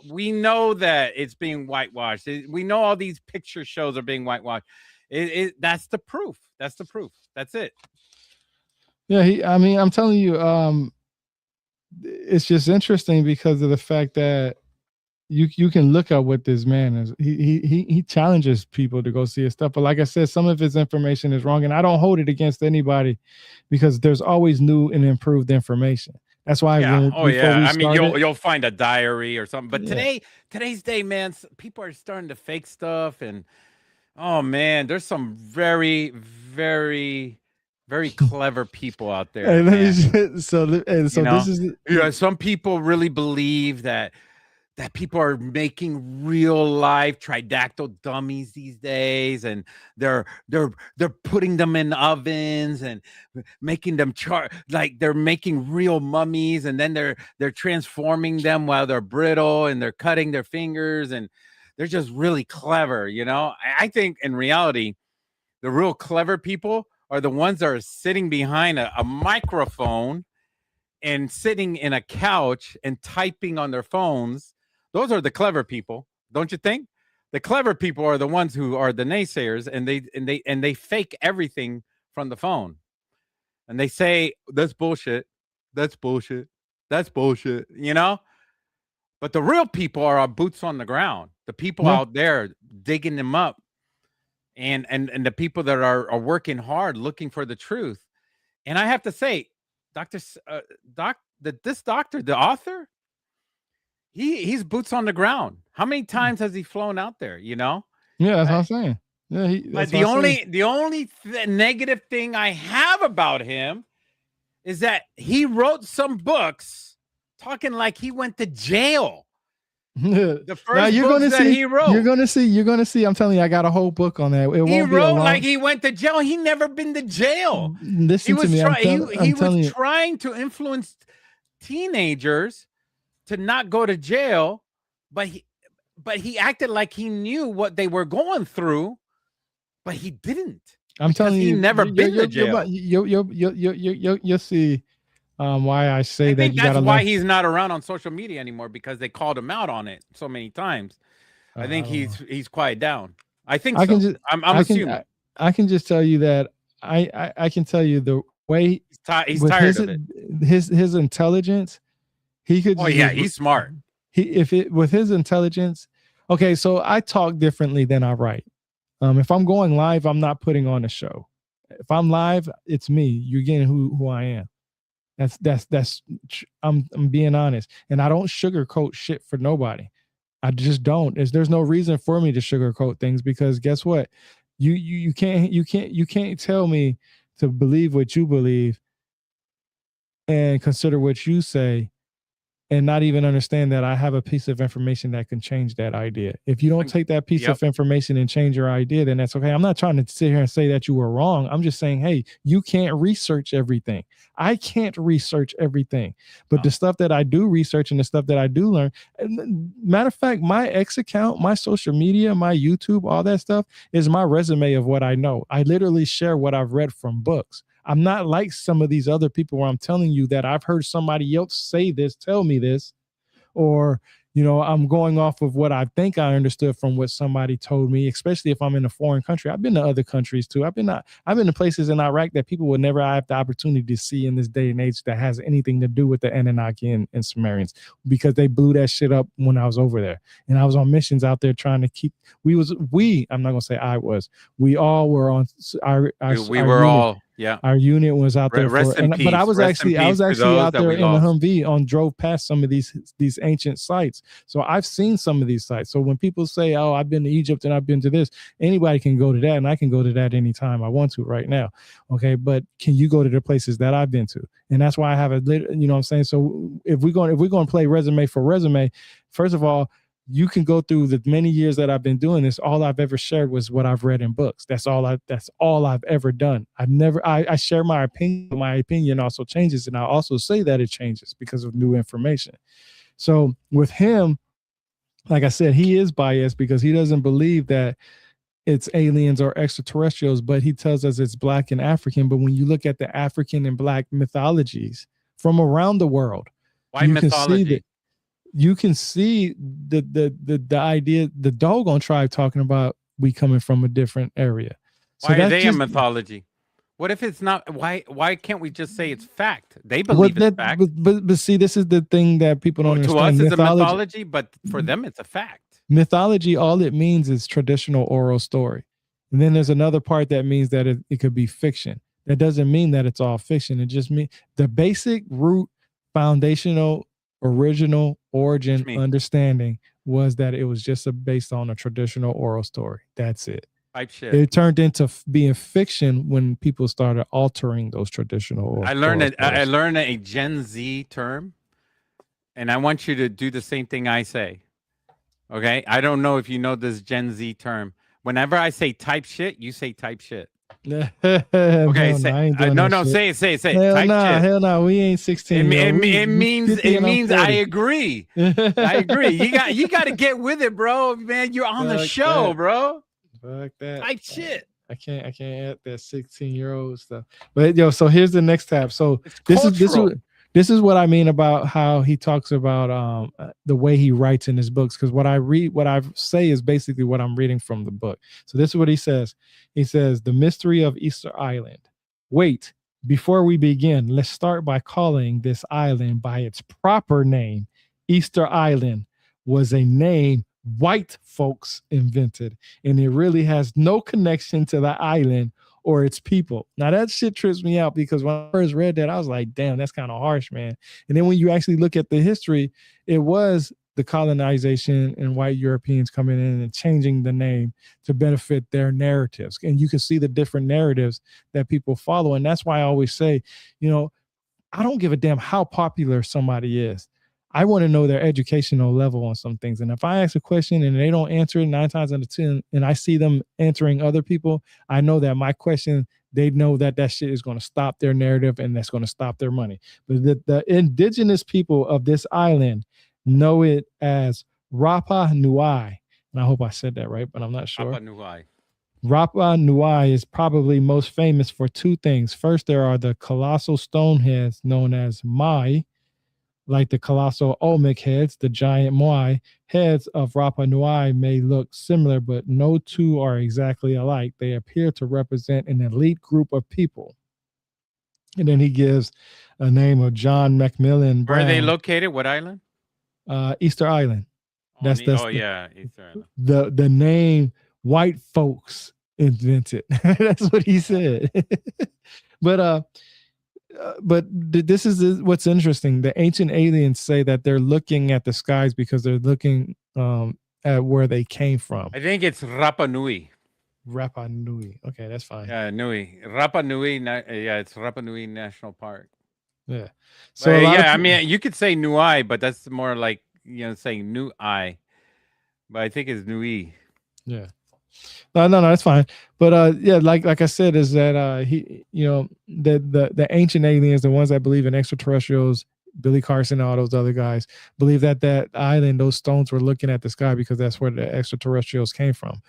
We know that it's being whitewashed. We know all these picture shows are being whitewashed. That's the proof. That's the proof. That's it. Yeah, I mean, I'm telling you, it's just interesting because of the fact that you can look at what this man is. He challenges people to go see his stuff. But like I said, some of his information is wrong, and I don't hold it against anybody because there's always new and improved information. That's why Yeah. Oh before yeah. we I mean, started, you'll find a diary or something. But yeah. today's day, man, people are starting to fake stuff, and oh man, there's some very, very, very clever people out there, Hey, let me man. just, You so this know, is yeah. Some people really believe that people are making real life tridactyl dummies these days, and they're putting them in ovens and making them like they're making real mummies, and then they're transforming them while they're brittle, and they're cutting their fingers, and they're just really clever. I think in reality, the real clever people are the ones that are sitting behind a microphone and sitting in a couch and typing on their phones. Those are the clever people, don't you think? The clever people are the ones who are the naysayers, and they fake everything from the phone. And they say that's bullshit. That's bullshit. That's bullshit. But the real people are our boots on the ground. The people yeah. out there digging them up, and the people that are working hard looking for the truth. And I have to say, Doctor this doctor, the author, he's boots on the ground. How many times has he flown out there? Yeah, that's what Uh, I'm saying. Yeah, but that's what the I say. only negative thing I have about him is that he wrote some books talking like he went to jail. The Now first books that he wrote, you're gonna see. I'm telling you, I got a whole book on that. It he won't be a wrote like long. he went to jail. He never been to jail. He Listen to was me. trying. He I'm was telling you. trying to influence teenagers to not go to jail, but he acted like he knew what they were going through, but he didn't I'm because telling he you. never been to jail. You'll see why I say I that think you that's gotta why learn. he's not around on social media anymore because they called him out on it so many times. I I think don't know. he's quiet down. I think I can so. just I'm I can assuming I can just tell you that I can tell you the way he's with tired of it. his intelligence, he could Oh just yeah, he's smart. he if it with his intelligence. Okay, so I talk differently than I write. If I'm going live, I'm not putting on a show. If I'm live, it's me. You're getting who I am. That's I'm being honest, and I don't sugarcoat shit for nobody. I just don't. There's no reason for me to sugarcoat things because guess what? You can't tell me to believe what you believe and consider what you say and not even understand that I have a piece of information that can change that idea. If you don't take that piece Yep. of information and change your idea, then that's okay. I'm not trying to sit here and say that you were wrong. I'm just saying, hey, you can't research everything. I can't research everything. But No. the stuff that I do research and the stuff that I do learn, matter of fact, my X account, my social media, my YouTube, all that stuff is my resume of what I know. I literally share what I've read from books. I'm not like some of these other people where I'm telling you that I've heard somebody else say this, tell me this, or I'm going off of what I think I understood from what somebody told me, especially if I'm in a foreign country. I've been to other countries too. I've been to places in Iraq that people would never have the opportunity to see in this day and age that has anything to do with the Anunnaki and Sumerians because they blew that shit up when I was over there. And I was on missions out there trying to keep I'm not gonna say I was, we all were on We our were unit. all, yeah. Our unit was out there Rest in but I peace. was Rest in actually I peace was to actually those out that there we in the lost. Humvee on drove past some of these ancient sites. So I've seen some of these sites. So when people say, "Oh, I've been to Egypt and I've been to this," anybody can go to that, and I can go to that anytime I want to right now. Okay, but can you go to the places that I've been to? And that's why I have what I'm saying. So if we're going to play resume for resume, first of all, you can go through the many years that I've been doing this. All I've ever shared was what I've read in books. That's all I've ever done. I share my opinion, but my opinion also changes. And I also say that it changes because of new information. So with him, like I said, he is biased because he doesn't believe that it's aliens or extraterrestrials, but he tells us it's black and African. But when you look at the African and black mythologies from around the world, Why you can see mythology? that you can see the idea, the Dogon tribe talking about we coming from a different area. So Why are that's they in just mythology? What if it's not? Why can't we just say it's fact? They what believe it's that fact. but see, this is the thing that people don't To understand. us, it's a mythology, but for them, it's a fact. Mythology, all it means is traditional oral story. And then there's another part that means that it could be fiction. That doesn't mean that it's all fiction. It just means the basic root, foundational, original Teach origin me understanding was that it was just based on a traditional oral story. That's it. type shit. It turned into being fiction when people started altering those traditional oral I stories. learned a Gen Z term, and I want you to do the same thing I say. Okay, I don't know if you know this Gen Z term. Whenever I say type shit, you say type shit. Okay, Hell no, say I ain't doing no, that no, shit. say it. Hell Type nah, shit. hell nah. We ain't 16-year-old. We 50 It and I'm means I 40. agree. I Fuck agree. You got to get with it, bro. Man, you're on the show, that. bro. Fuck that. Type shit. I can't add that 16-year-old stuff. But yo, so here's the next tab. So It's this is this is cultural. this is what I mean about how he talks about the way he writes in his books. Because what I say is basically what I'm reading from the book. So this is what he says. He says the mystery of Easter Island. Wait, before we begin, let's start by calling this island by its proper name. Easter Island was a name white folks invented, and it really has no connection to the island or its people. Now that shit trips me out because when I first read that, I was like, damn, that's kind of harsh, man. And then when you actually look at the history, it was the colonization and white Europeans coming in and changing the name to benefit their narratives. And you can see the different narratives that people follow. And that's why I always say, you know, I don't give a damn how popular somebody is. I want to know their educational level on some things. And if I ask a question and they don't answer it 9 times out of 10, and I see them answering other people, I know that my question, they know that that shit is going to stop their narrative and that's going to stop their money. But the indigenous people of this island know it as Rapa Nui. And I hope I said that right, but I'm not Papa sure. Nui. Rapa Nui is probably most famous for two things. First, there are the colossal stone heads known as Mai, Like the colossal Olmec heads, the giant Moai heads of Rapa Nui may look similar, but no two are exactly alike. They appear to represent an elite group of people. And then he gives a name of John Macmillan Where are they Brown, located? What island? Easter Island. On the, That's oh yeah, Easter Island. the name white folks invented. That's what he Yeah. said. but this is what's interesting. The ancient aliens say that they're looking at the skies because they're looking at where they came from. I think it's Rapa Nui. Rapa Nui. Okay, that's fine. Yeah, Nui. Rapa Nui. Yeah, it's Rapa Nui National Park. Yeah. But So a lot of yeah, I people. mean, you could say Nui, but that's more like saying New Eye. But I think it's Nui. Yeah. No, that's fine. But yeah, like I said, is that he, the ancient aliens, the ones that believe in extraterrestrials, Billy Carson, all those other guys believe that that island, those stones were looking at the sky because that's where the extraterrestrials came from.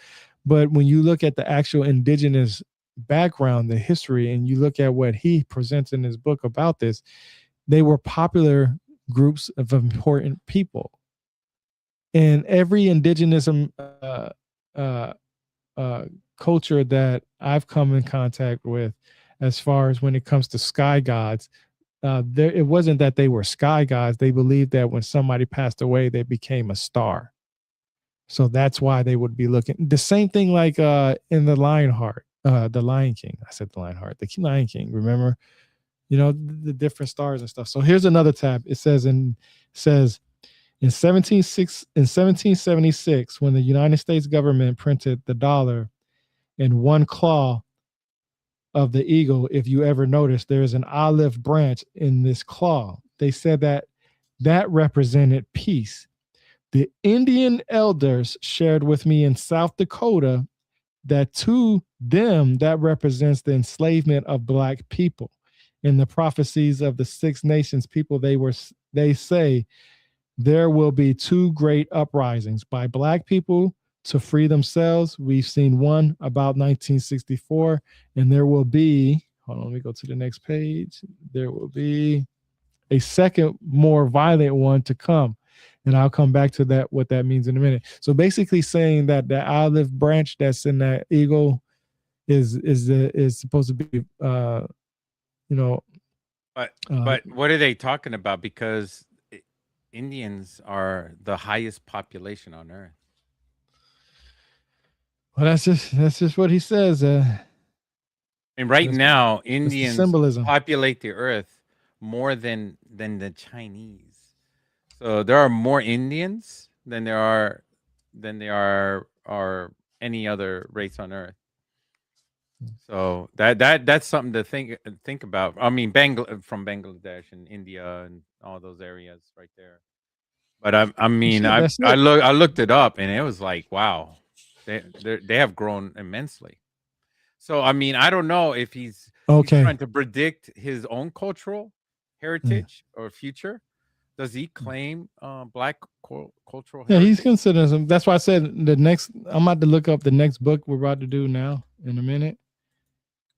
But when you look at the actual indigenous background, the history, and you look at what he presents in his book about this, they were popular groups of important people. And every indigenous uh, uh, culture that I've come in contact with, as far as when it comes to sky gods, it wasn't that they were sky gods. They believed that when somebody passed away, they became a star. So that's why they would be looking. The same thing like in the Lion King. I said the Lionheart, the Lion King. Remember, the different stars and stuff. So here's another tab. It says in 1776, when the United States government printed the dollar in one claw of the eagle, if you ever notice, there's an olive branch in this claw. They said that that represented peace. The Indian elders shared with me in South Dakota that to them that represents the enslavement of black people. In the prophecies of the Six Nations people, they say there will be two great uprisings by black people to free themselves. We've seen one about 1964, and there will be, hold on, let me go to the next page. There will be a second, more violent one to come. And I'll come back to that, what that means in a minute. So basically saying that the olive branch that's in that eagle is supposed to be you know But what are they talking about? Because Indians are the highest population on Earth. well, that's just what he says. And right That's now, that's the Indians symbolism. populate the Earth more than the Chinese. So there are more Indians than there are any other race on Earth. So that's something to think about. I mean, from Bangladesh and India and all those areas right there. But I mean, Shit, I that's I it. look I looked it up and it was like, wow, they have grown immensely. So I mean, I don't know if he's Okay. trying to predict his own cultural Yeah. heritage or future. Does he claim black cultural Yeah, he's heritage? considering some. That's why I said the next. I'm about to look up the next book we're about to do now in a minute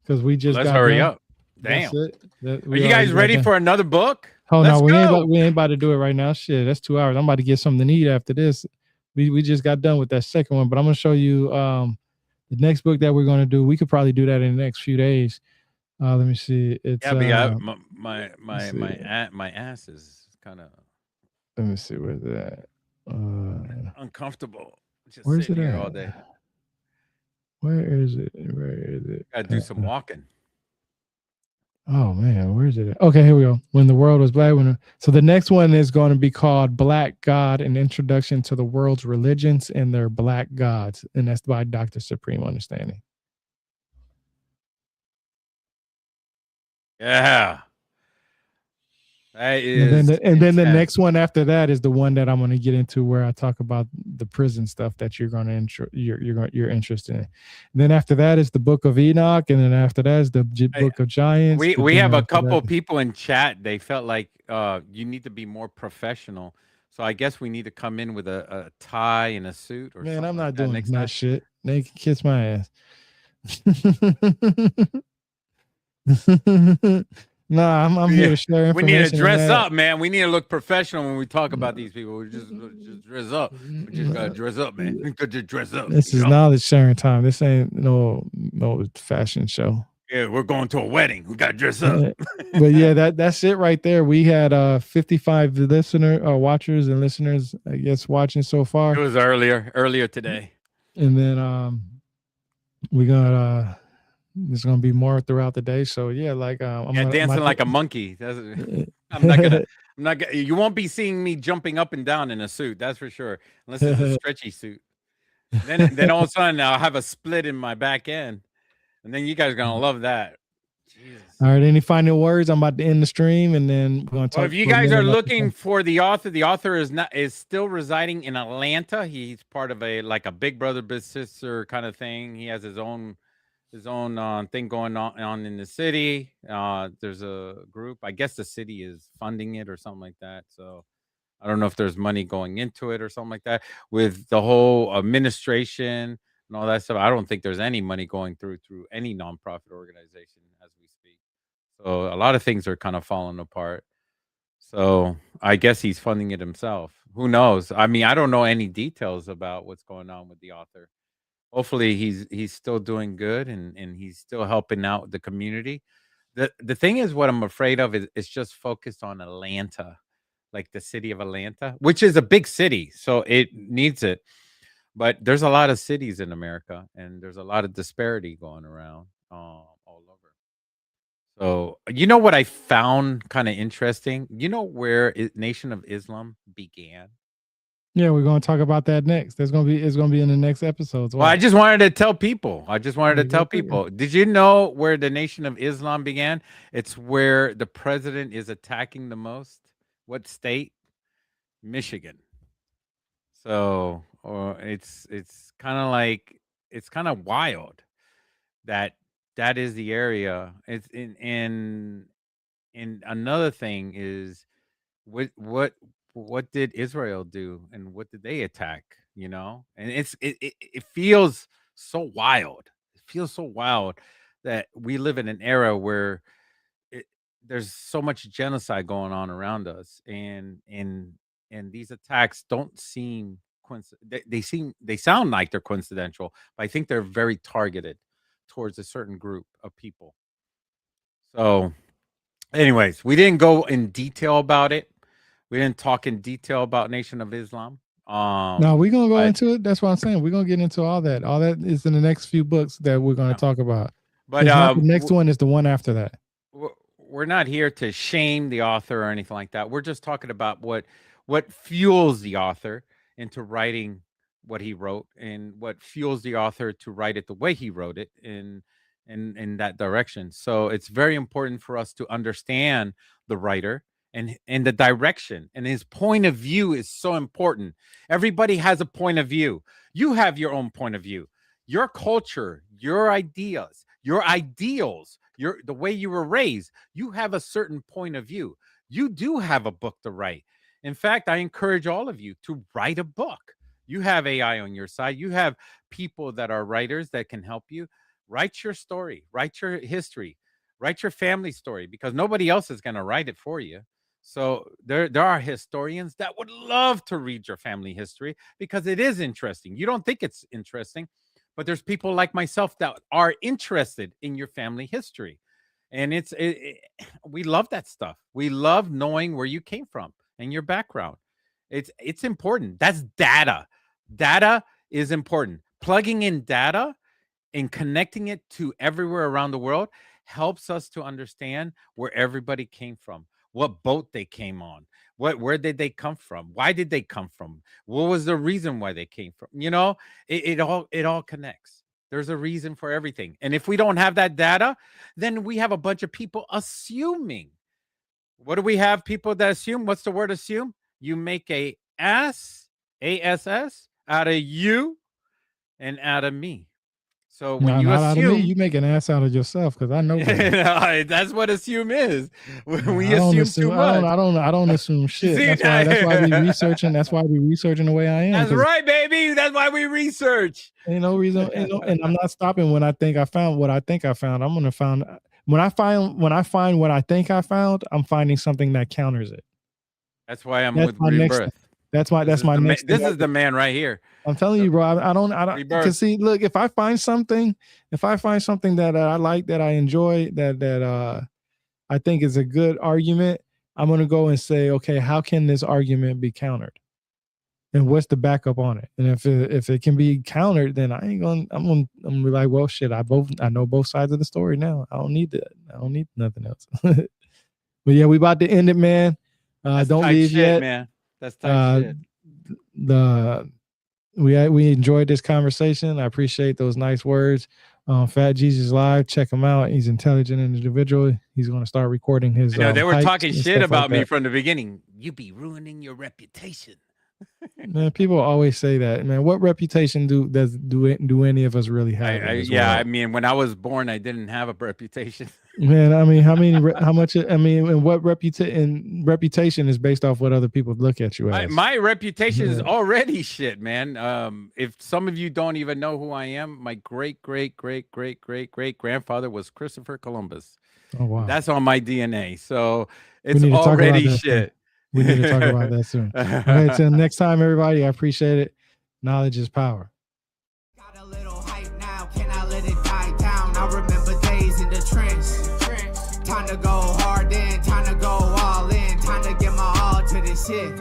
because we Well, just let's got hurry done. up. That's Damn. it. That Are we you already guys got ready done. for another book? Oh no, Let's we ain't about go. we ain't about to do it right now. Shit, that's 2 hours. I'm about to get something to eat after this. We just got done with that second one, but I'm gonna show you the next book that we're gonna do. We could probably do that in the next few days. Let me see. It's Yeah, but yeah, my let's my see. my ass is kind of Let me see where's that. uncomfortable just Where's sitting it here all at? day. Where is it? Where is it? Got to do some walking. Oh man, where is it at? Okay, here we go. When the world was black. So the next one is going to be called Black God: An Introduction to the World's Religions and Their Black Gods, and that's by Dr. Supreme Understanding. Yeah, that And then is the intense. next one after that is the one that I'm going to get into where I talk about the prison stuff that you're interested in. And then after that is the Book of Enoch, and then after that is the I, Book of Giants. we Then have a after that, couple people in chat. They felt like you need to be more professional. So I guess we need to come in with a tie and a suit or man, I'm something like not that doing next that time. shit. They can kiss my ass. No, I'm here Yeah, to share we need to information and dress that. up, man. We need to look professional when we talk about these people. We just dress up. We just gotta dress up, man. We got to dress up, This you is know. knowledge sharing time. This ain't no fashion show. Yeah, we're going to a wedding. We gotta dress up. Uh, but yeah, that's it right there. We had 55 listener watchers and listeners, I guess, watching so It far. was earlier today. And then we got there's gonna be more throughout the day. So yeah, like I'm Yeah, gonna dancing like a monkey. I'm not gonna. I'm not. You won't be seeing me jumping up and down in a suit. That's for sure. Unless it's a stretchy suit. Then all of a sudden I'll have a split in my back end, and then you guys are gonna love that. Jesus. All right, any final words? I'm about to end the stream and then we're gonna Well, talk if you for a guys minute are about looking for the author is still residing in Atlanta. He's part of a like a Big Brother Big Sister kind of thing. He has his own thing going on in the city. There's a group. I guess the city is funding it or something like that. So I don't know if there's money going into it or something like that. With the whole administration and all that stuff, I don't think there's any money going through any nonprofit organization as we speak. So a lot of things are kind of falling apart. So I guess he's funding it himself. Who knows? I mean, I don't know any details about what's going on with the author. Hopefully he's still doing good and he's still helping out the community. The thing is what I'm afraid of is it's just focused on Atlanta, like the city of Atlanta, which is a big city, so it needs it. But there's a lot of cities in America and there's a lot of disparity going around all over. So, you know what I found kind of interesting? You know where Nation of Islam began? yeah, we're gonna talk about that next. It's gonna be in the next episodes. Well, I Watch. just wanted to tell people. I just wanted to Yeah, go tell figure. people. Did you know where the Nation of Islam began? It's where the president is attacking the most. What state? Michigan. So, or it's kind of like it's kind of wild that that is the area. It's in another thing is what what what did Israel do and what did they attack? You know, and it feels so wild. It feels so wild that we live in an era where it, there's so much genocide going on around us, and these attacks don't seem they sound like they're coincidental, but I think they're very targeted towards a certain group of people. So anyways, we didn't go in detail about it. We didn't talk in detail about Nation of Islam. Now we're gonna go But into it. That's what I'm saying. We're gonna get into all that. All that is in the next few books that we're gonna yeah, talk about. but It's not the next one, it's the one after that. we're not here to shame the author or anything like that. We're just talking about what fuels the author into writing what he wrote and what fuels the author to write it the way he wrote it in that direction. So it's very important for us to understand the writer and the direction, and his point of view is so important. Everybody has a point of view. You have your own point of view, your culture, your ideas, your ideals, your the way you were raised. You have a certain point of view. You do have a book to write. In fact, I encourage all of you to write a book. You have AI on your side. You have people that are writers that can help you. Write your story, write your history, write your family story, because nobody else is going to write it for you. So there are historians that would love to read your family history because it is interesting. You don't think it's interesting, but there's people like myself that are interested in your family history. And we love that stuff. We love knowing where you came from and your background. It's important. That's data. Data is important. Plugging in data and connecting it to everywhere around the world helps us to understand where everybody came from, what boat they came on, where did they come from, why did they come from, what was the reason why they came from. It all connects. There's a reason for everything, and if we don't have that data, then we have a bunch of people assuming. What do we have? People that assume. What's the word assume? You make ass out of you and out of me. So when No, you not out of me. assume, You make an ass out of yourself because I know better. that's what assume is. No, When we I don't assume too assume. much. I don't assume shit. See, That's why we researching. That's why we researching the way I am that's because right, baby. That's why we research. ain't no reason. And I'm not stopping when I think I found what I think I found. I'm gonna find. when I find what I think I found, I'm finding something that counters it. That's why I'm That's with my next thing. Rebirth. That's my next thing. This is the man right here. I'm telling The you, bro. I don't, because Rebirth. see, look, if I find something that I like, that I enjoy, that I think is a good argument, I'm gonna go and say, okay, how can this argument be countered? And what's the backup on it? And if it can be countered, then I'm gonna be like, well, shit, I know both sides of the story now. I don't need that. I don't need nothing else. But yeah, we about to end it, man. That's Don't tight leave shit, yet. man. That's tight Uh, shit. the we enjoyed this conversation. I appreciate those nice words. Fat Jesus Live, check him out. He's an intelligent individual. He's going to start recording his I know they were hikes talking and shit stuff like about me that. from the beginning. You be ruining your reputation. Man, people always say that. Man, what reputation do any of us really have in this Yeah, I world? mean, when I was born, I didn't have a reputation. Man, I mean, how much? I mean, and what reputation is based off what other people look at you as. My reputation is Yeah. already shit, man. If some of you don't even know who I am, my great great great great great great grandfather was Christopher Columbus. Oh wow. That's on my DNA, so We it's need to talk about already that soon. shit. We need to talk about that soon. Okay, till next time, everybody. I appreciate it. Knowledge is power. Got a little hype now, can I let it die down? I remember days in the trench. Time to go hard in, time to go all in, time to get my all to this shit.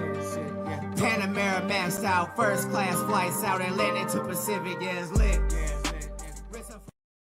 Panamera maxed out, first class flights out Atlantic to Pacific, yeah, it's lit.